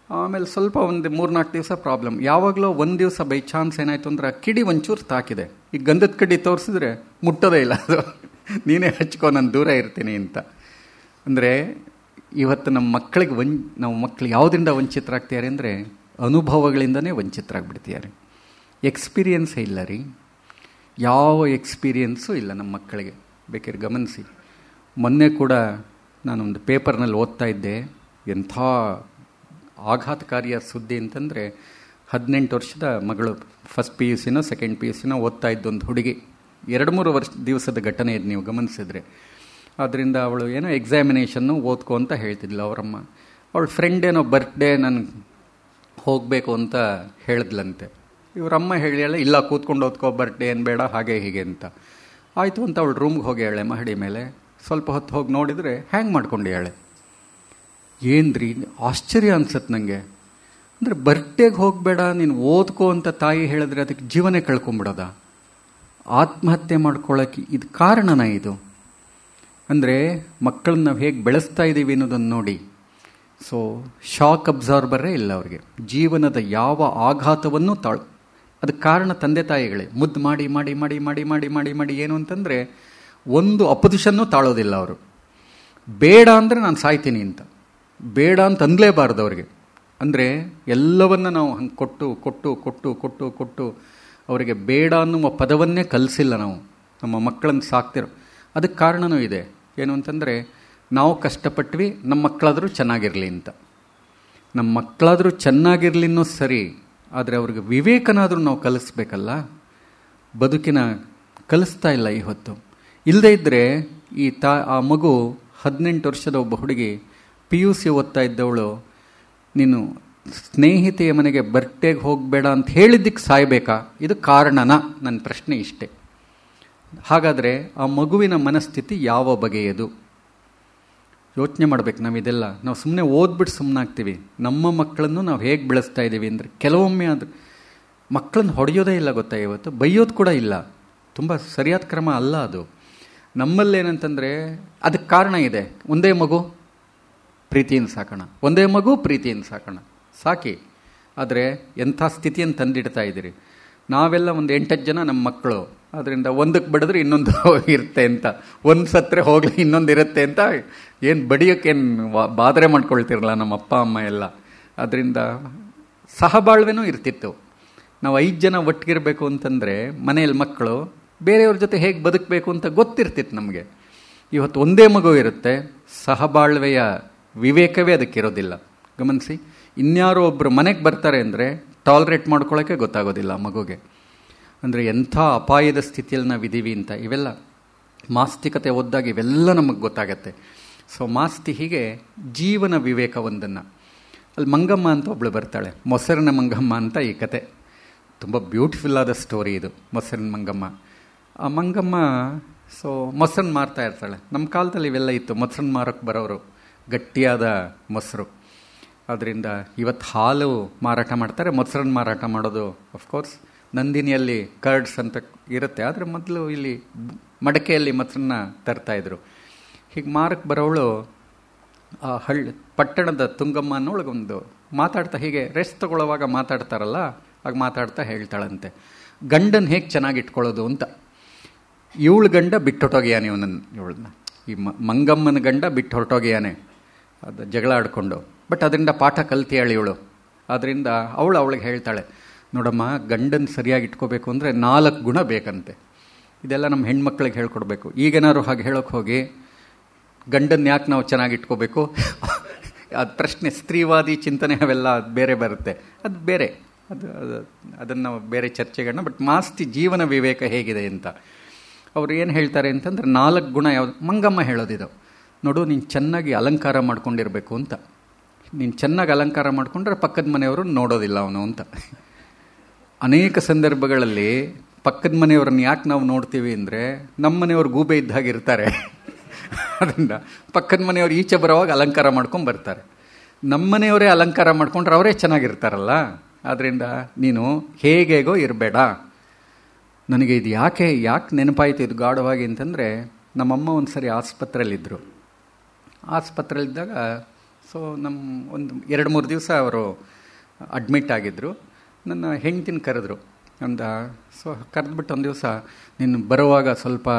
ಆಮೇಲೆ ಸ್ವಲ್ಪ ಒಂದು 3-4 ದಿವಸ ಪ್ರಾಬ್ಲಮ್. ಯಾವಾಗಲೂ ಒಂದು ದಿವಸ ಬೈ ಚಾನ್ಸ್ ಏನಾಯಿತು ಅಂದರೆ ಆ ಕಿಡಿ ಒಂಚೂರು ತಾಕಿದೆ. ಈ ಗಂಧದ ಕಡ್ಡಿ ತೋರಿಸಿದ್ರೆ ಮುಟ್ಟೋದೇ ಇಲ್ಲ ಅದು, ನೀನೇ ಹಚ್ಕೋ, ನಾನು ದೂರ ಇರ್ತೀನಿ ಅಂತ. ಅಂದರೆ ಇವತ್ತು ನಮ್ಮ ಮಕ್ಕಳಿಗೆ ನಾವು ಮಕ್ಕಳು ಯಾವುದರಿಂದ ವಂಚಿತರಾಗ್ತಿದ್ದಾರೆ ಅಂದರೆ ಅನುಭವಗಳಿಂದನೇ ವಂಚಿತರಾಗ್ಬಿಡ್ತಿದ್ದಾರೆ. ಎಕ್ಸ್ಪೀರಿಯನ್ಸೇ ಇಲ್ಲ ರೀ, ಯಾವ ಎಕ್ಸ್ಪೀರಿಯನ್ಸು ಇಲ್ಲ ನಮ್ಮ ಮಕ್ಕಳಿಗೆ. ಬೇಕಾದ್ರೆ ಗಮನಿಸಿ. ಮೊನ್ನೆ ಕೂಡ ನಾನೊಂದು ಪೇಪರ್ನಲ್ಲಿ ಓದ್ತಾ ಇದ್ದೆ, ಎಂಥ ಆಘಾತಕಾರಿಯ ಸುದ್ದಿ ಅಂತಂದರೆ 18 ವರ್ಷದ ಮಗಳು, ಫಸ್ಟ್ PUC ಸೆಕೆಂಡ್ PUC ಓದ್ತಾ ಇದ್ದೊಂದು ಹುಡುಗಿ. 2-3 ದಿವಸದ ಘಟನೆ ಇದು, ನೀವು ಗಮನಿಸಿದ್ರೆ. ಆದ್ದರಿಂದ ಅವಳು ಏನೋ ಎಕ್ಸಾಮಿನೇಷನ್ನು ಓದ್ಕೊ ಅಂತ ಹೇಳ್ತಿದ್ಲು ಅವರಮ್ಮ. ಅವಳ ಫ್ರೆಂಡ್ ಏನೋ ಬರ್ತ್ಡೇ ನನಗೆ ಹೋಗಬೇಕು ಅಂತ ಹೇಳಿದ್ಲಂತೆ. ಇವರಮ್ಮ ಹೇಳಿಯಾಳೆ, ಇಲ್ಲ ಕೂತ್ಕೊಂಡು ಓದ್ಕೋ, ಬರ್ತ್ಡೇ ಏನು ಬೇಡ, ಹಾಗೆ ಹೀಗೆ ಅಂತ. ಆಯಿತು ಅಂತ ಅವಳು ರೂಮ್ಗೆ ಹೋಗಿ ಹೇಳೆ, ಮಹಡಿ ಮೇಲೆ. ಸ್ವಲ್ಪ ಹೊತ್ತು ಹೋಗಿ ನೋಡಿದರೆ ಹ್ಯಾಂಗ್ ಮಾಡ್ಕೊಂಡ್ಯಾಳೆ. ಏನ್ರಿ ಆಶ್ಚರ್ಯ ಅನ್ಸತ್ತೆ ನನಗೆ. ಅಂದರೆ ಬರ್ತ್ಡೇಗೆ ಹೋಗಬೇಡ, ನೀನು ಓದ್ಕೋ ಅಂತ ತಾಯಿ ಹೇಳಿದ್ರೆ ಅದಕ್ಕೆ ಜೀವನೇ ಕಳ್ಕೊಂಬಿಡೋದ? ಆತ್ಮಹತ್ಯೆ ಮಾಡ್ಕೊಳ್ಳೋಕ್ಕೆ ಇದು ಕಾರಣನ ಇದು? ಅಂದರೆ ಮಕ್ಕಳನ್ನ ನಾವು ಹೇಗೆ ಬೆಳೆಸ್ತಾ ಇದ್ದೀವಿ ಅನ್ನೋದನ್ನು ನೋಡಿ. ಶಾಕ್ ಅಬ್ಸಾರ್ಬರೇ ಇಲ್ಲ ಅವ್ರಿಗೆ. ಜೀವನದ ಯಾವ ಆಘಾತವನ್ನು ಅದಕ್ಕೆ ಕಾರಣ ತಂದೆ ತಾಯಿಗಳೇ. ಮುದ್ದು ಮಾಡಿ ಮಾಡಿ ಮಾಡಿ ಮಾಡಿ ಮಾಡಿ ಮಾಡಿ ಮಾಡಿ ಏನು ಅಂತಂದರೆ ಒಂದು ಅಪೋಸಿಷನ್ನು ತಾಳೋದಿಲ್ಲ ಅವರು. ಬೇಡ ಅಂದರೆ ನಾನು ಸಾಯ್ತೀನಿ ಅಂತ, ಬೇಡ ಅಂತ ಅನ್ಲೇಬಾರ್ದು ಅವ್ರಿಗೆ. ಅಂದರೆ ಎಲ್ಲವನ್ನ ನಾವು ಹಂಗೆ ಕೊಟ್ಟು ಕೊಟ್ಟು ಕೊಟ್ಟು ಕೊಟ್ಟು ಕೊಟ್ಟು ಅವರಿಗೆ ಬೇಡ ಅನ್ನುವ ಪದವನ್ನೇ ಕಲಿಸಿಲ್ಲ ನಾವು ನಮ್ಮ ಮಕ್ಕಳನ್ನು ಸಾಕ್ತಿರೋ. ಅದಕ್ಕೆ ಕಾರಣವೂ ಇದೆ. ಏನು ಅಂತಂದರೆ ನಾವು ಕಷ್ಟಪಟ್ವಿ, ನಮ್ಮ ಮಕ್ಕಳಾದರೂ ಚೆನ್ನಾಗಿರಲಿ ಅಂತ. ನಮ್ಮ ಮಕ್ಕಳಾದರೂ ಚೆನ್ನಾಗಿರಲಿ ಅನ್ನೋ ಸರಿ, ಆದರೆ ಅವ್ರಿಗೆ ವಿವೇಕನಾದರೂ ನಾವು ಕಲಿಸ್ಬೇಕಲ್ಲ. ಬದುಕಿನ ಕಲಿಸ್ತಾ ಇಲ್ಲ ಈ ಹೊತ್ತು. ಇಲ್ಲದೇ ಇದ್ದರೆ ಆ ಮಗು 18 ವರ್ಷದ ಒಬ್ಬ ಹುಡುಗಿ PUC ಓದ್ತಾ ಇದ್ದವಳು, ನೀನು ಸ್ನೇಹಿತೆಯ ಮನೆಗೆ ಬರ್ತ್ಡೇಗೆ ಹೋಗಬೇಡ ಅಂತ ಹೇಳಿದ್ದಕ್ಕೆ ಸಾಯಬೇಕಾ? ಇದು ಕಾರಣನಾ? ನನ್ನ ಪ್ರಶ್ನೆ ಇಷ್ಟೇ. ಹಾಗಾದರೆ ಆ ಮಗುವಿನ ಮನಸ್ಥಿತಿ ಯಾವ ಬಗೆಯದು? ಯೋಚನೆ ಮಾಡಬೇಕು ನಾವಿದೆಲ್ಲ. ನಾವು ಸುಮ್ಮನೆ ಓದ್ಬಿಟ್ಟು ಸುಮ್ಮನಾಗ್ತೀವಿ. ನಮ್ಮ ಮಕ್ಕಳನ್ನು ನಾವು ಹೇಗೆ ಬೆಳೆಸ್ತಾ ಇದ್ದೀವಿ ಅಂದರೆ, ಕೆಲವೊಮ್ಮೆ ಅದು ಮಕ್ಕಳನ್ನು ಹೊಡೆಯೋದೇ ಇಲ್ಲ ಗೊತ್ತಾ, ಇವತ್ತು ಬೈಯೋದು ಕೂಡ ಇಲ್ಲ. ತುಂಬ ಸರಿಯಾದ ಕ್ರಮ ಅಲ್ಲ ಅದು. ನಮ್ಮಲ್ಲೇನಂತಂದರೆ ಅದಕ್ಕೆ ಕಾರಣ ಇದೆ. ಒಂದೇ ಮಗು ಪ್ರೀತಿಯಿಂದ ಸಾಕೋಣ, ಒಂದೇ ಮಗು ಪ್ರೀತಿಯಿಂದ ಸಾಕೋಣ, ಸಾಕಿ. ಆದರೆ ಎಂಥ ಸ್ಥಿತಿಯನ್ನು ತಂದಿಡ್ತಾ ಇದ್ದೀರಿ. ನಾವೆಲ್ಲ ಒಂದು 8-10 ಜನ ನಮ್ಮ ಮಕ್ಕಳು. ಅದರಿಂದ ಒಂದಕ್ಕೆ ಬಡಿದ್ರೆ ಇನ್ನೊಂದು ಇರುತ್ತೆ ಅಂತ, ಒಂದು ಸತ್ತರೆ ಹೋಗಲಿ ಇನ್ನೊಂದು ಇರುತ್ತೆ ಅಂತ ಏನು ಬಡಿಯೋಕ್ಕೇನು ಬಾದರೆ ಮಾಡ್ಕೊಳ್ತಿರಲ್ಲ ನಮ್ಮ ಅಪ್ಪ ಅಮ್ಮ ಎಲ್ಲ. ಅದರಿಂದ ಸಹಬಾಳ್ವೆನೂ ಇರ್ತಿತ್ತು. ನಾವು 5 ಜನ ಒಟ್ಟಿಗಿರಬೇಕು ಅಂತಂದರೆ ಮನೆಯಲ್ಲಿ ಮಕ್ಕಳು ಬೇರೆಯವ್ರ ಜೊತೆ ಹೇಗೆ ಬದುಕಬೇಕು ಅಂತ ಗೊತ್ತಿರ್ತಿತ್ತು ನಮಗೆ. ಇವತ್ತು ಒಂದೇ ಮಗು ಇರುತ್ತೆ, ಸಹಬಾಳ್ವೆಯ ವಿವೇಕವೇ ಅದಕ್ಕಿರೋದಿಲ್ಲ. ಗಮನಿಸಿ, ಇನ್ಯಾರೋ ಒಬ್ಬರು ಮನೆಗೆ ಬರ್ತಾರೆ ಅಂದರೆ ಟಾಲರೇಟ್ ಮಾಡ್ಕೊಳ್ಳೋಕ್ಕೆ ಗೊತ್ತಾಗೋದಿಲ್ಲ ಮಗುಗೆ. ಅಂದರೆ ಎಂಥ ಅಪಾಯದ ಸ್ಥಿತಿಯಲ್ಲಿ ನಾವಿದ್ದೀವಿ ಅಂತ ಇವೆಲ್ಲ ಮಾಸ್ತಿಕತೆ ಓದಿದಾಗ ಇವೆಲ್ಲ ನಮಗೆ ಗೊತ್ತಾಗತ್ತೆ. ಸೊ ಮಾಸ್ತಿ ಹೀಗೆ ಜೀವನ ವಿವೇಕ ಒಂದನ್ನು. ಅಲ್ಲಿ ಮಂಗಮ್ಮ ಅಂತ ಒಬ್ಳು ಬರ್ತಾಳೆ, ಮೊಸರಿನ ಮಂಗಮ್ಮ ಅಂತ ಈ ಕತೆ. ತುಂಬ ಬ್ಯೂಟಿಫುಲ್ ಆದ ಸ್ಟೋರಿ ಇದು, ಮೊಸರಿನ ಮಂಗಮ್ಮ. ಆ ಮಂಗಮ್ಮ ಮೊಸರನ್ನ ಮಾರ್ತಾ ಇರ್ತಾಳೆ. ನಮ್ಮ ಕಾಲದಲ್ಲಿ ಇವೆಲ್ಲ ಇತ್ತು, ಮೊಸರನ್ನ ಮಾರೋಕ್ಕೆ ಬರೋರು, ಗಟ್ಟಿಯಾದ ಮೊಸರು. ಅದರಿಂದ ಇವತ್ತು ಹಾಲು ಮಾರಾಟ ಮಾಡ್ತಾರೆ, ಮೊಸರನ್ನ ಮಾರಾಟ ಮಾಡೋದು ಅಫ್ಕೋರ್ಸ್ ನಂದಿನಿಯಲ್ಲಿ ಕರ್ಡ್ಸ್ ಅಂತ ಇರುತ್ತೆ. ಆದರೆ ಮೊದಲು ಇಲ್ಲಿ ಮಡಕೆಯಲ್ಲಿ ಮೊಸರನ್ನ ತರ್ತಾಯಿದ್ರು. ಹೀಗೆ ಮಾರಕ್ಕೆ ಬರೋವಳು ಆ ಪಟ್ಟಣದ ತುಂಗಮ್ಮ ಅನ್ನೋಳಗೊಂದು ಮಾತಾಡ್ತಾ, ಹೀಗೆ ರೆಸ್ಟ್ ತಗೊಳ್ಳೋವಾಗ ಮಾತಾಡ್ತಾರಲ್ಲ, ಆಗ ಮಾತಾಡ್ತಾ ಹೇಳ್ತಾಳಂತೆ, ಗಂಡನ ಹೇಗೆ ಚೆನ್ನಾಗಿ ಇಟ್ಕೊಳ್ಳೋದು ಅಂತ. ಇವಳು ಗಂಡ ಬಿಟ್ಟು ಹೊರಟೋಗ್ಯಾನೆ ಇವಳನ್ನ, ಈ ಮಂಗಮ್ಮನ ಗಂಡ ಬಿಟ್ಟು ಹೊರಟೋಗ್ಯಾನೆ, ಅದು ಜಗಳ ಆಡಿಕೊಂಡು. ಬಟ್ ಅದರಿಂದ ಪಾಠ ಕಲ್ತಿಯಾಳು ಇವಳು. ಆದ್ದರಿಂದ ಅವಳಿಗೆ ಹೇಳ್ತಾಳೆ, ನೋಡಮ್ಮ, ಗಂಡನ ಸರಿಯಾಗಿ ಇಟ್ಕೋಬೇಕು ಅಂದರೆ 4 ಗುಣ ಬೇಕಂತೆ. ಇದೆಲ್ಲ ನಮ್ಮ ಹೆಣ್ಮಕ್ಳಿಗೆ ಹೇಳ್ಕೊಡ್ಬೇಕು. ಈಗೇನಾದ್ರು ಹಾಗೆ ಹೇಳೋಕೆ ಹೋಗಿ ಗಂಡನ ಯಾಕೆ ನಾವು ಚೆನ್ನಾಗಿ ಇಟ್ಕೋಬೇಕು ಅದು ಪ್ರಶ್ನೆ, ಸ್ತ್ರೀವಾದಿ ಚಿಂತನೆ ಅವೆಲ್ಲ ಬೇರೆ ಬರುತ್ತೆ, ಅದು ಬೇರೆ, ಅದನ್ನು ನಾವು ಬೇರೆ ಚರ್ಚೆಗಳನ್ನ. ಬಟ್ ಮಾಸ್ತಿ ಜೀವನ ವಿವೇಕ ಹೇಗಿದೆ ಅಂತ ಅವ್ರು ಏನು ಹೇಳ್ತಾರೆ ಅಂತಂದ್ರೆ 4 ಗುಣ ಯಾವುದು. ಮಂಗಮ್ಮ ಹೇಳೋದಿದು, ನೋಡು, ನೀನು ಚೆನ್ನಾಗಿ ಅಲಂಕಾರ ಮಾಡ್ಕೊಂಡಿರಬೇಕು ಅಂತ. ನೀನು ಚೆನ್ನಾಗಿ ಅಲಂಕಾರ ಮಾಡ್ಕೊಂಡ್ರೆ ಪಕ್ಕದ ಮನೆಯವರು ನೋಡೋದಿಲ್ಲ ಅವನು ಅಂತ. ಅನೇಕ ಸಂದರ್ಭಗಳಲ್ಲಿ ಪಕ್ಕದ ಮನೆಯವ್ರನ್ನ ಯಾಕೆ ನಾವು ನೋಡ್ತೀವಿ ಅಂದರೆ ನಮ್ಮ ಮನೆಯವ್ರು ಗೂಬೆ ಇದ್ದಾಗ ಇರ್ತಾರೆ. ಅದರಿಂದ ಪಕ್ಕದ ಮನೆಯವ್ರು ಈಚೆ ಬರೋವಾಗ ಅಲಂಕಾರ ಮಾಡ್ಕೊಂಡು ಬರ್ತಾರೆ. ನಮ್ಮ ಮನೆಯವರೇ ಅಲಂಕಾರ ಮಾಡ್ಕೊಂಡ್ರೆ ಅವರೇ ಚೆನ್ನಾಗಿರ್ತಾರಲ್ಲ. ಆದ್ದರಿಂದ ನೀನು ಹೇಗೇಗೋ ಇರಬೇಡ. ನನಗೆ ಇದು ಯಾಕೆ ನೆನಪಾಯಿತು ಇದು ಗಾಢವಾಗಿ ಅಂತಂದರೆ, ನಮ್ಮಮ್ಮ ಒಂದು ಸರಿ ಆಸ್ಪತ್ರೆಯಲ್ಲಿದ್ದರು. ಆಸ್ಪತ್ರೆಯಲ್ಲಿದ್ದಾಗ ನಮ್ಮ ಒಂದು 2-3 ದಿವಸ ಅವರು ಅಡ್ಮಿಟ್ ಆಗಿದ್ದರು. ನನ್ನ ಹೆಂಡ್ತಿನ ಕರೆದ್ರು. ಕರೆದ್ಬಿಟ್ಟು ಒಂದು ದಿವಸ, ನೀನು ಬರುವಾಗ ಸ್ವಲ್ಪ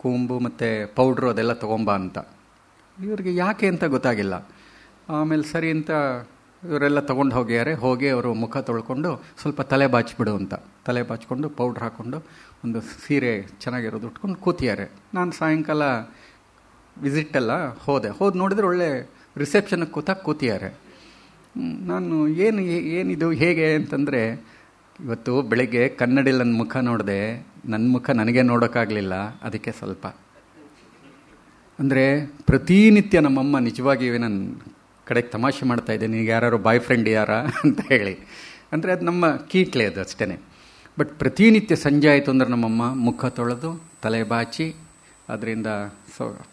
ಕೂಂಬು ಮತ್ತು ಪೌಡ್ರು ಅದೆಲ್ಲ ತೊಗೊಂಬ ಅಂತ. ಇವ್ರಿಗೆ ಯಾಕೆ ಅಂತ ಗೊತ್ತಾಗಿಲ್ಲ. ಆಮೇಲೆ ಸರಿ ಅಂತ ಇವರೆಲ್ಲ ತೊಗೊಂಡು ಹೋಗಿ ಅವರು ಮುಖ ತೊಳ್ಕೊಂಡು ಸ್ವಲ್ಪ ತಲೆ ಬಾಚಿಬಿಡು ಅಂತ ತಲೆ ಬಾಚಿಕೊಂಡು ಪೌಡ್ರ್ ಹಾಕ್ಕೊಂಡು ಒಂದು ಸೀರೆ ಚೆನ್ನಾಗಿರೋದು ಉಟ್ಕೊಂಡು ಕೂತಿದ್ದಾರೆ. ನಾನು ಸಾಯಂಕಾಲ ವಿಸಿಟೆಲ್ಲ ಹೋದೆ ನೋಡಿದ್ರೆ ಒಳ್ಳೆ ರಿಸೆಪ್ಷನ್ಗೆ ಕೂತಿದ್ದಾರೆ. ನಾನು ಏನಿದು ಹೇಗೆ ಅಂತಂದರೆ, ಇವತ್ತು ಬೆಳಗ್ಗೆ ಕನ್ನಡಿಯಲ್ಲಿ ನನ್ನ ಮುಖ ನೋಡಿದೆ, ನನ್ನ ಮುಖ ನನಗೆ ನೋಡೋಕ್ಕಾಗಲಿಲ್ಲ, ಅದಕ್ಕೆ ಸ್ವಲ್ಪ ಅಂದರೆ ಪ್ರತಿನಿತ್ಯ ನಮ್ಮಮ್ಮ ನಿಜವಾಗಿಯೇ ನನ್ನ ಕಡೆಗೆ ತಮಾಷೆ ಮಾಡ್ತಾ ಇದ್ದೆ, ನಿನಗೆ ಯಾರು ಬಾಯ್ ಫ್ರೆಂಡ್ ಯಾರಾ ಅಂತ ಹೇಳಿ. ಅಂದರೆ ಅದು ನಮ್ಮ ಕೀಟ್ಲೆ ಅದು ಅಷ್ಟೇ. ಬಟ್ ಪ್ರತಿನಿತ್ಯ ಸಂಜೆ ಆಯಿತು ಅಂದ್ರೆ ನಮ್ಮಮ್ಮ ಮುಖ ತೊಳೆದು ತಲೆ ಬಾಚಿ ಅದರಿಂದ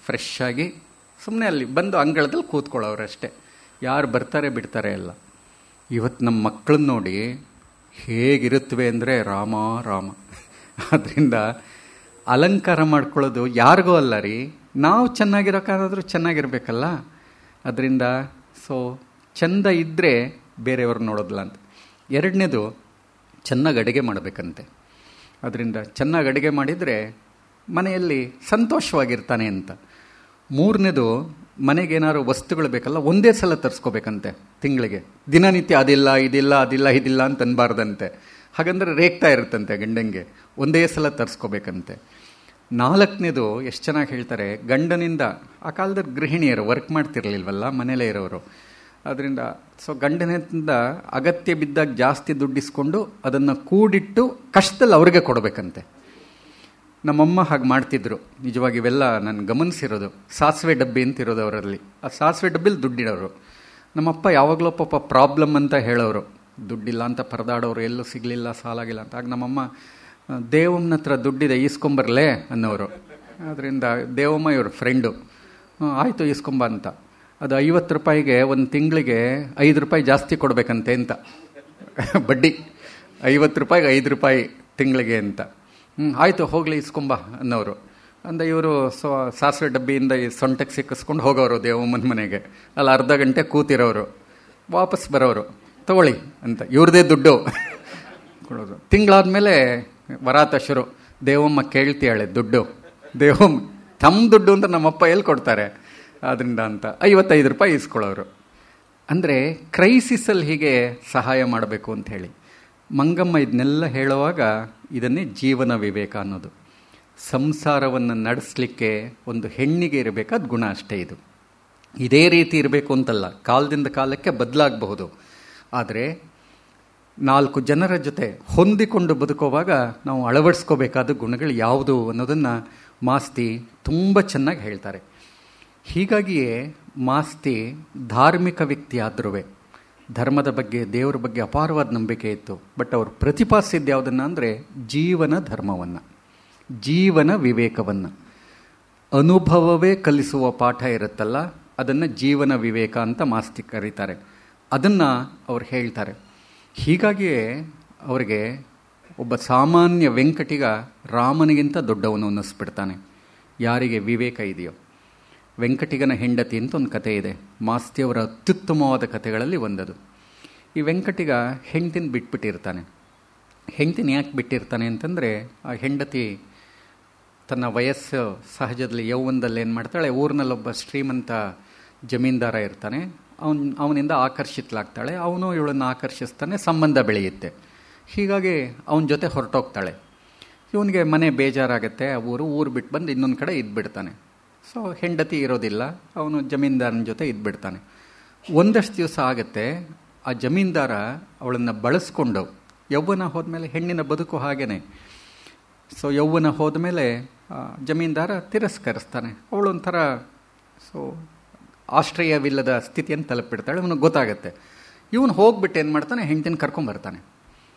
ಫ್ರೆಶ್ ಆಗಿ ಸುಮ್ಮನೆ ಅಲ್ಲಿ ಬಂದು ಅಂಗಳದಲ್ಲಿ ಕೂತ್ಕೊಳ್ಳೋರಷ್ಟೇ. ಯಾರು ಬರ್ತಾರೆ ಬಿಡ್ತಾರೆ ಎಲ್ಲ. ಇವತ್ತು ನಮ್ಮ ಮಕ್ಕಳನ್ನ ನೋಡಿ ಹೇಗಿರುತ್ತವೆ ಅಂದರೆ ರಾಮ. ಆದ್ದರಿಂದ ಅಲಂಕಾರ ಮಾಡ್ಕೊಳ್ಳೋದು ಯಾರಿಗೂ ಅಲ್ಲ ರೀ, ನಾವು ಚೆನ್ನಾಗಿರೋಕ್ಕಾದ್ರೂ ಚೆನ್ನಾಗಿರ್ಬೇಕಲ್ಲ. ಅದರಿಂದ ಚೆಂದ ಇದ್ದರೆ ಬೇರೆಯವ್ರು ನೋಡೋದಿಲ್ಲ ಅಂತ. 2ನೇದು, ಚೆನ್ನಾಗಿ ಅಡುಗೆ ಮಾಡಬೇಕಂತೆ. ಅದರಿಂದ ಚೆನ್ನಾಗಿ ಅಡುಗೆ ಮಾಡಿದರೆ ಮನೆಯಲ್ಲಿ ಸಂತೋಷವಾಗಿರ್ತಾನೆ ಅಂತ. 3ನೇದು, ಮನೆಗೇನಾದ್ರು ವಸ್ತುಗಳು ಬೇಕಲ್ಲ, ಒಂದೇ ಸಲ ತರಿಸ್ಕೋಬೇಕಂತೆ ತಿಂಗಳಿಗೆ. ದಿನನಿತ್ಯ ಇದಿಲ್ಲ ಅಂತ ಅನ್ಬಾರ್ದಂತೆ. ಹಾಗಂದ್ರೆ ರೇಗ್ತಾ ಇರುತ್ತಂತೆ ಗಂಡಂಗೆ, ಒಂದೇ ಸಲ ತರಿಸ್ಕೋಬೇಕಂತೆ. 4ನೇದು ಎಷ್ಟು ಚೆನ್ನಾಗಿ ಹೇಳ್ತಾರೆ, ಗಂಡನಿಂದ ಆ ಕಾಲದಲ್ಲಿ ಗೃಹಿಣಿಯರು ವರ್ಕ್ ಮಾಡ್ತಿರ್ಲಿಲ್ವಲ್ಲ, ಮನೇಲೇ ಇರೋರು. ಅದರಿಂದ ಗಂಡನಿಂದ ಅಗತ್ಯ ಬಿದ್ದಾಗ ಜಾಸ್ತಿ ದುಡ್ಡಿಸ್ಕೊಂಡು ಅದನ್ನು ಕೂಡಿಟ್ಟು ಕಷ್ಟದಲ್ಲಿ ಅವ್ರಿಗೆ ಕೊಡಬೇಕಂತೆ. ನಮ್ಮಮ್ಮ ಹಾಗೆ ಮಾಡ್ತಿದ್ರು. ನಿಜವಾಗಿ ಇವೆಲ್ಲ ನಾನು ಗಮನಿಸಿರೋದು. ಸಾಸಿವೆ ಡಬ್ಬಿ ಅಂತಿರೋದು ಅವರಲ್ಲಿ. ಆ ಸಾಸಿವೆ ಡಬ್ಬಿಲಿ ದುಡ್ಡಿಡೋರು. ನಮ್ಮಪ್ಪ ಯಾವಾಗಲೂ ಪಾಪ ಪ್ರಾಬ್ಲಮ್ ಅಂತ ಹೇಳೋರು, ದುಡ್ಡಿಲ್ಲ ಅಂತ ಪರದಾಡೋರು, ಎಲ್ಲೂ ಸಿಗಲಿಲ್ಲ, ಸಾಲಾಗಿಲ್ಲ ಅಂತ. ಆಗ ನಮ್ಮಮ್ಮ, ದೇವಮ್ಮನ ಹತ್ರ ದುಡ್ಡಿದೆ ಈಸ್ಕೊಂಬರ್ಲೇ ಅನ್ನೋರು. ಅದರಿಂದ ದೇವಮ್ಮ ಇವ್ರ ಫ್ರೆಂಡು. ಆಯಿತು ಈಸ್ಕೊಂಬ ಅಂತ. ಅದು 50 ರೂಪಾಯಿಗೆ ಒಂದು ತಿಂಗಳಿಗೆ 5 ರೂಪಾಯಿ ಜಾಸ್ತಿ ಕೊಡಬೇಕಂತೆ ಅಂತ ಬಡ್ಡಿ. 50 ರೂಪಾಯಿಗೆ 5 ರೂಪಾಯಿ ತಿಂಗಳಿಗೆ ಅಂತ. ಆಯಿತು ಹೋಗಲಿ ಇಸ್ಕೊಂಬ ಅನ್ನೋರು. ಅಂದ ಇವರು ಸಾಸಿವೆ ಡಬ್ಬಿಯಿಂದ ಈ ಸೊಂಟಕ್ಕೆ ಸಿಕ್ಕಿಸ್ಕೊಂಡು ಹೋಗೋರು ದೇವಮ್ಮನ ಮನೆಗೆ. ಅಲ್ಲಿ ಅರ್ಧ ಗಂಟೆ ಕೂತಿರೋರು, ವಾಪಸ್ ಬರೋರು, ತಗೊಳ್ಳಿ ಅಂತ ಇವ್ರದೇ ದುಡ್ಡು ಕೊಡೋದು. ತಿಂಗಳಾದ್ಮೇಲೆ ವರಾತ ಶುರು. ದೇವಮ್ಮ ಕೇಳ್ತೀಯಾಳೆ ದುಡ್ಡು. ದೇವಮ್ಮ ತಮ್ಮ ದುಡ್ಡು ಅಂತ ನಮ್ಮಪ್ಪ ಎಲ್ಲಿ ಕೊಡ್ತಾರೆ, ಆದ್ದರಿಂದ ಅಂತ 55 ರೂಪಾಯಿ ಇಸ್ಕೊಳ್ಳೋರು. ಅಂದರೆ ಕ್ರೈಸಿಸಲ್ಲಿ ಹೀಗೆ ಸಹಾಯ ಮಾಡಬೇಕು ಅಂತ ಹೇಳಿ ಮಂಗಮ್ಮ ಇದನ್ನೆಲ್ಲ ಹೇಳುವಾಗ ಇದನ್ನೇ ಜೀವನ ವಿವೇಕ ಅನ್ನೋದು. ಸಂಸಾರವನ್ನು ನಡೆಸಲಿಕ್ಕೆ ಒಂದು ಹೆಣ್ಣಿಗೆ ಇರಬೇಕಾದ ಗುಣ ಅಷ್ಟೇ ಇದು. ಇದೇ ರೀತಿ ಇರಬೇಕು ಅಂತಲ್ಲ, ಕಾಲದಿಂದ ಕಾಲಕ್ಕೆ ಬದಲಾಗಬಹುದು. ಆದರೆ 4 ಜನರ ಜೊತೆ ಹೊಂದಿಕೊಂಡು ಬದುಕುವಾಗ ನಾವು ಅಳವಡಿಸ್ಕೋಬೇಕಾದ ಗುಣಗಳು ಯಾವುದು ಅನ್ನೋದನ್ನು ಮಾಸ್ತಿ ತುಂಬ ಚೆನ್ನಾಗಿ ಹೇಳ್ತಾರೆ. ಹೀಗಾಗಿಯೇ ಮಾಸ್ತಿ ಧಾರ್ಮಿಕ ವ್ಯಕ್ತಿ ಆದ್ರೂ ಧರ್ಮದ ಬಗ್ಗೆ, ದೇವರ ಬಗ್ಗೆ ಅಪಾರವಾದ ನಂಬಿಕೆ ಇತ್ತು. ಬಟ್ ಅವರು ಪ್ರತಿಪಾದಿಸಿದ್ದು ಯಾವುದನ್ನು ಅಂದರೆ ಜೀವನ ಧರ್ಮವನ್ನು, ಜೀವನ ವಿವೇಕವನ್ನು. ಅನುಭವವೇ ಕಲಿಸುವ ಪಾಠ ಇರುತ್ತಲ್ಲ, ಅದನ್ನು ಜೀವನ ವಿವೇಕ ಅಂತ ಮಾಸ್ತಿ ಕರೀತಾರೆ. ಅದನ್ನು ಅವ್ರು ಹೇಳ್ತಾರೆ. ಹೀಗಾಗಿಯೇ ಅವರಿಗೆ ಒಬ್ಬ ಸಾಮಾನ್ಯ ವೆಂಕಟಿಗ ರಾಮನಿಗಿಂತ ದೊಡ್ಡವನು ಅನ್ನಿಸ್ಬಿಡ್ತಾನೆ, ಯಾರಿಗೆ ವಿವೇಕ ಇದೆಯೋ. ವೆಂಕಟಿಗನ ಹೆಂಡತಿ ಅಂತ ಒಂದು ಕತೆ ಇದೆ, ಮಾಸ್ತಿಯವರ ಅತ್ಯುತ್ತಮವಾದ ಕಥೆಗಳಲ್ಲಿ ಒಂದದು. ಈ ವೆಂಕಟಿಗ ಹೆಂಡತಿನ ಬಿಟ್ಬಿಟ್ಟಿರ್ತಾನೆ. ಹೆಂಡತಿನ ಯಾಕೆ ಬಿಟ್ಟಿರ್ತಾನೆ ಅಂತಂದರೆ, ಆ ಹೆಂಡತಿ ತನ್ನ ವಯಸ್ಸು ಸಹಜದಲ್ಲಿ ಯೌವನದಲ್ಲಿ ಏನು ಮಾಡ್ತಾಳೆ, ಊರಿನಲ್ಲೊಬ್ಬ ಶ್ರೀಮಂತ ಜಮೀನ್ದಾರ ಇರ್ತಾನೆ, ಅವನಿಂದ ಆಕರ್ಷಿತಲಾಗ್ತಾಳೆ. ಅವನು ಇವಳನ್ನು ಆಕರ್ಷಿಸ್ತಾನೆ, ಸಂಬಂಧ ಬೆಳೆಯುತ್ತೆ. ಹೀಗಾಗಿ ಅವನ ಜೊತೆ ಹೊರಟೋಗ್ತಾಳೆ. ಇವನಿಗೆ ಮನೆ ಬೇಜಾರಾಗುತ್ತೆ, ಆ ಊರು ಬಿಟ್ಟು ಬಂದು ಇನ್ನೊಂದು ಕಡೆ ಇದ್ಬಿಡ್ತಾನೆ. ಸೊ ಹೆಂಡತಿ ಇರೋದಿಲ್ಲ, ಅವನು ಜಮೀನ್ದಾರನ ಜೊತೆ ಇದ್ಬಿಡ್ತಾನೆ. ಒಂದಷ್ಟು ದಿವಸ ಆಗುತ್ತೆ, ಆ ಜಮೀನ್ದಾರ ಅವಳನ್ನು ಬಳಸ್ಕೊಂಡು, ಯೌವನ ಹೋದ್ಮೇಲೆ ಹೆಣ್ಣಿನ ಬದುಕು ಹಾಗೇನೆ. ಸೊ ಯೌವನ ಹೋದ್ಮೇಲೆ ಜಮೀನ್ದಾರ ತಿರಸ್ಕರಿಸ್ತಾನೆ. ಅವಳೊಂಥರ ಆಶ್ರಯವಿಲ್ಲದ ಸ್ಥಿತಿಯನ್ನು ತಲುಪಿಡ್ತಾಳೆ. ಅವನಿಗೆ ಗೊತ್ತಾಗುತ್ತೆ. ಇವನು ಹೋಗ್ಬಿಟ್ಟು ಏನು ಮಾಡ್ತಾನೆ, ಹೆಂಡತಿನ ಕರ್ಕೊಂಬರ್ತಾನೆ.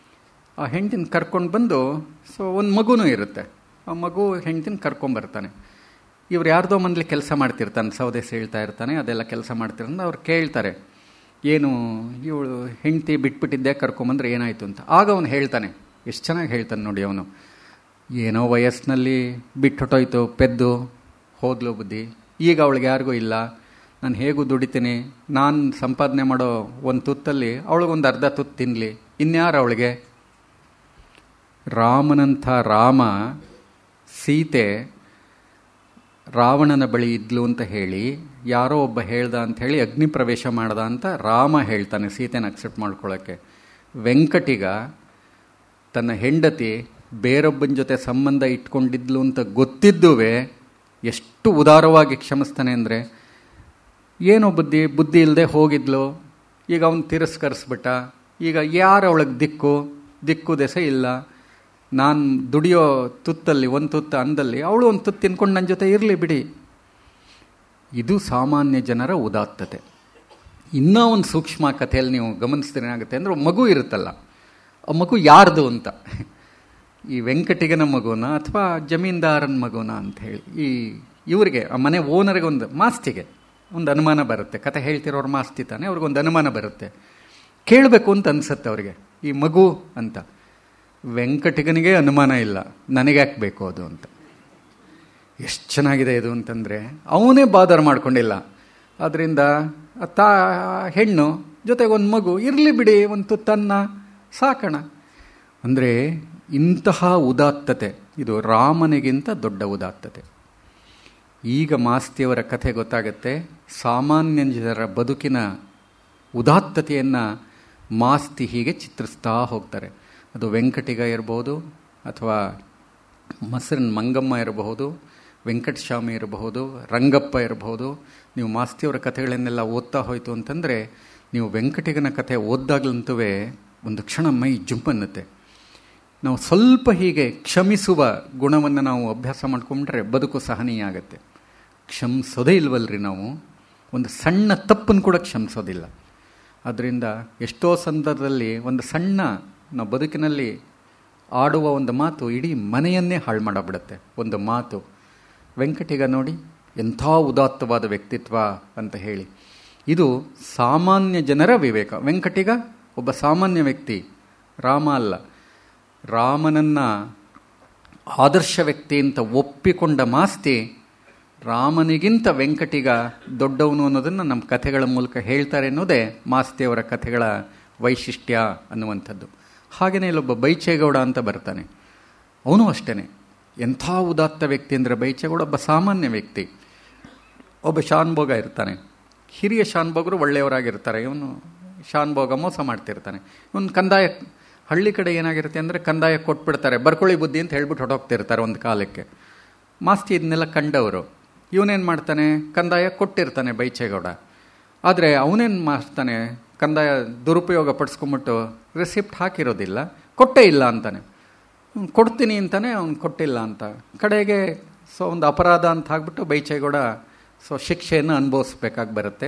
ಆ ಹೆಂಡತಿನ ಕರ್ಕೊಂಡು ಬಂದು ಒಂದು ಮಗುನೂ ಇರುತ್ತೆ, ಆ ಮಗು ಹೆಂಡತಿನ ಕರ್ಕೊಂಬರ್ತಾನೆ. ಇವ್ರು ಯಾರ್ದೋ ಮನೇಲಿ ಕೆಲಸ ಮಾಡ್ತಿರ್ತಾನೆ, ಸೌದೆ ಸೀಳ್ತಾ ಇರ್ತಾನೆ, ಅದೆಲ್ಲ ಕೆಲಸ ಮಾಡ್ತಿರ್ತಾನೆ. ಅವ್ರು ಕೇಳ್ತಾರೆ, ಏನು ಇವಳು ಹೆಂಡತಿ ಬಿಟ್ಬಿಟ್ಟಿದ್ದೆ, ಕರ್ಕೊಂಬಂದ್ರೆ ಏನಾಯಿತು ಅಂತ. ಆಗ ಅವನು ಹೇಳ್ತಾನೆ, ಎಷ್ಟು ಚೆನ್ನಾಗಿ ಹೇಳ್ತಾನೆ ನೋಡಿ ಅವನು, ಏನೋ ವಯಸ್ಸಿನಲ್ಲಿ ಬಿಟ್ಟೊಟ್ಟೋಯ್ತು, ಪೆದ್ದು ಹೋದ್ಲು ಬುದ್ಧಿ, ಈಗ ಅವಳಿಗೆ ಯಾರಿಗೂ ಇಲ್ಲ, ನಾನು ಹೇಗೂ ದುಡಿತೀನಿ, ನಾನು ಸಂಪಾದನೆ ಮಾಡೋ ಒಂದು ತುತ್ತಲ್ಲಿ ಅವಳಿಗೊಂದು ಅರ್ಧ ತುತ್ತು ತಿನ್ನಲಿ, ಇನ್ಯಾರು ಅವಳಿಗೆ. ರಾಮನಂಥ ರಾಮ ಸೀತೆ ರಾವಣನ ಬಳಿ ಇದ್ಲು ಅಂತ ಹೇಳಿ ಯಾರೋ ಒಬ್ಬ ಹೇಳ್ದ ಅಂತ ಹೇಳಿ ಅಗ್ನಿ ಪ್ರವೇಶ ಮಾಡ್ದ ಅಂತ ರಾಮ ಹೇಳ್ತಾನೆ ಸೀತೆನ ಅಕ್ಸೆಪ್ಟ್ ಮಾಡ್ಕೊಳ್ಳೋಕ್ಕೆ. ವೆಂಕಟಿಗ ತನ್ನ ಹೆಂಡತಿ ಬೇರೊಬ್ಬನ ಜೊತೆ ಸಂಬಂಧ ಇಟ್ಕೊಂಡಿದ್ಲು ಅಂತ ಗೊತ್ತಿದ್ದುವೆ ಎಷ್ಟು ಉದಾರವಾಗಿ ಕ್ಷಮಿಸ್ತಾನೆ ಅಂದರೆ, ಏನೋ ಬುದ್ಧಿ ಇಲ್ಲದೆ ಹೋಗಿದ್ಲು, ಈಗ ಅವನು ತಿರಸ್ಕರಿಸ್ಬಿಟ್ಟ, ಈಗ ಯಾರು ಅವಳಿಗೆ ದಿಕ್ಕು ದೆಸೆ ಇಲ್ಲ, ನಾನು ದುಡಿಯೋ ತುತ್ತಲ್ಲಿ ಒಂದು ತುತ್ತು ಅಂದಲ್ಲಿ ಅವಳು ಒಂದು ತುತ್ತು ತಿನ್ಕೊಂಡು ನನ್ನ ಜೊತೆ ಇರಲಿ ಬಿಡಿ. ಇದು ಸಾಮಾನ್ಯ ಜನರ ಉದಾತ್ತತೆ. ಇನ್ನೂ ಒಂದು ಸೂಕ್ಷ್ಮ ಕಥೆಯಲ್ಲಿ ನೀವು ಗಮನಿಸಿದ್ರೆ ಏನಾಗುತ್ತೆ ಅಂದರೆ, ಮಗು ಇರುತ್ತಲ್ಲ, ಆ ಮಗು ಯಾರ್ದು ಅಂತ, ಈ ವೆಂಕಟಿಗನ ಮಗುನ ಅಥವಾ ಜಮೀನ್ದಾರನ ಮಗುನ ಅಂತ ಹೇಳಿ ಇವರಿಗೆ ಆ ಮನೆ ಓನರ್ಗೆ ಒಂದು ಮಾಸ್ತಿಗೆ ಒಂದು ಅನುಮಾನ ಬರುತ್ತೆ. ಕತೆ ಹೇಳ್ತಿರೋರು ಮಾಸ್ತಿ ತಾನೆ, ಅವ್ರಿಗೊಂದು ಅನುಮಾನ ಬರುತ್ತೆ, ಕೇಳಬೇಕು ಅಂತ ಅನಿಸುತ್ತೆ ಅವ್ರಿಗೆ, ಈ ಮಗು ಅಂತ. ವೆಂಕಟಿಗನಿಗೆ ಅನುಮಾನ ಇಲ್ಲ, ನನಗ್ಯಾಕೆ ಬೇಕು ಅದು ಅಂತ. ಎಷ್ಟು ಚೆನ್ನಾಗಿದೆ ಇದು ಅಂತಂದರೆ, ಅವನೇ ಬಾದರ್ ಮಾಡ್ಕೊಂಡಿಲ್ಲ. ಆದ್ದರಿಂದ ಹೆಣ್ಣು ಜೊತೆಗೆ ಒಂದು ಮಗು ಇರಲಿ ಬಿಡಿ, ಒಂದು ತುತ್ತನ್ನ ಸಾಕೋಣ ಅಂದರೆ, ಇಂತಹ ಉದಾತ್ತತೆ ಇದು ರಾಮನಿಗಿಂತ ದೊಡ್ಡ ಉದಾತ್ತತೆ. ಈಗ ಮಾಸ್ತಿಯವರ ಕಥೆ ಗೊತ್ತಾಗುತ್ತೆ. ಸಾಮಾನ್ಯ ಜನರ ಬದುಕಿನ ಉದಾತ್ತತೆಯನ್ನು ಮಾಸ್ತಿ ಹೀಗೆ ಚಿತ್ರಿಸ್ತಾ ಹೋಗ್ತಾರೆ. ಅದು ವೆಂಕಟಿಗ ಇರಬಹುದು, ಅಥವಾ ಮೊಸರಿನ ಮಂಗಮ್ಮ ಇರಬಹುದು, ವೆಂಕಟಸ್ವಾಮಿ ಇರಬಹುದು, ರಂಗಪ್ಪ ಇರಬಹುದು. ನೀವು ಮಾಸ್ತಿಯವರ ಕಥೆಗಳನ್ನೆಲ್ಲ ಓದ್ತಾ ಹೋಯಿತು ಅಂತಂದರೆ, ನೀವು ವೆಂಕಟಿಗನ ಕಥೆ ಓದ್ದಾಗಲಂತೂ ಒಂದು ಕ್ಷಣ ಮೈ ಜುಂಪನ್ನುತ್ತೆ. ನಾವು ಸ್ವಲ್ಪ ಹೀಗೆ ಕ್ಷಮಿಸುವ ಗುಣವನ್ನು ನಾವು ಅಭ್ಯಾಸ ಮಾಡ್ಕೊಂಡ್ರೆ ಬದುಕು ಸಹನೀಯ ಆಗುತ್ತೆ. ಕ್ಷಮಿಸೋದೇ ಇಲ್ವಲ್ರಿ ನಾವು, ಒಂದು ಸಣ್ಣ ತಪ್ಪನ್ನು ಕೂಡ ಕ್ಷಮಿಸೋದಿಲ್ಲ. ಅದರಿಂದ ಎಷ್ಟೋ ಸಂದರ್ಭದಲ್ಲಿ ಒಂದು ಸಣ್ಣ ನಾವು ಬದುಕಿನಲ್ಲಿ ಆಡುವ ಒಂದು ಮಾತು ಇಡೀ ಮನೆಯನ್ನೇ ಹಾಳು ಮಾಡಿಬಿಡುತ್ತೆ. ಒಂದು ಮಾತು. ವೆಂಕಟಿಗ ನೋಡಿ ಎಂಥ ಉದಾತ್ತವಾದ ವ್ಯಕ್ತಿತ್ವ ಅಂತ ಹೇಳಿ. ಇದು ಸಾಮಾನ್ಯ ಜನರ ವಿವೇಕ. ವೆಂಕಟಿಗ ಒಬ್ಬ ಸಾಮಾನ್ಯ ವ್ಯಕ್ತಿ, ರಾಮ ಅಲ್ಲ. ರಾಮನನ್ನು ಆದರ್ಶ ವ್ಯಕ್ತಿ ಅಂತ ಒಪ್ಪಿಕೊಂಡ ಮಾಸ್ತಿ ರಾಮನಿಗಿಂತ ವೆಂಕಟಿಗ ದೊಡ್ಡವನು ಅನ್ನೋದನ್ನು ನಮ್ಮ ಕಥೆಗಳ ಮೂಲಕ ಹೇಳ್ತಾರೆ ಅನ್ನೋದೇ ಮಾಸ್ತಿಯವರ ಕಥೆಗಳ ವೈಶಿಷ್ಟ್ಯ ಅನ್ನುವಂಥದ್ದು. ಹಾಗೆಯೇ ಇಲ್ಲೊಬ್ಬ ಬೈಚೇಗೌಡ ಅಂತ ಬರ್ತಾನೆ, ಅವನು ಅಷ್ಟೇ ಎಂಥ ಉದಾತ್ತ ವ್ಯಕ್ತಿ ಅಂದರೆ ಬೈಚೇಗೌಡ ಒಬ್ಬ ಸಾಮಾನ್ಯ ವ್ಯಕ್ತಿ. ಒಬ್ಬ ಶಾನ್ಭೋಗ ಇರ್ತಾನೆ, ಹಿರಿಯ ಶಾನ್ಭೋಗರು ಒಳ್ಳೆಯವರಾಗಿರ್ತಾರೆ, ಇವನು ಶಾನ್ಭೋಗ ಮೋಸ ಮಾಡ್ತಿರ್ತಾನೆ. ಇವನು ಕಂದಾಯ, ಹಳ್ಳಿ ಕಡೆ ಏನಾಗಿರುತ್ತೆ ಅಂದರೆ ಕಂದಾಯ ಕೊಟ್ಬಿಡ್ತಾರೆ, ಬರ್ಕೊಳ್ಳಿ ಬುದ್ಧಿ ಅಂತ ಹೇಳ್ಬಿಟ್ಟು ಹೊಟ್ಟೋಗ್ತಿರ್ತಾರೆ ಒಂದು ಕಾಲಕ್ಕೆ. ಮಾಸ್ತಿ ಇದನ್ನೆಲ್ಲ ಕಂಡವರು. ಇವನೇನು ಮಾಡ್ತಾನೆ, ಕಂದಾಯ ಕೊಟ್ಟಿರ್ತಾನೆ ಬೈಚೇಗೌಡ, ಆದರೆ ಅವನೇನು ಮಾಡ್ತಾನೆ, ಕಂದಾಯ ದುರುಪಯೋಗ ಪಡಿಸ್ಕೊಂಬಿಟ್ಟು ರೆಸಿಪ್ಟ್ ಹಾಕಿರೋದಿಲ್ಲ, ಕೊಟ್ಟೇ ಇಲ್ಲ ಅಂತಾನೆ. ಕೊಡ್ತೀನಿ ಅಂತಾನೆ, ಅವ್ನು ಕೊಟ್ಟಿಲ್ಲ ಅಂತ. ಕಡೆಗೆ ಒಂದು ಅಪರಾಧ ಅಂತ ಹಾಕ್ಬಿಟ್ಟು ಬೈಚೇಗೌಡ ಶಿಕ್ಷೆಯನ್ನು ಅನುಭವಿಸ್ಬೇಕಾಗಿ ಬರುತ್ತೆ.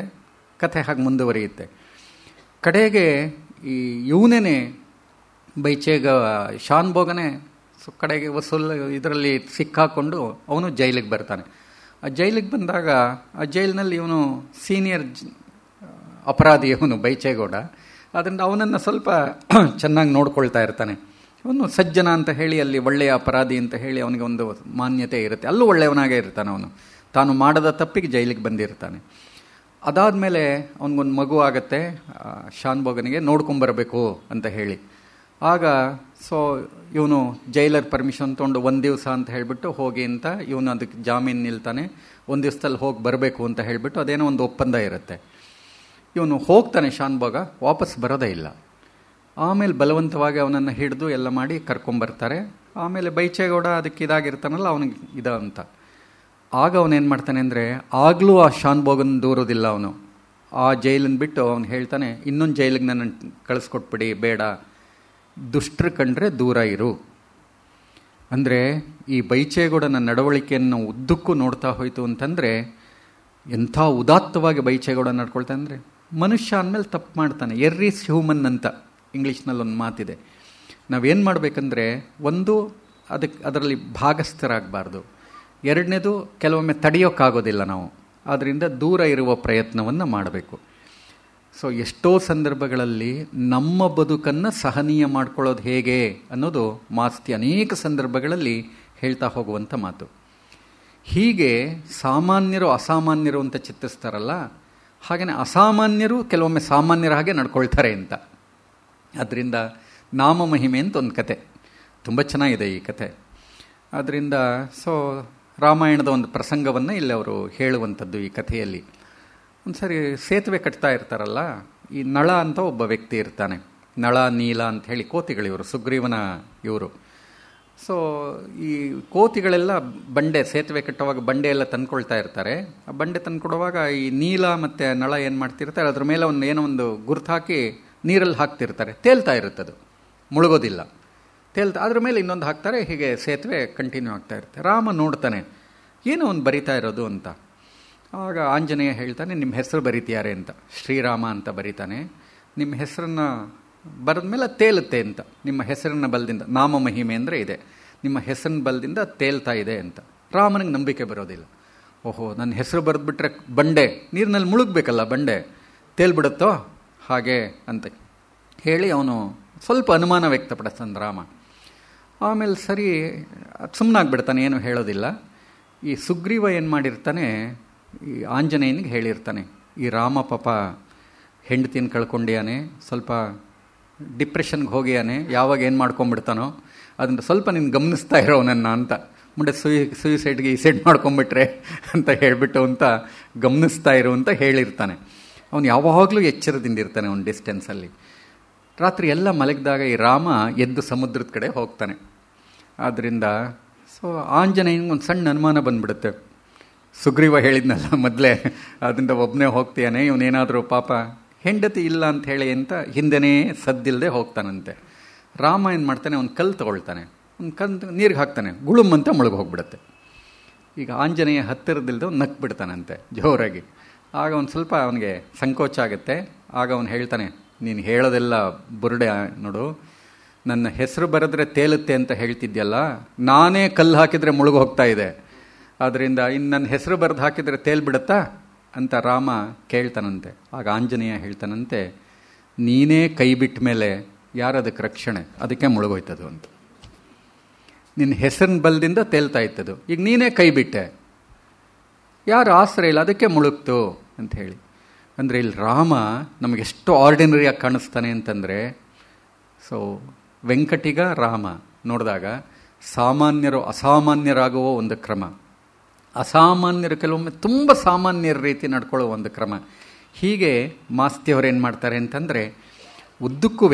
ಕಥೆ ಹಾಗೆ ಮುಂದುವರಿಯುತ್ತೆ. ಕಡೆಗೆ ಈ ಇವನೇ ಬೈಚೇಗ ಶಾನ್ಭೋಗನೇ ಕಡೆಗೆ ವಸೂಲ್ ಇದರಲ್ಲಿ ಸಿಕ್ಕಾಕೊಂಡು ಅವನು ಜೈಲಿಗೆ ಬರ್ತಾನೆ. ಆ ಜೈಲಿಗೆ ಬಂದಾಗ ಆ ಜೈಲಿನಲ್ಲಿ ಇವನು ಸೀನಿಯರ್ ಅಪರಾಧಿ, ಇವನು ಬೈಚೇಗೌಡ. ಅದರಿಂದ ಅವನನ್ನು ಸ್ವಲ್ಪ ಚೆನ್ನಾಗಿ ನೋಡ್ಕೊಳ್ತಾ ಇರ್ತಾನೆ. ಅವನು ಸಜ್ಜನ ಅಂತ ಹೇಳಿ ಅಲ್ಲಿ ಒಳ್ಳೆಯ ಅಪರಾಧಿ ಅಂತ ಹೇಳಿ ಅವನಿಗೆ ಒಂದು ಮಾನ್ಯತೆ ಇರುತ್ತೆ. ಅಲ್ಲೂ ಒಳ್ಳೆಯವನಾಗೇ ಇರ್ತಾನೆ. ಅವನು ತಾನು ಮಾಡದ ತಪ್ಪಿಗೆ ಜೈಲಿಗೆ ಬಂದಿರ್ತಾನೆ. ಅದಾದಮೇಲೆ ಅವನಿಗೊಂದು ಮಗು ಆಗುತ್ತೆ ಶಾನ್ಭೋಗನಿಗೆ, ನೋಡ್ಕೊಂಬರಬೇಕು ಅಂತ ಹೇಳಿ. ಆಗ ಇವನು ಜೈಲರ್ ಪರ್ಮಿಷನ್ ತೊಗೊಂಡು ಒಂದು ದಿವಸ ಅಂತ ಹೇಳಿಬಿಟ್ಟು ಹೋಗಿ ಅಂತ ಇವನು ಅದಕ್ಕೆ ಜಾಮೀನು ನಿಲ್ತಾನೆ. ಒಂದು ದಿವಸದಲ್ಲಿ ಹೋಗಿ ಬರಬೇಕು ಅಂತ ಹೇಳಿಬಿಟ್ಟು ಅದೇನೋ ಒಂದು ಒಪ್ಪಂದ ಇರುತ್ತೆ. ಇವನು ಹೋಗ್ತಾನೆ ಶಾನ್ಭೋಗ, ವಾಪಸ್ ಬರೋದೇ ಇಲ್ಲ. ಆಮೇಲೆ ಬಲವಂತವಾಗಿ ಅವನನ್ನು ಹಿಡಿದು ಎಲ್ಲ ಮಾಡಿ ಕರ್ಕೊಂಬರ್ತಾರೆ. ಆಮೇಲೆ ಬೈಚೇಗೌಡ ಅದಕ್ಕೆ ಇದಾಗಿರ್ತಾನಲ್ಲ ಅವನಿಗೆ ಅಂತ. ಆಗ ಅವನೇನು ಮಾಡ್ತಾನೆ ಅಂದರೆ, ಆಗಲೂ ಆ ಶಾನ್ಭೋಗನ ದೂರೋದಿಲ್ಲ ಅವನು. ಆ ಜೈಲನ್ನು ಬಿಟ್ಟು ಅವನು ಹೇಳ್ತಾನೆ, ಇನ್ನೊಂದು ಜೈಲಿಗೆ ನನ್ನ ಕಳಿಸ್ಕೊಟ್ಬಿಡಿ, ಬೇಡ, ದುಷ್ಟರು ಕಂಡ್ರೆ ದೂರ ಇರು. ಅಂದರೆ ಈ ಬೈಚೇಗೌಡನ ನಡವಳಿಕೆಯನ್ನು ಉದ್ದಕ್ಕೂ ನೋಡ್ತಾ ಹೋಯಿತು ಅಂತಂದರೆ, ಎಂಥ ಉದಾತ್ತವಾಗಿ ಬೈಚೇಗೌಡ ನಡ್ಕೊಳ್ತಾ ಅಂದರೆ, ಮನುಷ್ಯ ಅಂದಮೇಲೆ ತಪ್ಪು ಮಾಡ್ತಾನೆ. ಎರ್ ಈಸ್ ಹ್ಯೂಮನ್ ಅಂತ ಇಂಗ್ಲೀಷ್ನಲ್ಲಿ ಒಂದು ಮಾತಿದೆ. ನಾವೇನು ಮಾಡಬೇಕಂದ್ರೆ, ಒಂದು ಅದರಲ್ಲಿ ಭಾಗಸ್ಥರಾಗಬಾರ್ದು, ಎರಡನೇದು ಕೆಲವೊಮ್ಮೆ ತಡೆಯೋಕ್ಕಾಗೋದಿಲ್ಲ ನಾವು, ಆದ್ದರಿಂದ ದೂರ ಇರುವ ಪ್ರಯತ್ನವನ್ನು ಮಾಡಬೇಕು. ಎಷ್ಟೋ ಸಂದರ್ಭಗಳಲ್ಲಿ ನಮ್ಮ ಬದುಕನ್ನು ಸಹನೀಯ ಮಾಡ್ಕೊಳ್ಳೋದು ಹೇಗೆ ಅನ್ನೋದು ಮಾಸ್ತಿ ಅನೇಕ ಸಂದರ್ಭಗಳಲ್ಲಿ ಹೇಳ್ತಾ ಹೋಗುವಂಥ ಮಾತು. ಹೀಗೆ ಸಾಮಾನ್ಯರು ಅಸಾಮಾನ್ಯರು ಅಂತ ಚಿತ್ರಿಸ್ತಾರಲ್ಲ, ಹಾಗೆಯೇ ಅಸಾಮಾನ್ಯರು ಕೆಲವೊಮ್ಮೆ ಸಾಮಾನ್ಯರ ಹಾಗೆ ನಡ್ಕೊಳ್ತಾರೆ ಅಂತ. ಅದರಿಂದ ನಾಮ ಮಹಿಮೆ ಅಂತ ಒಂದು ಕತೆ, ತುಂಬ ಚೆನ್ನಾಗಿದೆ ಈ ಕತೆ. ಅದರಿಂದ ರಾಮಾಯಣದ ಒಂದು ಪ್ರಸಂಗವನ್ನು ಇಲ್ಲಿ ಅವರು ಹೇಳುವಂಥದ್ದು ಈ ಕಥೆಯಲ್ಲಿ. ಒಂದು ಸರಿ ಸೇತುವೆ ಕಟ್ತಾ ಇರ್ತಾರಲ್ಲ, ಈ ನಳ ಅಂತ ಒಬ್ಬ ವ್ಯಕ್ತಿ ಇರ್ತಾನೆ. ನಳ, ನೀಲ ಅಂತ ಹೇಳಿ ಕೋತಿಗಳಿವರು, ಸುಗ್ರೀವನ ಇವರು. ಈ ಕೋತಿಗಳೆಲ್ಲ ಬಂಡೆ, ಸೇತುವೆ ಕಟ್ಟುವಾಗ ಬಂಡೆ ಎಲ್ಲ ತಂದ್ಕೊಳ್ತಾ ಇರ್ತಾರೆ. ಆ ಬಂಡೆ ತಂದ್ಕೊಡುವಾಗ ಈ ನೀಲ ಮತ್ತು ನಳ ಏನು ಮಾಡ್ತಿರ್ತಾರೆ, ಅದ್ರ ಮೇಲೆ ಏನೋ ಒಂದು ಗುರ್ತು ಹಾಕಿ ನೀರಲ್ಲಿ ಹಾಕ್ತಿರ್ತಾರೆ. ತೇಲ್ತಾ ಇರುತ್ತದು, ಮುಳುಗೋದಿಲ್ಲ. ಅದ್ರ ಮೇಲೆ ಇನ್ನೊಂದು ಹಾಕ್ತಾರೆ. ಹೀಗೆ ಸೇತುವೆ ಕಂಟಿನ್ಯೂ ಆಗ್ತಾ ಇರುತ್ತೆ. ರಾಮ ನೋಡ್ತಾನೆ, ಏನೋ ಒಂದು ಬರಿತಾ ಇರೋದು ಅಂತ. ಆಗ ಆಂಜನೇಯ ಹೇಳ್ತಾನೆ, ನಿಮ್ಮ ಹೆಸರು ಬರೀತಿಯಾರೆ ಅಂತ. ಶ್ರೀರಾಮ ಅಂತ ಬರೀತಾನೆ. ನಿಮ್ಮ ಹೆಸರನ್ನು ಬರೆದ ಮೇಲೆ ತೇಲುತ್ತೆ ಅಂತ. ನಿಮ್ಮ ಹೆಸರನ್ನ ಬಲದಿಂದ, ನಾಮ ಮಹಿಮೆ ಅಂದರೆ ಇದೆ, ನಿಮ್ಮ ಹೆಸರಿನ ಬಲದಿಂದ ತೇಲ್ತಾ ಇದೆ ಅಂತ. ರಾಮನಿಗೆ ನಂಬಿಕೆ ಬರೋದಿಲ್ಲ. ಓಹೋ, ನನ್ನ ಹೆಸರು ಬರೆದ್ಬಿಟ್ರೆ ಬಂಡೆ ನೀರಿನಲ್ಲಿ ಮುಳುಗಬೇಕಲ್ಲ, ಬಂಡೆ ತೇಲ್ಬಿಡುತ್ತೋ ಹಾಗೆ ಅಂತ ಹೇಳಿ ಅವನು ಸ್ವಲ್ಪ ಅನುಮಾನ ವ್ಯಕ್ತಪಡಿಸ್ತಾನೆ ರಾಮ. ಆಮೇಲೆ ಸರಿ ಸುಮ್ಮನಾಗ್ಬಿಡ್ತಾನೆ, ಏನು ಹೇಳೋದಿಲ್ಲ. ಈ ಸುಗ್ರೀವ ಏನು ಮಾಡಿರ್ತಾನೆ, ಈ ಆಂಜನೇಯನಿಗೆ ಹೇಳಿರ್ತಾನೆ, ಈ ರಾಮ ಪಾಪ ಹೆಂಡತಿನ ಕಳ್ಕೊಂಡಿಯಾನೆ, ಸ್ವಲ್ಪ ಡಿಪ್ರೆಷನ್ಗೆ ಹೋಗಿಯಾನೆ, ಯಾವಾಗ ಏನು ಮಾಡ್ಕೊಂಬಿಡ್ತಾನೋ ಅದನ್ನು ಸ್ವಲ್ಪ ನೀನು ಗಮನಿಸ್ತಾ ಇರೋ ನನ್ನ ಅಂತ. ಮುಂದೆ ಸೂಯಿಸೈಡ್ಗೆ ಈ ಸೈಡ್ ಮಾಡ್ಕೊಂಬಿಟ್ರೆ ಅಂತ ಹೇಳಿಬಿಟ್ಟು ಅಂತ ಗಮನಿಸ್ತಾ ಇರು ಅಂತ ಹೇಳಿರ್ತಾನೆ. ಅವನು ಯಾವಾಗಲೂ ಎಚ್ಚರದಿಂದಿರ್ತಾನೆ ಅವನ ಡಿಸ್ಟೆನ್ಸಲ್ಲಿ. ರಾತ್ರಿ ಎಲ್ಲ ಮಲಗಿದಾಗ ಈ ರಾಮ ಎದ್ದು ಸಮುದ್ರದ ಕಡೆ ಹೋಗ್ತಾನೆ. ಆದ್ದರಿಂದ ಆಂಜನೇಯನಿಗೆ ಒಂದು ಸಣ್ಣ ಅನುಮಾನ ಬಂದ್ಬಿಡುತ್ತೆ. ಸುಗ್ರೀವ ಹೇಳಿದ್ನಲ್ಲ ಮೊದಲೇ, ಅದರಿಂದ ಒಬ್ಬನೇ ಹೋಗ್ತೀಯಾನೆ, ಇವನೇನಾದರೂ ಪಾಪ ಹೆಂಡತಿ ಇಲ್ಲ ಅಂತ ಹೇಳಿ ಅಂತ ಹಿಂದೆನೇ ಸದ್ದಿಲ್ಲದೆ ಹೋಗ್ತಾನಂತೆ. ರಾಮ ಏನು ಮಾಡ್ತಾನೆ, ಒಂದು ಕಲ್ಲು ತೊಗೊಳ್ತಾನೆ, ಒಂದು ಕಲ್ಲು ನೀರಿಗೆ ಹಾಕ್ತಾನೆ, ಗುಳುಮ್ ಅಂತ ಮುಳುಗಿ ಹೋಗ್ಬಿಡುತ್ತೆ. ಈಗ ಆಂಜನೇಯ ಹತ್ತಿರದಿಲ್ಲದೆ ಅವ್ನು ನಕ್ಬಿಡ್ತಾನಂತೆ ಜೋರಾಗಿ. ಆಗ ಒಂದು ಸ್ವಲ್ಪ ಅವನಿಗೆ ಸಂಕೋಚ ಆಗುತ್ತೆ. ಆಗ ಅವನು ಹೇಳ್ತಾನೆ, ನೀನು ಹೇಳೋದೆಲ್ಲ ಬುರುಡೆ ನೋಡು, ನನ್ನ ಹೆಸರು ಬರೆದ್ರೆ ತೇಲುತ್ತೆ ಅಂತ ಹೇಳ್ತಿದ್ಯಲ್ಲ, ನಾನೇ ಕಲ್ಲು ಹಾಕಿದರೆ ಮುಳುಗಿ ಹೋಗ್ತಾ ಇದೆ, ಆದ್ದರಿಂದ ಇನ್ನು ನನ್ನ ಹೆಸರು ಬರೆದು ಹಾಕಿದರೆ ತೇಲ್ಬಿಡುತ್ತಾ ಅಂತ ರಾಮ ಕೇಳ್ತಾನಂತೆ. ಆಗ ಆಂಜನೇಯ ಹೇಳ್ತಾನಂತೆ, ನೀನೇ ಕೈ ಬಿಟ್ಟ ಮೇಲೆ ಯಾರದಕ್ಕೆ ರಕ್ಷಣೆ, ಅದಕ್ಕೆ ಮುಳುಗೋಯ್ತದು ಅಂತ. ನಿನ್ನ ಹೆಸರಿನ ಬಲದಿಂದ ತೇಲ್ತಾ ಇತ್ತದು, ಈಗ ನೀನೇ ಕೈ ಬಿಟ್ಟೆ, ಯಾರು ಆಶ್ರಯ ಇಲ್ಲ, ಅದಕ್ಕೆ ಮುಳುಗ್ತು ಅಂತ ಹೇಳಿ. ಅಂದರೆ ಇಲ್ಲಿ ರಾಮ ನಮಗೆಷ್ಟು ಆರ್ಡಿನರಿಯಾಗಿ ಕಾಣಿಸ್ತಾನೆ ಅಂತಂದರೆ, ವೆಂಕಟಿಗ ರಾಮ ನೋಡಿದಾಗ ಸಾಮಾನ್ಯರು ಅಸಾಮಾನ್ಯರಾಗುವ ಒಂದು ಕ್ರಮ, ಅಸಾಮಾನ್ಯರು ಕೆಲವೊಮ್ಮೆ ತುಂಬ ಸಾಮಾನ್ಯರ ರೀತಿ ನಡ್ಕೊಳ್ಳೋ ಒಂದು ಕ್ರಮ, ಹೀಗೆ ಮಾಸ್ತಿಯವರು ಏನು ಮಾಡ್ತಾರೆ ಅಂತಂದರೆ ಉದ್ದಕ್ಕೂ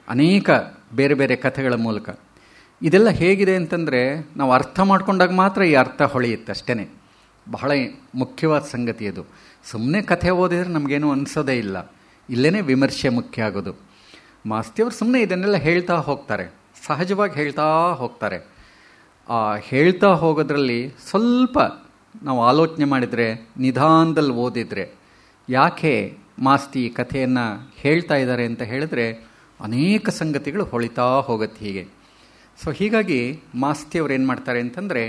ಅನೇಕ ಬೇರೆ ಬೇರೆ ಕಥೆಗಳ ಮೂಲಕ ಇದೆಲ್ಲ ಹೇಗಿದೆ ಅಂತಂದರೆ ನಾವು ಅರ್ಥ ಮಾಡ್ಕೊಂಡಾಗ ಮಾತ್ರ ಈ ಅರ್ಥ ಹೊಳೆಯುತ್ತೆ ಅಷ್ಟೇ. ಬಹಳ ಮುಖ್ಯವಾದ ಸಂಗತಿ ಅದು. ಸುಮ್ಮನೆ ಕಥೆ ಓದಿದ್ರೆ ನಮಗೇನು ಅನಿಸೋದೇ ಇಲ್ಲ. ಇಲ್ಲೇ ವಿಮರ್ಶೆ ಮುಖ್ಯ ಆಗೋದು. ಮಾಸ್ತಿಯವರು ಸುಮ್ಮನೆ ಇದನ್ನೆಲ್ಲ ಹೇಳ್ತಾ ಹೋಗ್ತಾರೆ, ಸಹಜವಾಗಿ ಹೇಳ್ತಾ ಹೋಗ್ತಾರೆ. ಆ ಹೇಳ್ತಾ ಹೋಗೋದ್ರಲ್ಲಿ ಸ್ವಲ್ಪ ನಾವು ಆಲೋಚನೆ ಮಾಡಿದರೆ, ನಿಧಾನದಲ್ಲಿ ಓದಿದರೆ, ಯಾಕೆ ಮಾಸ್ತಿ ಈ ಕಥೆಯನ್ನು ಹೇಳ್ತಾ ಇದ್ದಾರೆ ಅಂತ ಹೇಳಿದ್ರೆ ಅನೇಕ ಸಂಗತಿಗಳು ಹೊಳಿತಾ ಹೋಗುತ್ತೆ ಹೀಗೆ. ಸೊ ಹೀಗಾಗಿ ಮಾಸ್ತಿಯವರು ಏನು ಮಾಡ್ತಾರೆ ಅಂತಂದರೆ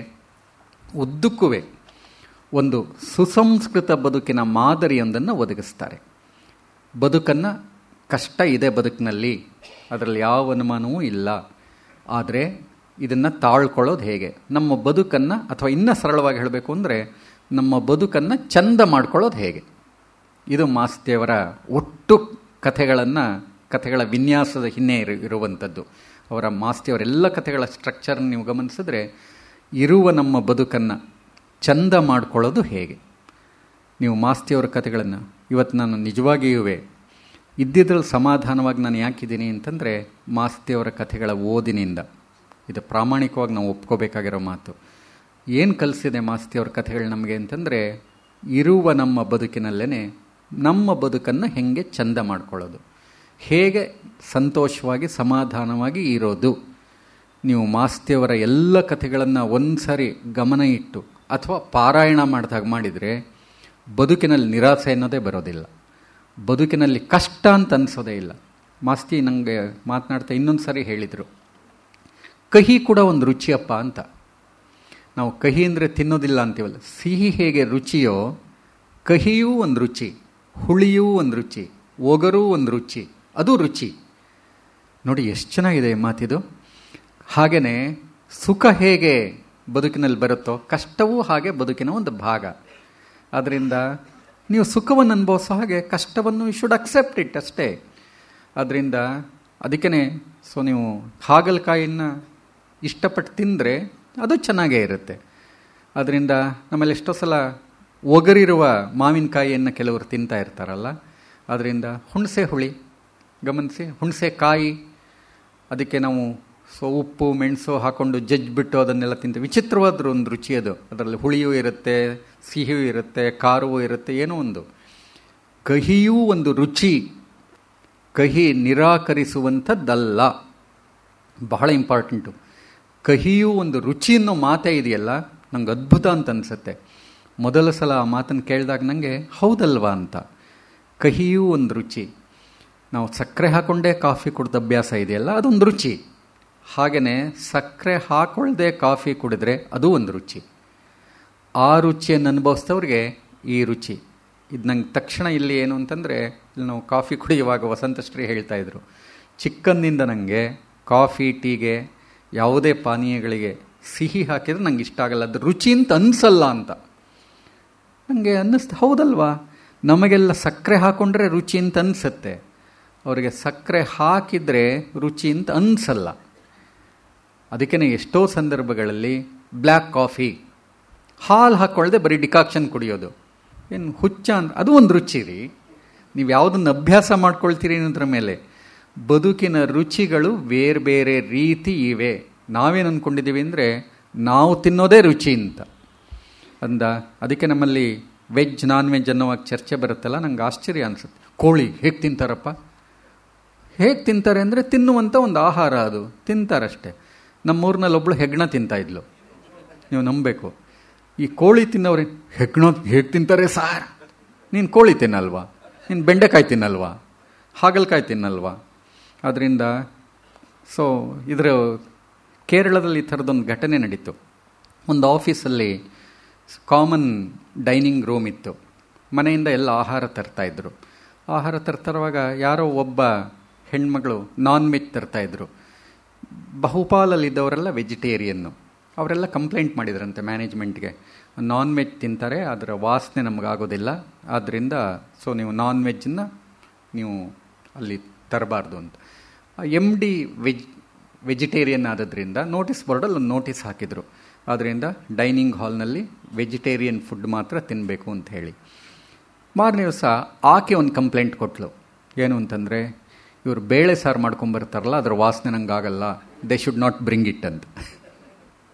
ಉದ್ದಕ್ಕೂ ಒಂದು ಸುಸಂಸ್ಕೃತ ಬದುಕಿನ ಮಾದರಿಯೊಂದನ್ನು ಒದಗಿಸ್ತಾರೆ. ಬದುಕನ್ನು ಕಷ್ಟ ಇದೆ ಬದುಕಿನಲ್ಲಿ, ಅದರಲ್ಲಿ ಯಾವ ಅನುಮಾನವೂ ಇಲ್ಲ. ಆದರೆ ಇದನ್ನು ತಾಳ್ಕೊಳ್ಳೋದು ಹೇಗೆ, ನಮ್ಮ ಬದುಕನ್ನು, ಅಥವಾ ಇನ್ನೂ ಸರಳವಾಗಿ ಹೇಳಬೇಕು ಅಂದರೆ ನಮ್ಮ ಬದುಕನ್ನು ಚಂದ ಮಾಡ್ಕೊಳ್ಳೋದು ಹೇಗೆ, ಇದು ಮಾಸ್ತಿಯವರ ಒಟ್ಟು ಕಥೆಗಳ ವಿನ್ಯಾಸದ ಹಿನ್ನೆ ಇರುವಂಥದ್ದು. ಅವರ ಮಾಸ್ತಿಯವರೆಲ್ಲ ಕಥೆಗಳ ಸ್ಟ್ರಕ್ಚರ್ ನೀವು ಗಮನಿಸಿದ್ರೆ ಇರುವ ನಮ್ಮ ಬದುಕನ್ನು ಚಂದ ಮಾಡ್ಕೊಳ್ಳೋದು ಹೇಗೆ. ನೀವು ಮಾಸ್ತಿಯವರ ಕಥೆಗಳನ್ನು ಇವತ್ತು ನಾನು ನಿಜವಾಗಿಯೂ ಇದ್ದಿದ್ರಲ್ಲಿ ಸಮಾಧಾನವಾಗಿ ನಾನು ಯಾಕಿದ್ದೀನಿ ಅಂತಂದರೆ ಮಾಸ್ತಿಯವರ ಕಥೆಗಳ ಓದಿನಿಂದ. ಇದು ಪ್ರಾಮಾಣಿಕವಾಗಿ ನಾವು ಒಪ್ಕೋಬೇಕಾಗಿರೋ ಮಾತು. ಏನು ಕಲಿಸಿದೆ ಮಾಸ್ತಿಯವರ ಕಥೆಗಳು ನಮಗೆ ಅಂತಂದರೆ, ಇರುವ ನಮ್ಮ ಬದುಕಿನಲ್ಲೇ ನಮ್ಮ ಬದುಕನ್ನು ಹೇಗೆ ಚಂದ ಮಾಡ್ಕೊಳ್ಳೋದು, ಹೇಗೆ ಸಂತೋಷವಾಗಿ ಸಮಾಧಾನವಾಗಿ ಇರೋದು. ನೀವು ಮಾಸ್ತಿಯವರ ಎಲ್ಲ ಕಥೆಗಳನ್ನು ಒಂದು ಸಾರಿ ಗಮನ ಇಟ್ಟು ಅಥವಾ ಪಾರಾಯಣ ಮಾಡಿದರೆ ಬದುಕಿನಲ್ಲಿ ನಿರಾಸೆ ಅನ್ನೋದೇ ಬರೋದಿಲ್ಲ, ಬದುಕಿನಲ್ಲಿ ಕಷ್ಟ ಅಂತ ಅನಿಸೋದೇ ಇಲ್ಲ. ಮಾಸ್ತಿ ನನಗೆ ಮಾತನಾಡ್ತಾ ಇನ್ನೊಂದು ಸಾರಿ ಹೇಳಿದರು, ಕಹಿ ಕೂಡ ಒಂದು ರುಚಿಯಪ್ಪ ಅಂತ. ನಾವು ಕಹಿ ಅಂದರೆ ತಿನ್ನೋದಿಲ್ಲ ಅಂತೀವಲ್ಲ, ಸಿಹಿ ಹೇಗೆ ರುಚಿಯೋ ಕಹಿಯೂ ಒಂದು ರುಚಿ, ಹುಳಿಯೂ ಒಂದು ರುಚಿ, ಒಗರೂ ಒಂದು ರುಚಿ, ಅದು ರುಚಿ. ನೋಡಿ ಎಷ್ಟು ಚೆನ್ನಾಗಿದೆ ಮಾತಿದು. ಹಾಗೆಯೇ ಸುಖ ಹೇಗೆ ಬದುಕಿನಲ್ಲಿ ಬರುತ್ತೋ ಕಷ್ಟವೂ ಹಾಗೆ ಬದುಕಿನ ಒಂದು ಭಾಗ. ಆದ್ದರಿಂದ ನೀವು ಸುಖವನ್ನು ಅನುಭವಿಸೋ ಹಾಗೆ ಕಷ್ಟವನ್ನು ಯು ಶುಡ್ ಅಕ್ಸೆಪ್ಟ್ ಇಟ್ ಅಷ್ಟೇ. ಅದರಿಂದ ಅದಕ್ಕೇ ನೀವು ಹಾಗಲಕಾಯಿಯನ್ನು ಇಷ್ಟಪಟ್ಟು ತಿಂದರೆ ಅದು ಚೆನ್ನಾಗೇ ಇರುತ್ತೆ. ಅದರಿಂದ ನಮ್ಮಲ್ಲಿ ಎಷ್ಟೋ ಸಲ ಒಗರಿರುವ ಮಾವಿನಕಾಯಿಯನ್ನು ಕೆಲವರು ತಿಂತಾ ಇರ್ತಾರಲ್ಲ, ಅದರಿಂದ ಹುಣಸೆ ಹುಳಿ ಗಮನಿಸಿ, ಹುಣಸೆ ಕಾಯಿ ಅದಕ್ಕೆ ನಾವು ಉಪ್ಪು ಮೆಣಸು ಹಾಕ್ಕೊಂಡು ಜಜ್ಜಿಬಿಟ್ಟು ಅದನ್ನೆಲ್ಲ ತಿಂತೀವಿ. ವಿಚಿತ್ರವಾದ ಒಂದು ರುಚಿ ಅದು. ಅದರಲ್ಲಿ ಹುಳಿಯೂ ಇರುತ್ತೆ, ಸಿಹಿಯೂ ಇರುತ್ತೆ, ಖಾರವೂ ಇರುತ್ತೆ, ಏನೋ ಒಂದು. ಕಹಿಯೂ ಒಂದು ರುಚಿ, ಕಹಿ ನಿರಾಕರಿಸುವಂಥದ್ದಲ್ಲ, ಬಹಳ ಇಂಪಾರ್ಟೆಂಟು. ಕಹಿಯೂ ಒಂದು ರುಚಿ ಅನ್ನೋ ಮಾತೇ ಇದೆಯಲ್ಲ, ನಂಗೆ ಅದ್ಭುತ ಅಂತ ಅನಿಸುತ್ತೆ. ಮೊದಲ ಸಲ ಆ ಮಾತನ್ನು ಕೇಳಿದಾಗ ನನಗೆ ಹೌದಲ್ವಾ ಅಂತ. ಕಹಿಯೂ ಒಂದು ರುಚಿ. ನಾವು ಸಕ್ಕರೆ ಹಾಕ್ಕೊಂಡೇ ಕಾಫಿ ಕುಡಿದ ಅಭ್ಯಾಸ ಇದೆಯಲ್ಲ, ಅದೊಂದು ರುಚಿ. ಹಾಗೆಯೇ ಸಕ್ಕರೆ ಹಾಕೊಳ್ಳದೆ ಕಾಫಿ ಕುಡಿದ್ರೆ ಅದು ಒಂದು ರುಚಿ. ಆ ರುಚಿಯನ್ನು ಅನುಭವಿಸಿದವ್ರಿಗೆ ಈ ರುಚಿ. ಇದು ನಂಗೆ ತಕ್ಷಣ ಇಲ್ಲಿ ಏನು ಅಂತಂದರೆ, ಇಲ್ಲಿ ನಾವು ಕಾಫಿ ಕುಡಿಯುವಾಗ ವಸಂತಶ್ರೀ ಹೇಳ್ತಾಯಿದ್ರು, ಚಿಕ್ಕಂದಿಂದ ನನಗೆ ಕಾಫಿ ಟೀಗೆ ಯಾವುದೇ ಪಾನೀಯಗಳಿಗೆ ಸಿಹಿ ಹಾಕಿದರೆ ನಂಗೆ ಇಷ್ಟ ಆಗಲ್ಲ, ಅದು ರುಚಿ ಅಂತ ಅನಿಸಲ್ಲ ಅಂತ. ನನಗೆ ಅನ್ನಿಸ್ತು, ಹೌದಲ್ವಾ, ನಮಗೆಲ್ಲ ಸಕ್ಕರೆ ಹಾಕ್ಕೊಂಡ್ರೆ ರುಚಿ ಅಂತ ಅನಿಸುತ್ತೆ, ಅವರಿಗೆ ಸಕ್ಕರೆ ಹಾಕಿದರೆ ರುಚಿ ಅಂತ ಅನಿಸಲ್ಲ. ಅದಕ್ಕೇ ಎಷ್ಟೋ ಸಂದರ್ಭಗಳಲ್ಲಿ ಬ್ಲ್ಯಾಕ್ ಕಾಫಿ ಹಾಲು ಹಾಕ್ಕೊಳ್ಳದೆ ಬರೀ ಡಿಕಾಕ್ಷನ್ ಕುಡಿಯೋದು, ಏನು ಹುಚ್ಚ ಅಂತ. ಅದು ಒಂದು ರುಚಿ ರೀ. ನೀವು ಯಾವುದನ್ನು ಅಭ್ಯಾಸ ಮಾಡ್ಕೊಳ್ತೀರಿ ಅನ್ನೋದ್ರ ಮೇಲೆ. ಬದುಕಿನ ರುಚಿಗಳು ಬೇರೆ ಬೇರೆ ರೀತಿ ಇವೆ. ನಾವೇನು ಅಂದ್ಕೊಂಡಿದ್ದೀವಿ ಅಂದರೆ ನಾವು ತಿನ್ನೋದೇ ರುಚಿ ಅಂತ ಅದಕ್ಕೆ ನಮ್ಮಲ್ಲಿ ವೆಜ್ ನಾನ್ ವೆಜ್ ಅನ್ನೋವಾಗ ಚರ್ಚೆ ಬರುತ್ತಲ್ಲ, ನಂಗೆ ಆಶ್ಚರ್ಯ ಅನಿಸುತ್ತೆ. ಕೋಳಿ ಹೇಗೆ ತಿಂತಾರಪ್ಪ? ಹೇಗೆ ತಿಂತಾರೆ ಅಂದರೆ ತಿನ್ನುವಂಥ ಒಂದು ಆಹಾರ, ಅದು ತಿಂತಾರಷ್ಟೇ. ನಮ್ಮೂರಿನಲ್ಲಿ ಒಬ್ಬಳು ಹೆಗ್ಣ ತಿಂತಾಯಿದ್ಲು, ನೀವು ನಂಬಬೇಕು. ಈ ಕೋಳಿ ತಿನ್ನೋರು ಹೆಗ್ಣ ಹೇಗೆ ತಿಂತಾರೆ ಸಾರ್? ನೀನು ಕೋಳಿ ತಿನ್ನಲ್ವಾ? ನೀನು ಬೆಂಡೆಕಾಯಿ ತಿನ್ನಲ್ವಾ? ಹಾಗಲಕಾಯಿ ತಿನ್ನಲ್ವಾ? ಅದರಿಂದ ಇದರ ಕೇರಳದಲ್ಲಿ ಈ ಥರದೊಂದು ಘಟನೆ ನಡೀತು. ಒಂದು ಆಫೀಸಲ್ಲಿ ಕಾಮನ್ ಡೈನಿಂಗ್ ರೂಮ್ ಇತ್ತು. ಮನೆಯಿಂದ ಎಲ್ಲ ಆಹಾರ ತರ್ತಾಯಿದ್ರು. ಆಹಾರ ತರ್ತರುವಾಗ ಯಾರೋ ಒಬ್ಬ ಹೆಣ್ಮಗಳು ನಾನ್ ವೆಜ್ ತರ್ತಾಯಿದ್ರು. ಬಹುಪಾಲಲ್ಲಿದ್ದವರೆಲ್ಲ ವೆಜಿಟೇರಿಯನ್ನು. ಅವರೆಲ್ಲ ಕಂಪ್ಲೇಂಟ್ ಮಾಡಿದ್ರಂತೆ ಮ್ಯಾನೇಜ್ಮೆಂಟ್ಗೆ, ನಾನ್ ವೆಜ್ ತಿಂತಾರೆ, ಅದರ ವಾಸನೆ ನಮಗಾಗೋದಿಲ್ಲ, ಆದ್ದರಿಂದ ನೀವು ನಾನ್ ವೆಜ್ಜನ್ನು ನೀವು ಅಲ್ಲಿ ತರಬಾರ್ದು ಅಂತ. MD ವೆಜಿಟೇರಿಯನ್ ಆದದ್ರಿಂದ ನೋಟಿಸ್ ಬೋರ್ಡಲ್ಲಿ ಒಂದು ನೋಟಿಸ್ ಹಾಕಿದರು, ಆದ್ದರಿಂದ ಡೈನಿಂಗ್ ಹಾಲ್ನಲ್ಲಿ ವೆಜಿಟೇರಿಯನ್ ಫುಡ್ ಮಾತ್ರ ತಿನ್ನಬೇಕು ಅಂತ ಹೇಳಿ. ಮಾರನೇ ದಿವಸ ಆಕೆ ಒಂದು ಕಂಪ್ಲೇಂಟ್ ಕೊಟ್ಲು. ಏನು ಅಂತಂದರೆ, ಇವರು ಬೇಳೆ ಸಾರು ಮಾಡ್ಕೊಂಬರ್ತಾರಲ್ಲ ಅದರ ವಾಸನೆ ನಂಗೆ ಆಗಲ್ಲ, they should not bring it ಅಂತ.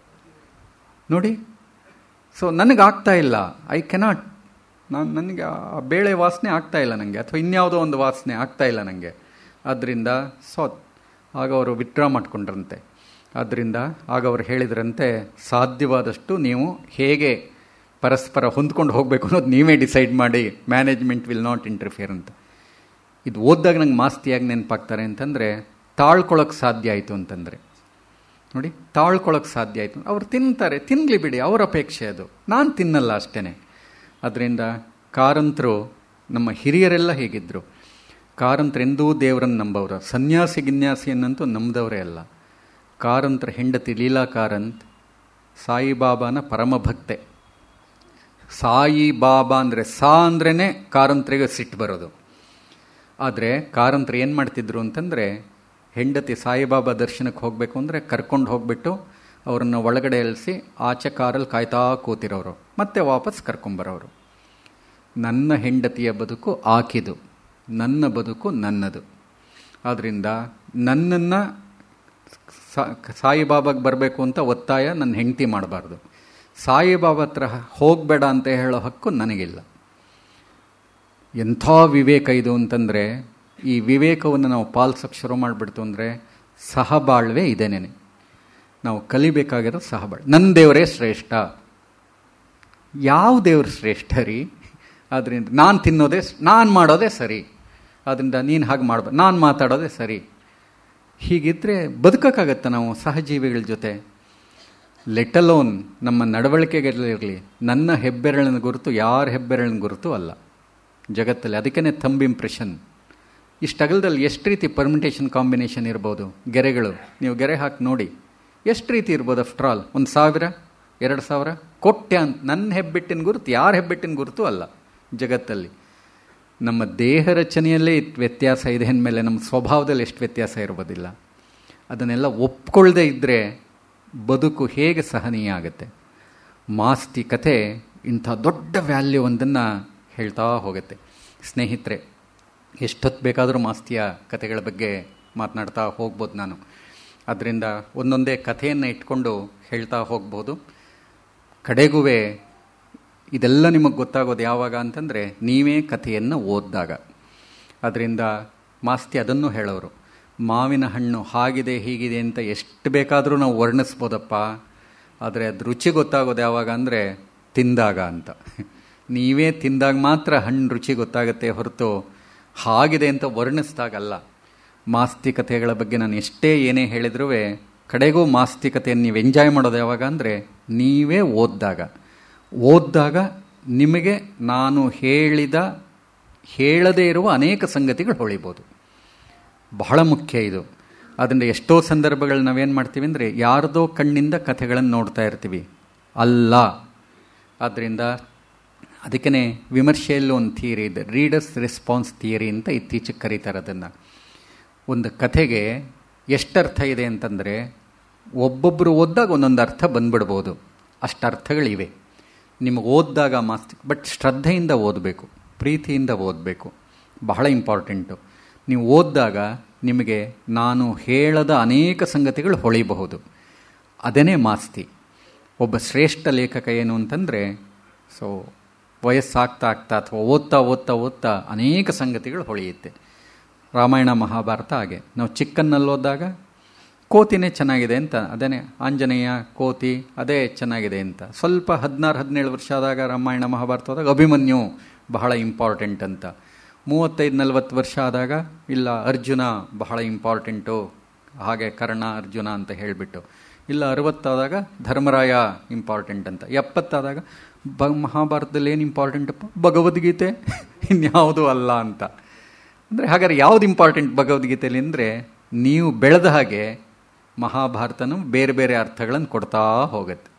ನೋಡಿ, ಸೊ ನನಗೆ ಆಗ್ತಾ ಇಲ್ಲ, ಐ ಕೆನಾಟ್, ನನಗೆ ಆ ಬೇಳೆ ವಾಸನೆ ಆಗ್ತಾ ಇಲ್ಲ ನನಗೆ, ಅಥವಾ ಇನ್ಯಾವುದೋ ಒಂದು ವಾಸನೆ ಆಗ್ತಾ ಇಲ್ಲ ನನಗೆ. ಆದ್ದರಿಂದ ಆಗ ಅವರು ವಿತ್ಡ್ರಾ ಮಾಡ್ಕೊಂಡ್ರಂತೆ. ಆದ್ದರಿಂದ ಆಗ ಅವರು ಹೇಳಿದ್ರಂತೆ, ಸಾಧ್ಯವಾದಷ್ಟು ನೀವು ಹೇಗೆ ಪರಸ್ಪರ ಹೊಂದ್ಕೊಂಡು ಹೋಗಬೇಕು ಅನ್ನೋದು ನೀವೇ ಡಿಸೈಡ್ ಮಾಡಿ, ಮ್ಯಾನೇಜ್ಮೆಂಟ್ ವಿಲ್ ನಾಟ್ ಇಂಟರ್ಫಿಯರ್ ಅಂತ. ಇದು ಓದಿದಾಗ ನಂಗೆ ಮಾಸ್ತಿಯಾಗಿ ನೆನಪಾಗ್ತಾರೆ ಅಂತಂದರೆ, ತಾಳ್ಕೊಳ್ಳೋಕ್ಕೆ ಸಾಧ್ಯ ಆಯಿತು ಅಂತಂದರೆ. ನೋಡಿ, ತಾಳ್ಕೊಳ್ಳೋಕ್ಕೆ ಸಾಧ್ಯ ಆಯಿತು. ಅವ್ರು ತಿಂತಾರೆ, ತಿನ್ನಲಿ ಬಿಡಿ, ಅವ್ರ ಅಪೇಕ್ಷೆ ಅದು, ನಾನು ತಿನ್ನಲ್ಲ ಅಷ್ಟೇ. ಅದರಿಂದ ಕಾರಂತರು, ನಮ್ಮ ಹಿರಿಯರೆಲ್ಲ ಹೇಗಿದ್ದರು, ಕಾರಂತರು ಎಂದೂ ದೇವರನ್ನು ನಂಬವ್ರು, ಸನ್ಯಾಸಿ ಗಿನ್ಯಾಸಿಯನ್ನಂತೂ ನಂಬದವರೇ ಅಲ್ಲ. ಕಾರಂತರ ಹೆಂಡತಿ ಲೀಲಾ ಕಾರಂತ್ ಸಾಯಿಬಾಬಾನ ಪರಮಭಕ್ತೆ. ಸಾಯಿಬಾಬಾ ಅಂದರೆ ಅಂದ್ರೇ ಕಾರಂತರಿಗೆ ಸಿಟ್ಟು ಬರೋದು. ಆದರೆ ಕಾರಂತರು ಏನು ಮಾಡ್ತಿದ್ರು ಅಂತಂದರೆ, ಹೆಂಡತಿ ಸಾಯಿಬಾಬಾ ದರ್ಶನಕ್ಕೆ ಹೋಗಬೇಕು ಅಂದರೆ ಕರ್ಕೊಂಡು ಹೋಗ್ಬಿಟ್ಟು ಅವರನ್ನು ಒಳಗಡೆ ಎಳಿಸಿ ಆಚೆ ಕಾರಲ್ಲಿ ಕಾಯ್ತಾ ಕೂತಿರೋರು, ಮತ್ತೆ ವಾಪಸ್ ಕರ್ಕೊಂಬರೋರು. ನನ್ನ ಹೆಂಡತಿಯ ಬದುಕು ಆಕಿದು, ನನ್ನ ಬದುಕು ನನ್ನದು. ಆದ್ದರಿಂದ ನನ್ನನ್ನು ಸಾಯಿಬಾಬಾಗೆ ಬರಬೇಕು ಅಂತ ಒತ್ತಾಯ ನನ್ನ ಹೆಂಡತಿ ಮಾಡಬಾರ್ದು, ಸಾಯಿಬಾಬಾ ಹತ್ರ ಹೋಗಬೇಡ ಅಂತ ಹೇಳೋ ಹಕ್ಕು ನನಗಿಲ್ಲ. ಎಂಥ ವಿವೇಕ ಇದು ಅಂತಂದರೆ, ಈ ವಿವೇಕವನ್ನು ನಾವು ಪಾಲಿಸೋಕ್ಕೆ ಶುರು ಮಾಡಿಬಿಡ್ತು ಅಂದರೆ ಸಹಬಾಳ್ವೆ ಇದೇನೇ ನಾವು ಕಲಿಬೇಕಾಗಿರೋ. ಸಹಬಾಳ್ವೆ, ನನ್ನ ದೇವರೇ ಶ್ರೇಷ್ಠ. ಯಾವ ದೇವರು ಶ್ರೇಷ್ಠ ರೀ? ಆದ್ದರಿಂದ ನಾನು ತಿನ್ನೋದೇ, ನಾನು ಮಾಡೋದೇ ಸರಿ, ಆದ್ದರಿಂದ ನೀನು ಹಾಗೆ ಮಾಡ್ಬಾರ್ದು, ನಾನು ಮಾತಾಡೋದೇ ಸರಿ. ಹೀಗಿದ್ದರೆ ಬದುಕೋಕ್ಕಾಗತ್ತೆ ನಾವು ಸಹಜೀವಿಗಳ ಜೊತೆ? ಲೆಟ್ ಅಲೋನ್ ನಮ್ಮ ನಡವಳಿಕೆಗಳಿರಲಿ, ನನ್ನ ಹೆಬ್ಬೆರಳಿನ ಗುರುತು ಯಾರ ಹೆಬ್ಬೆರಳಿನ ಗುರುತು ಅಲ್ಲ ಜಗತ್ತಲ್ಲಿ. ಅದಕ್ಕೇ ಥಂಬ್ ಇಂಪ್ರೆಷನ್. ಇಷ್ಟು ಅಗಲದಲ್ಲಿ ಎಷ್ಟು ರೀತಿ ಪರ್ಮಿಟೇಷನ್ ಕಾಂಬಿನೇಷನ್ ಇರ್ಬೋದು. ಗೆರೆಗಳು, ನೀವು ಗೆರೆ ಹಾಕಿ ನೋಡಿ, ಎಷ್ಟು ರೀತಿ ಇರ್ಬೋದು. ಆಫ್ಟರ್ ಆಲ್ 1000, 2000 ಕೊಟ್ಟೆ ಅಂತ ನನ್ನ ಹೆಬ್ಬೆಟ್ಟಿನ ಗುರುತು ಯಾರ ಹೆಬ್ಬೆಟ್ಟಿನ ಗುರುತು ಅಲ್ಲ ಜಗತ್ತಲ್ಲಿ. ನಮ್ಮ ದೇಹ ರಚನೆಯಲ್ಲೇ ವ್ಯತ್ಯಾಸ ಇದೆ ಅಂದಮೇಲೆ ನಮ್ಮ ಸ್ವಭಾವದಲ್ಲಿ ಎಷ್ಟು ವ್ಯತ್ಯಾಸ ಇರ್ಬೋದಿಲ್ಲ. ಅದನ್ನೆಲ್ಲ ಒಪ್ಕೊಳ್ಳದೆ ಇದ್ದರೆ ಬದುಕು ಹೇಗೆ ಸಹನೀಯ ಆಗುತ್ತೆ. ಮಾಸ್ತಿ ಕಥೆ ಇಂಥ ದೊಡ್ಡ ವ್ಯಾಲ್ಯೂ ಒಂದನ್ನು ಹೇಳ್ತಾ ಹೋಗುತ್ತೆ. ಸ್ನೇಹಿತರೆ, ಎಷ್ಟೊತ್ತು ಬೇಕಾದರೂ ಮಾಸ್ತಿಯ ಕಥೆಗಳ ಬಗ್ಗೆ ಮಾತನಾಡ್ತಾ ಹೋಗ್ಬೋದು ನಾನು. ಅದರಿಂದ ಒಂದೊಂದೇ ಕಥೆಯನ್ನು ಇಟ್ಕೊಂಡು ಹೇಳ್ತಾ ಹೋಗ್ಬೋದು. ಕಡೆಗೂ ಇದೆಲ್ಲ ನಿಮಗೆ ಗೊತ್ತಾಗೋದು ಯಾವಾಗ ಅಂತಂದರೆ, ನೀವೇ ಕಥೆಯನ್ನು ಓದಿದಾಗ. ಅದರಿಂದ ಮಾಸ್ತಿ ಅದನ್ನು ಹೇಳೋರು, ಮಾವಿನ ಹಣ್ಣು ಹಾಗಿದೆ ಹೀಗಿದೆ ಅಂತ ಎಷ್ಟು ಬೇಕಾದರೂ ನಾವು ವರ್ಣಿಸ್ಬೋದಪ್ಪ, ಆದರೆ ಅದು ರುಚಿ ಗೊತ್ತಾಗೋದು ಯಾವಾಗ ಅಂದರೆ ತಿಂದಾಗ ಅಂತ. ನೀವೇ ತಿಂದಾಗ ಮಾತ್ರ ಹಣ್ಣು ರುಚಿ ಗೊತ್ತಾಗುತ್ತೆ ಹೊರತು ಹಾಗಿದೆ ಅಂತ ವರ್ಣಿಸ್ದಾಗಲ್ಲ. ಮಾಸ್ತಿಕತೆಗಳ ಬಗ್ಗೆ ನಾನು ಎಷ್ಟೇ ಏನೇ ಹೇಳಿದ್ರೂ ಕಡೆಗೂ ಮಾಸ್ತಿಕತೆಯನ್ನು ನೀವು ಎಂಜಾಯ್ ಮಾಡೋದು ಯಾವಾಗ ಅಂದರೆ ನೀವೇ ಓದಿದಾಗ ನಿಮಗೆ ನಾನು ಹೇಳದೇ ಇರುವ ಅನೇಕ ಸಂಗತಿಗಳು ಹೊಳಿಬೋದು. ಬಹಳ ಮುಖ್ಯ ಇದು. ಅದರಿಂದ ಎಷ್ಟೋ ಸಂದರ್ಭಗಳು ನಾವೇನು ಮಾಡ್ತೀವಿ ಅಂದರೆ ಯಾರದೋ ಕಣ್ಣಿಂದ ಕಥೆಗಳನ್ನು ನೋಡ್ತಾ ಇರ್ತೀವಿ, ಅಲ್ಲ. ಆದ್ದರಿಂದ ಅದಕ್ಕೇ ವಿಮರ್ಶೆಯಲ್ಲೂ ಒಂದು ಥಿಯರಿ ಇದೆ, ರೀಡರ್ಸ್ ರೆಸ್ಪಾನ್ಸ್ ಥಿಯರಿ ಅಂತ ಇತ್ತೀಚೆಗೆ ಕರೀತಾರೆ ಅದನ್ನು. ಒಂದು ಕಥೆಗೆ ಎಷ್ಟು ಅರ್ಥ ಇದೆ ಅಂತಂದರೆ ಒಬ್ಬೊಬ್ಬರು ಓದಿದಾಗ ಒಂದೊಂದು ಅರ್ಥ ಬಂದ್ಬಿಡ್ಬೋದು, ಅಷ್ಟು ಅರ್ಥಗಳಿವೆ. ನಿಮಗೆ ಓದಿದಾಗ ಬಟ್ ಶ್ರದ್ಧೆಯಿಂದ ಓದಬೇಕು, ಪ್ರೀತಿಯಿಂದ ಓದಬೇಕು, ಬಹಳ ಇಂಪಾರ್ಟೆಂಟು. ನೀವು ಓದಿದಾಗ ನಿಮಗೆ ನಾನು ಹೇಳದ ಅನೇಕ ಸಂಗತಿಗಳು ಹೊಳಿಬಹುದು. ಅದೇನೇ ಮಾಸ್ತಿ. ಒಬ್ಬ ಶ್ರೇಷ್ಠ ಲೇಖಕ ಏನು ಅಂತಂದರೆ, ವಯಸ್ಸಾಗ್ತಾ ಅಥವಾ ಓದ್ತಾ ಅನೇಕ ಸಂಗತಿಗಳು ಹೊಳೆಯುತ್ತೆ. ರಾಮಾಯಣ ಮಹಾಭಾರತ ಹಾಗೆ. ನಾವು ಚಿಕ್ಕನ್ನಲ್ಲಿ ಓದಿದಾಗ ಕೋತಿನೇ ಚೆನ್ನಾಗಿದೆ ಅಂತ, ಅದೇನೇ ಆಂಜನೇಯ ಕೋತಿ ಅದೇ ಚೆನ್ನಾಗಿದೆ ಅಂತ. ಸ್ವಲ್ಪ 16-17 ವರ್ಷ ಆದಾಗ ರಾಮಾಯಣ ಮಹಾಭಾರತ ಹೋದಾಗ ಅಭಿಮನ್ಯು ಬಹಳ ಇಂಪಾರ್ಟೆಂಟ್ ಅಂತ. 35-40 ವರ್ಷ ಆದಾಗ ಇಲ್ಲ ಅರ್ಜುನ ಬಹಳ ಇಂಪಾರ್ಟೆಂಟು, ಹಾಗೆ ಕರ್ಣ ಅರ್ಜುನ ಅಂತ ಹೇಳಿಬಿಟ್ಟು. ಇಲ್ಲ 60 ಆದಾಗ ಧರ್ಮರಾಯ ಇಂಪಾರ್ಟೆಂಟ್ ಅಂತ. 70 ಆದಾಗ ಮಹಾಭಾರತದಲ್ಲಿ ಏನು ಇಂಪಾರ್ಟೆಂಟಪ್ಪ, ಭಗವದ್ಗೀತೆ, ಇನ್ಯಾವುದೂ ಅಲ್ಲ ಅಂತ. ಅಂದರೆ ಹಾಗಾದ್ರೆ ಯಾವುದು ಇಂಪಾರ್ಟೆಂಟ್ ಭಗವದ್ಗೀತೆಯಲ್ಲಿ ಅಂದರೆ, ನೀವು ಬೆಳೆದ ಹಾಗೆ ಮಹಾಭಾರತನೂ ಬೇರೆ ಬೇರೆ ಅರ್ಥಗಳನ್ನು ಕೊಡ್ತಾ ಹೋಗುತ್ತೆ.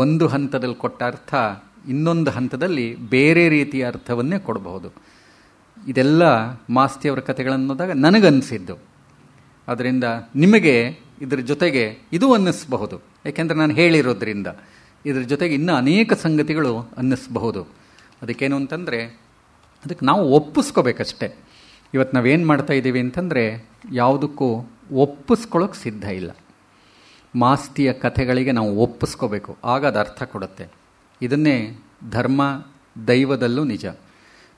ಒಂದು ಹಂತದಲ್ಲಿ ಕೊಟ್ಟ ಅರ್ಥ ಇನ್ನೊಂದು ಹಂತದಲ್ಲಿ ಬೇರೆ ರೀತಿಯ ಅರ್ಥವನ್ನೇ ಕೊಡಬಹುದು. ಇದೆಲ್ಲ ಮಾಸ್ತಿಯವರ ಕಥೆಗಳನ್ನೋದಾಗ ನನಗನ್ನಿಸಿದ್ದು. ಅದರಿಂದ ನಿಮಗೆ ಇದ್ರ ಜೊತೆಗೆ ಇದು ಅನ್ನಿಸಬಹುದು, ಯಾಕೆಂದರೆ ನಾನು ಹೇಳಿರೋದ್ರಿಂದ ಇದ್ರ ಜೊತೆಗೆ ಇನ್ನೂ ಅನೇಕ ಸಂಗತಿಗಳು ಅನ್ನಿಸಬಹುದು. ಅದಕ್ಕೇನು ಅಂತಂದರೆ, ಅದಕ್ಕೆ ನಾವು ಒಪ್ಪಿಸ್ಕೋಬೇಕಷ್ಟೆ. ಇವತ್ತು ನಾವೇನು ಮಾಡ್ತಾ ಇದ್ದೀವಿ ಅಂತಂದರೆ ಯಾವುದಕ್ಕೂ ಒಪ್ಪಿಸ್ಕೊಳ್ಳೋಕೆ ಸಿದ್ಧ ಇಲ್ಲ. ಮಾಸ್ತಿಯ ಕಥೆಗಳಿಗೆ ನಾವು ಒಪ್ಪಿಸ್ಕೋಬೇಕು, ಆಗ ಅದು ಅರ್ಥ ಕೊಡುತ್ತೆ. ಇದನ್ನೇ ಧರ್ಮ ದೈವದಲ್ಲೂ ನಿಜ.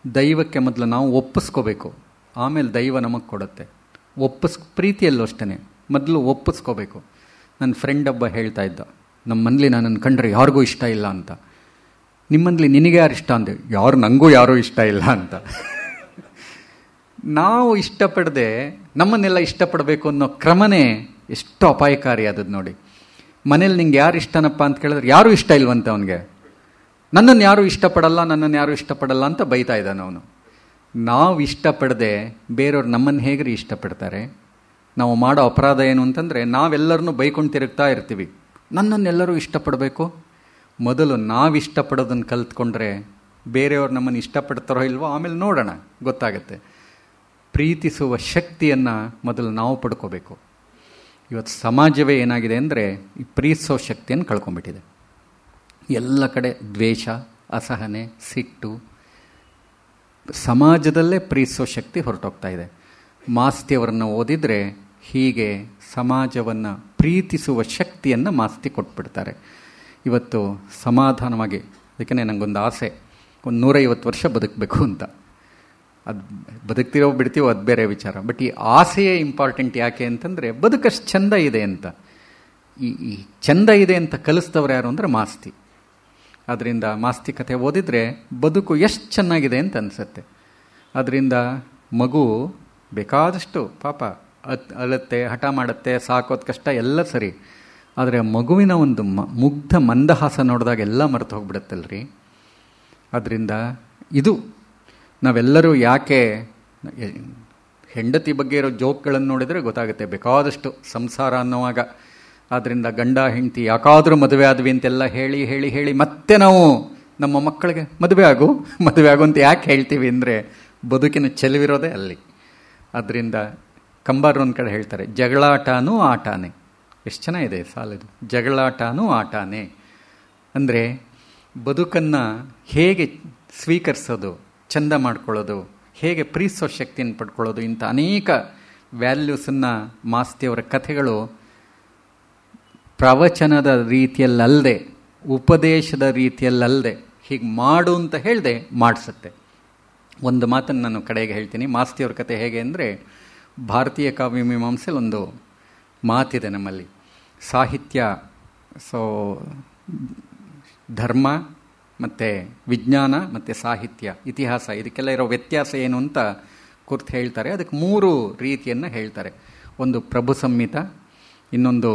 ದೈವಕ್ಕೆ ಮೊದಲು ನಾವು ಒಪ್ಪಿಸ್ಕೋಬೇಕು, ಆಮೇಲೆ ದೈವ ನಮಗೆ ಕೊಡುತ್ತೆ. ಪ್ರೀತಿಯಲ್ಲೂ ಅಷ್ಟೇ, ಮೊದಲು ಒಪ್ಪಿಸ್ಕೋಬೇಕು. ನನ್ನ ಫ್ರೆಂಡ್ ಒಬ್ಬ ಹೇಳ್ತಾ ಇದ್ದ, ನಮ್ಮ ಮನೇಲಿ ನನ್ನನ್ನು ಕಂಡ್ರೆ ಯಾರಿಗೂ ಇಷ್ಟ ಇಲ್ಲ ಅಂತ. ನಿಮ್ಮಲ್ಲಿ ನಿನಗೆ ಯಾರು ಇಷ್ಟ ಅಂದೆ? ನನಗೂ ಯಾರೂ ಇಷ್ಟ ಇಲ್ಲ ಅಂತ. ನಾವು ಇಷ್ಟಪಡದೆ ನಮ್ಮನ್ನೆಲ್ಲ ಇಷ್ಟಪಡಬೇಕು ಅನ್ನೋ ಕ್ರಮನೇ ಎಷ್ಟು ಅಪಾಯಕಾರಿ ಆದದ್ದು ನೋಡಿ. ಮನೇಲಿ ನಿಂಗೆ ಯಾರು ಇಷ್ಟನಪ್ಪ ಅಂತ ಕೇಳಿದ್ರೆ ಯಾರೂ ಇಷ್ಟ ಇಲ್ವಂತೆ ಅವನಿಗೆ. ನನ್ನನ್ನು ಯಾರೂ ಇಷ್ಟಪಡಲ್ಲ ಅಂತ ಬೈತಾ ಇದ್ದಾನೆ ಅವನು. ನಾವು ಇಷ್ಟಪಡದೆ ಬೇರೆಯವ್ರು ನಮ್ಮನ್ನು ಹೇಗ್ರಿ ಇಷ್ಟಪಡ್ತಾರೆ? ನಾವು ಮಾಡೋ ಅಪರಾಧ ಏನು ಅಂತಂದರೆ ನಾವೆಲ್ಲರನ್ನೂ ಬೈಕೊಂಡು ತಿರುಗ್ತಾ ಇರ್ತೀವಿ. ನನ್ನನ್ನೆಲ್ಲರೂ ಇಷ್ಟಪಡಬೇಕು. ಮೊದಲು ನಾವು ಇಷ್ಟಪಡೋದನ್ನು ಕಲ್ತ್ಕೊಂಡ್ರೆ ಬೇರೆಯವ್ರು ನಮ್ಮನ್ನು ಇಷ್ಟಪಡ್ತಾರೋ ಇಲ್ವೋ ಆಮೇಲೆ ನೋಡೋಣ, ಗೊತ್ತಾಗತ್ತೆ. ಪ್ರೀತಿಸುವ ಶಕ್ತಿಯನ್ನು ಮೊದಲು ನಾವು ಪಡ್ಕೋಬೇಕು. ಇವತ್ತು ಸಮಾಜವೇ ಏನಾಗಿದೆ ಅಂದರೆ ಈ ಪ್ರೀತಿಸೋ ಶಕ್ತಿಯನ್ನು ಕಳ್ಕೊಂಡ್ಬಿಟ್ಟಿದೆ. ಎಲ್ಲ ಕಡೆ ದ್ವೇಷ, ಅಸಹನೆ, ಸಿಟ್ಟು, ಸಮಾಜದಲ್ಲೇ ಪ್ರೀತಿಸೋ ಶಕ್ತಿ ಹೊರಟೋಗ್ತಾ ಇದೆ. ಮಾಸ್ತಿಯವರನ್ನು ಓದಿದರೆ ಹೀಗೆ ಸಮಾಜವನ್ನು ಪ್ರೀತಿಸುವ ಶಕ್ತಿಯನ್ನು ಮಾಸ್ತಿ ಕೊಟ್ಬಿಡ್ತಾರೆ. ಇವತ್ತು ಸಮಾಧಾನವಾಗಿ, ಅದಕ್ಕೆ ನನಗೊಂದು ಆಸೆ, ಒಂದು 150 ವರ್ಷ ಬದುಕಬೇಕು ಅಂತ. ಅದು ಬದುಕ್ತಿರೋ ಬಿಡ್ತೀವೋ ಅದು ಬೇರೆ ವಿಚಾರ. ಬಟ್ ಈ ಆಸೆಯೇ ಇಂಪಾರ್ಟೆಂಟ್. ಯಾಕೆ ಅಂತಂದರೆ ಬದುಕಷ್ಟು ಚೆಂದ ಇದೆ ಅಂತ. ಈ ಚೆಂದ ಇದೆ ಅಂತ ಕಲಿಸ್ತವ್ರು ಯಾರು ಅಂದರೆ ಮಾಸ್ತಿ. ಅದರಿಂದ ಮಾಸ್ತಿ ಕಥೆ ಓದಿದರೆ ಬದುಕು ಎಷ್ಟು ಚೆನ್ನಾಗಿದೆ ಅಂತ ಅನಿಸುತ್ತೆ. ಅದರಿಂದ ಮಗು ಬೇಕಾದಷ್ಟು ಪಾಪ ಅಳುತ್ತೆ, ಹಠ ಮಾಡುತ್ತೆ, ಸಾಕೋದು ಕಷ್ಟ, ಎಲ್ಲ ಸರಿ. ಆದರೆ ಮಗುವಿನ ಒಂದು ಮುಗ್ಧ ಮಂದಹಾಸ ನೋಡಿದಾಗ ಎಲ್ಲ ಮರೆತು ಹೋಗ್ಬಿಡುತ್ತಲ್ರಿ. ಅದರಿಂದ ಇದು ನಾವೆಲ್ಲರೂ ಯಾಕೆ ಹೆಂಡತಿ ಬಗ್ಗೆ ಇರೋ ಜೋಕ್ಗಳನ್ನು ನೋಡಿದರೆ ಗೊತ್ತಾಗುತ್ತೆ, ಬೇಕಾದಷ್ಟು ಸಂಸಾರ ಅನ್ನೋವಾಗ. ಆದ್ದರಿಂದ ಗಂಡ ಹೆಂಡತಿ ಯಾಕಾದರೂ ಮದುವೆ ಆದ್ವಿ ಅಂತೆಲ್ಲ ಹೇಳಿ ಹೇಳಿ ಹೇಳಿ ಮತ್ತೆ ನಾವು ನಮ್ಮ ಮಕ್ಕಳಿಗೆ ಮದುವೆ ಆಗು ಅಂತ ಯಾಕೆ ಹೇಳ್ತೀವಿ ಅಂದರೆ ಬದುಕಿನ ಚೆಲುವಿರೋದೇ ಅಲ್ಲಿ. ಅದರಿಂದ ಕಂಬಾರ ಒಂದು ಕಡೆ ಹೇಳ್ತಾರೆ, ಜಗಳಾಟನೂ ಆಟಾನೆ. ಎಷ್ಟು ಚೆನ್ನಾಗಿದೆ ಸಾಲದು, ಜಗಳಾಟನೂ ಆಟಾನೆ. ಅಂದರೆ ಬದುಕನ್ನು ಹೇಗೆ ಸ್ವೀಕರಿಸೋದು, ಚಂದ ಮಾಡ್ಕೊಳ್ಳೋದು, ಹೇಗೆ ಪ್ರೀತಿಸೋ ಶಕ್ತಿಯನ್ನು ಪಡ್ಕೊಳ್ಳೋದು, ಇಂಥ ಅನೇಕ ವ್ಯಾಲ್ಯೂಸನ್ನು ಮಾಸ್ತಿಯವರ ಕಥೆಗಳು ಪ್ರವಚನದ ರೀತಿಯಲ್ಲದೆ, ಉಪದೇಶದ ರೀತಿಯಲ್ಲದೆ ಹೀಗೆ ಮಾಡು ಅಂತ ಹೇಳಿದೆ ಮಾಡಿಸುತ್ತೆ. ಒಂದು ಮಾತನ್ನು ನಾನು ಕಡೆಗೆ ಹೇಳ್ತೀನಿ. ಮಾಸ್ತಿಯವ್ರ ಕಥೆ ಹೇಗೆ ಅಂದರೆ, ಭಾರತೀಯ ಕಾವ್ಯ ಮೀಮಾಂಸೆಯಲ್ಲಿ ಒಂದು ಮಾತಿದೆ ನಮ್ಮಲ್ಲಿ, ಸಾಹಿತ್ಯ ಧರ್ಮ ಮತ್ತು ವಿಜ್ಞಾನ ಮತ್ತು ಸಾಹಿತ್ಯ, ಇತಿಹಾಸ, ಇದಕ್ಕೆಲ್ಲ ಇರೋ ವ್ಯತ್ಯಾಸ ಏನು ಅಂತ ಕುರ್ತು ಹೇಳ್ತಾರೆ. ಅದಕ್ಕೆ 3 ರೀತಿಯನ್ನು ಹೇಳ್ತಾರೆ. ಒಂದು ಪ್ರಭು ಸಂಹಿತ, ಇನ್ನೊಂದು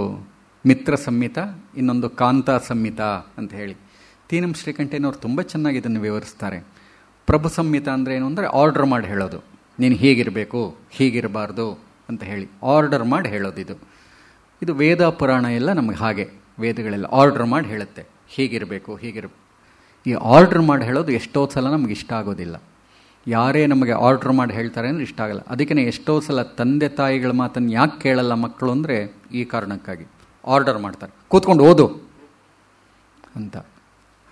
ಮಿತ್ರ ಸಂಹಿತ, ಇನ್ನೊಂದು ಕಾಂತಾ ಸಂಹಿತ ಅಂತ ಹೇಳಿ. ತೀನಂ ಶ್ರೀಕಂಠಯ್ಯನವ್ರು ತುಂಬ ಚೆನ್ನಾಗಿ ಇದನ್ನು ವಿವರಿಸ್ತಾರೆ. ಪ್ರಭು ಸಂಹಿತ ಅಂದರೆ ಏನು ಅಂದರೆ ಆರ್ಡರ್ ಮಾಡಿ ಹೇಳೋದು, ನೀನು ಹೀಗಿರಬೇಕು ಹೀಗಿರಬಾರ್ದು ಅಂತ ಹೇಳಿ ಆರ್ಡರ್ ಮಾಡಿ ಹೇಳೋದು. ಇದು ವೇದ ಪುರಾಣ ಎಲ್ಲ ನಮಗೆ ಹಾಗೆ, ವೇದಗಳೆಲ್ಲ ಆರ್ಡರ್ ಮಾಡಿ ಹೇಳುತ್ತೆ, ಹೀಗಿರಬೇಕು ಈ ಆರ್ಡರ್ ಮಾಡಿ ಹೇಳೋದು ಎಷ್ಟೋ ಸಲ ನಮಗೆ ಇಷ್ಟ ಆಗೋದಿಲ್ಲ. ಯಾರೇ ನಮಗೆ ಆರ್ಡರ್ ಮಾಡಿ ಹೇಳ್ತಾರೆ ಅಂದರೆ ಇಷ್ಟ ಆಗಲ್ಲ. ಅದಕ್ಕೆ ಎಷ್ಟೋ ಸಲ ತಂದೆ ತಾಯಿಗಳ ಮಾತನ್ನು ಯಾಕೆ ಕೇಳಲ್ಲ ಮಕ್ಕಳು ಅಂದರೆ ಈ ಕಾರಣಕ್ಕಾಗಿ. ಆರ್ಡರ್ ಮಾಡ್ತಾರೆ, ಕೂತ್ಕೊಂಡು ಓದು ಅಂತ.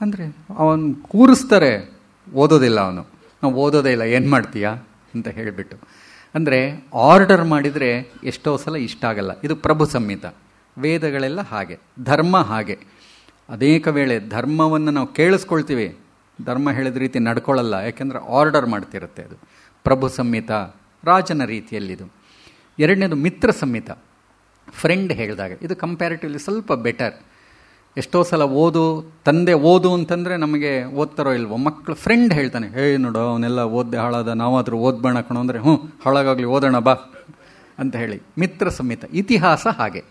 ಅಂದರೆ ಅವನು ಕೂರಿಸ್ತಾರೆ, ಓದೋದಿಲ್ಲ ಅವನು. ನಾವು ಓದೋದೇ ಇಲ್ಲ, ಏನು ಮಾಡ್ತೀಯಾ ಅಂತ ಹೇಳಿಬಿಟ್ಟು. ಅಂದರೆ ಆರ್ಡರ್ ಮಾಡಿದರೆ ಎಷ್ಟೋ ಸಲ ಇಷ್ಟ ಆಗಲ್ಲ. ಇದು ಪ್ರಭು ಸಂಹಿತ. ವೇದಗಳೆಲ್ಲ ಹಾಗೆ, ಧರ್ಮ ಹಾಗೆ. ಅನೇಕ ವೇಳೆ ಧರ್ಮವನ್ನು ನಾವು ಕೇಳಿಸ್ಕೊಳ್ತೀವಿ, ಧರ್ಮ ಹೇಳಿದ ರೀತಿ ನಡ್ಕೊಳ್ಳಲ್ಲ, ಯಾಕೆಂದರೆ ಆರ್ಡರ್ ಮಾಡ್ತಿರುತ್ತೆ. ಅದು ಪ್ರಭು ಸಂಹಿತ, ರಾಜನ ರೀತಿಯಲ್ಲಿದು. ಎರಡನೇದು ಮಿತ್ರ ಸಂಹಿತ, ಫ್ರೆಂಡ್ ಹೇಳಿದಾಗ. ಇದು ಕಂಪ್ಯಾರಿಟಿವ್ಲಿ ಸ್ವಲ್ಪ ಬೆಟರ್. ಎಷ್ಟೋ ಸಲ ತಂದೆ ಓದು ಅಂತಂದರೆ ನಮಗೆ ಓದ್ತಾರೋ ಇಲ್ವೋ, ಮಕ್ಕಳು ಫ್ರೆಂಡ್ ಹೇಳ್ತಾನೆ, ನೋಡು ಅವನೆಲ್ಲ ಓದ್ದೆ ಹಾಳಾದ, ನಾವಾದರೂ ಓದ್ಬೇಡ ಕಣೋ ಅಂದರೆ ಹಾಳಾಗಲಿ ಓದೋಣ ಬಾ ಅಂತ ಹೇಳಿ. ಮಿತ್ರ ಸಂಹಿತ. ಇತಿಹಾಸ ಹಾಗೆ.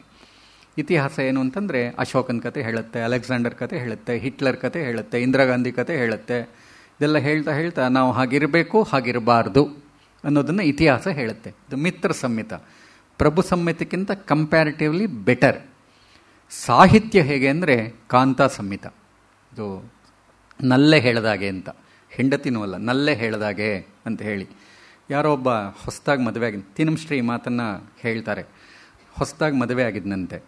ಇತಿಹಾಸ ಏನು ಅಂತಂದರೆ ಅಶೋಕನ ಕತೆ ಹೇಳುತ್ತೆ, ಅಲೆಕ್ಸಾಂಡರ್ ಕತೆ ಹೇಳುತ್ತೆ, ಹಿಟ್ಲರ್ ಕತೆ ಹೇಳುತ್ತೆ, ಇಂದಿರಾ ಗಾಂಧಿ ಕತೆ ಹೇಳುತ್ತೆ. ಇದೆಲ್ಲ ಹೇಳ್ತಾ ನಾವು ಹಾಗಿರಬೇಕು ಹಾಗಿರಬಾರ್ದು ಅನ್ನೋದನ್ನು ಇತಿಹಾಸ ಹೇಳುತ್ತೆ. ಇದು ಮಿತ್ರ ಸಂಹಿತ. ಪ್ರಭು ಸಂಹಿತಕ್ಕಿಂತ ಕಂಪ್ಯಾರಿಟಿವ್ಲಿ ಬೆಟರ್. ಸಾಹಿತ್ಯ ಹೇಗೆ ಅಂದರೆ ಕಾಂತಾ ಸಂಹಿತ. ಇದು ನಲ್ಲೆ ಹೇಳ್ದಾಗೆ ಅಂತ, ಹೆಂಡತಿನೂ ಅಲ್ಲ, ನಲ್ಲೆ ಹೇಳ್ದಾಗೆ ಅಂತ ಹೇಳಿ. ಯಾರೋ ಒಬ್ಬ ಹೊಸದಾಗಿ ಮದುವೆ ಆಗಿದ್ದು, ತೀನಂಶ್ರೀ ಮಾತನ್ನು ಹೇಳ್ತಾರೆ. ಹೊಸದಾಗಿ ಮದುವೆ ಆಗಿದ್ದಂತೆ.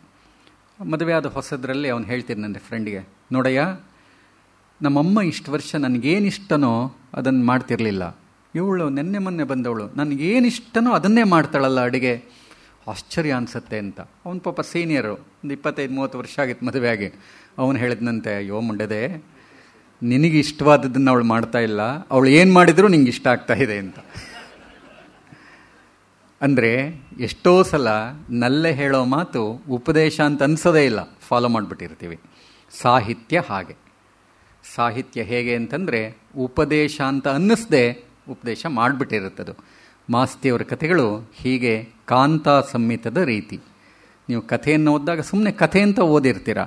ಮದುವೆ ಆದ ಹೊಸದ್ರಲ್ಲಿ ಅವನು ಹೇಳ್ತಿದ್ದಂತೆ ಫ್ರೆಂಡಿಗೆ, ನೋಡಯ್ಯ, ನಮ್ಮಮ್ಮ ಇಷ್ಟು ವರ್ಷ ನನಗೇನಿಷ್ಟನೋ ಅದನ್ನು ಮಾಡ್ತಿರಲಿಲ್ಲ, ಇವಳು ನೆನ್ನೆ ಮೊನ್ನೆ ಬಂದವಳು, ನನಗೇನಿಷ್ಟನೋ ಅದನ್ನೇ ಮಾಡ್ತಾಳಲ್ಲ ಅಡುಗೆ, ಆಶ್ಚರ್ಯ ಅನಿಸುತ್ತೆ ಅಂತ. ಅವನು ಪಾಪ ಸೀನಿಯರು, ಒಂದು 25-30 ವರ್ಷ ಆಗಿತ್ತು ಮದುವೆ ಆಗಿ. ಅವನು ಹೇಳಿದ್ನಂತೆ, ಅಯ್ಯೋ ಮುಂಡೆದೆ, ನಿನಗೆ ಇಷ್ಟವಾದದ್ದನ್ನು ಅವಳು ಮಾಡ್ತಾ ಇಲ್ಲ, ಅವಳು ಏನು ಮಾಡಿದರೂ ನಿಂಗೆ ಇಷ್ಟ ಆಗ್ತಾ ಇದೆ ಅಂತ. ಅಂದರೆ ಎಷ್ಟೋ ಸಲ ನಲ್ಲೆ ಹೇಳೋ ಮಾತು ಉಪದೇಶ ಅಂತ ಅನ್ಸೋದೇ ಇಲ್ಲ, ಫಾಲೋ ಮಾಡಿಬಿಟ್ಟಿರ್ತೀವಿ. ಸಾಹಿತ್ಯ ಹಾಗೆ. ಸಾಹಿತ್ಯ ಹೇಗೆ ಅಂತಂದರೆ ಉಪದೇಶ ಅಂತ ಅನ್ನಿಸ್ದೆ ಉಪದೇಶ ಮಾಡಿಬಿಟ್ಟಿರುತ್ತದು. ಮಾಸ್ತಿಯವರ ಕಥೆಗಳು ಹೀಗೆ ಕಾಂತಾ ಸಂಹಿತದ ರೀತಿ. ನೀವು ಕಥೆಯನ್ನು ಓದಿದಾಗ ಸುಮ್ಮನೆ ಕಥೆ ಅಂತ ಓದಿರ್ತೀರ,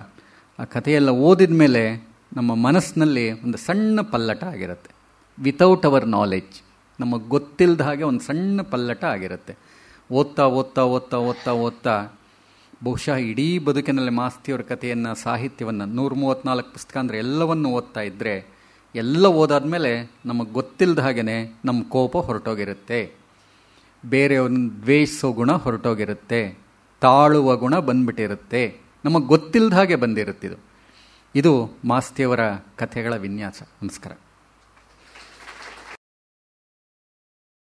ಆ ಕಥೆಯೆಲ್ಲ ಓದಿದ ಮೇಲೆ ನಮ್ಮ ಮನಸ್ಸಿನಲ್ಲಿ ಒಂದು ಸಣ್ಣ ಪಲ್ಲಟ ಆಗಿರುತ್ತೆ. ವಿತೌಟ್ ಅವರ್ ನಾಲೆಡ್ಜ್, ನಮಗೆ ಗೊತ್ತಿಲ್ಲದ ಹಾಗೆ ಒಂದು ಸಣ್ಣ ಪಲ್ಲಟ ಆಗಿರುತ್ತೆ. ಓದ್ತಾ ಓದ್ತಾ ಓದ್ತಾ ಓದ್ತಾ ಓದ್ತಾ ಬಹುಶಃ ಇಡೀ ಬದುಕಿನಲ್ಲಿ ಮಾಸ್ತಿಯವರ ಕಥೆಯನ್ನು, ಸಾಹಿತ್ಯವನ್ನು, 134 ಪುಸ್ತಕ ಅಂದರೆ ಎಲ್ಲವನ್ನು ಓದ್ತಾ ಇದ್ದರೆ, ಎಲ್ಲ ಓದಾದ್ಮೇಲೆ ನಮಗೆ ಗೊತ್ತಿಲ್ಲದ ಹಾಗೇ ನಮ್ಮ ಕೋಪ ಹೊರಟೋಗಿರುತ್ತೆ, ಬೇರೆಯವ್ರನ್ನ ದ್ವೇಷಿಸೋ ಗುಣ ಹೊರಟೋಗಿರುತ್ತೆ, ತಾಳುವ ಗುಣ ಬಂದ್ಬಿಟ್ಟಿರುತ್ತೆ, ನಮಗೆ ಗೊತ್ತಿಲ್ಲದ ಹಾಗೆ ಬಂದಿರುತ್ತಿದ್ದು. ಇದು ಮಾಸ್ತಿಯವರ ಕಥೆಗಳ ವಿನ್ಯಾಸ. ನಮಸ್ಕಾರ.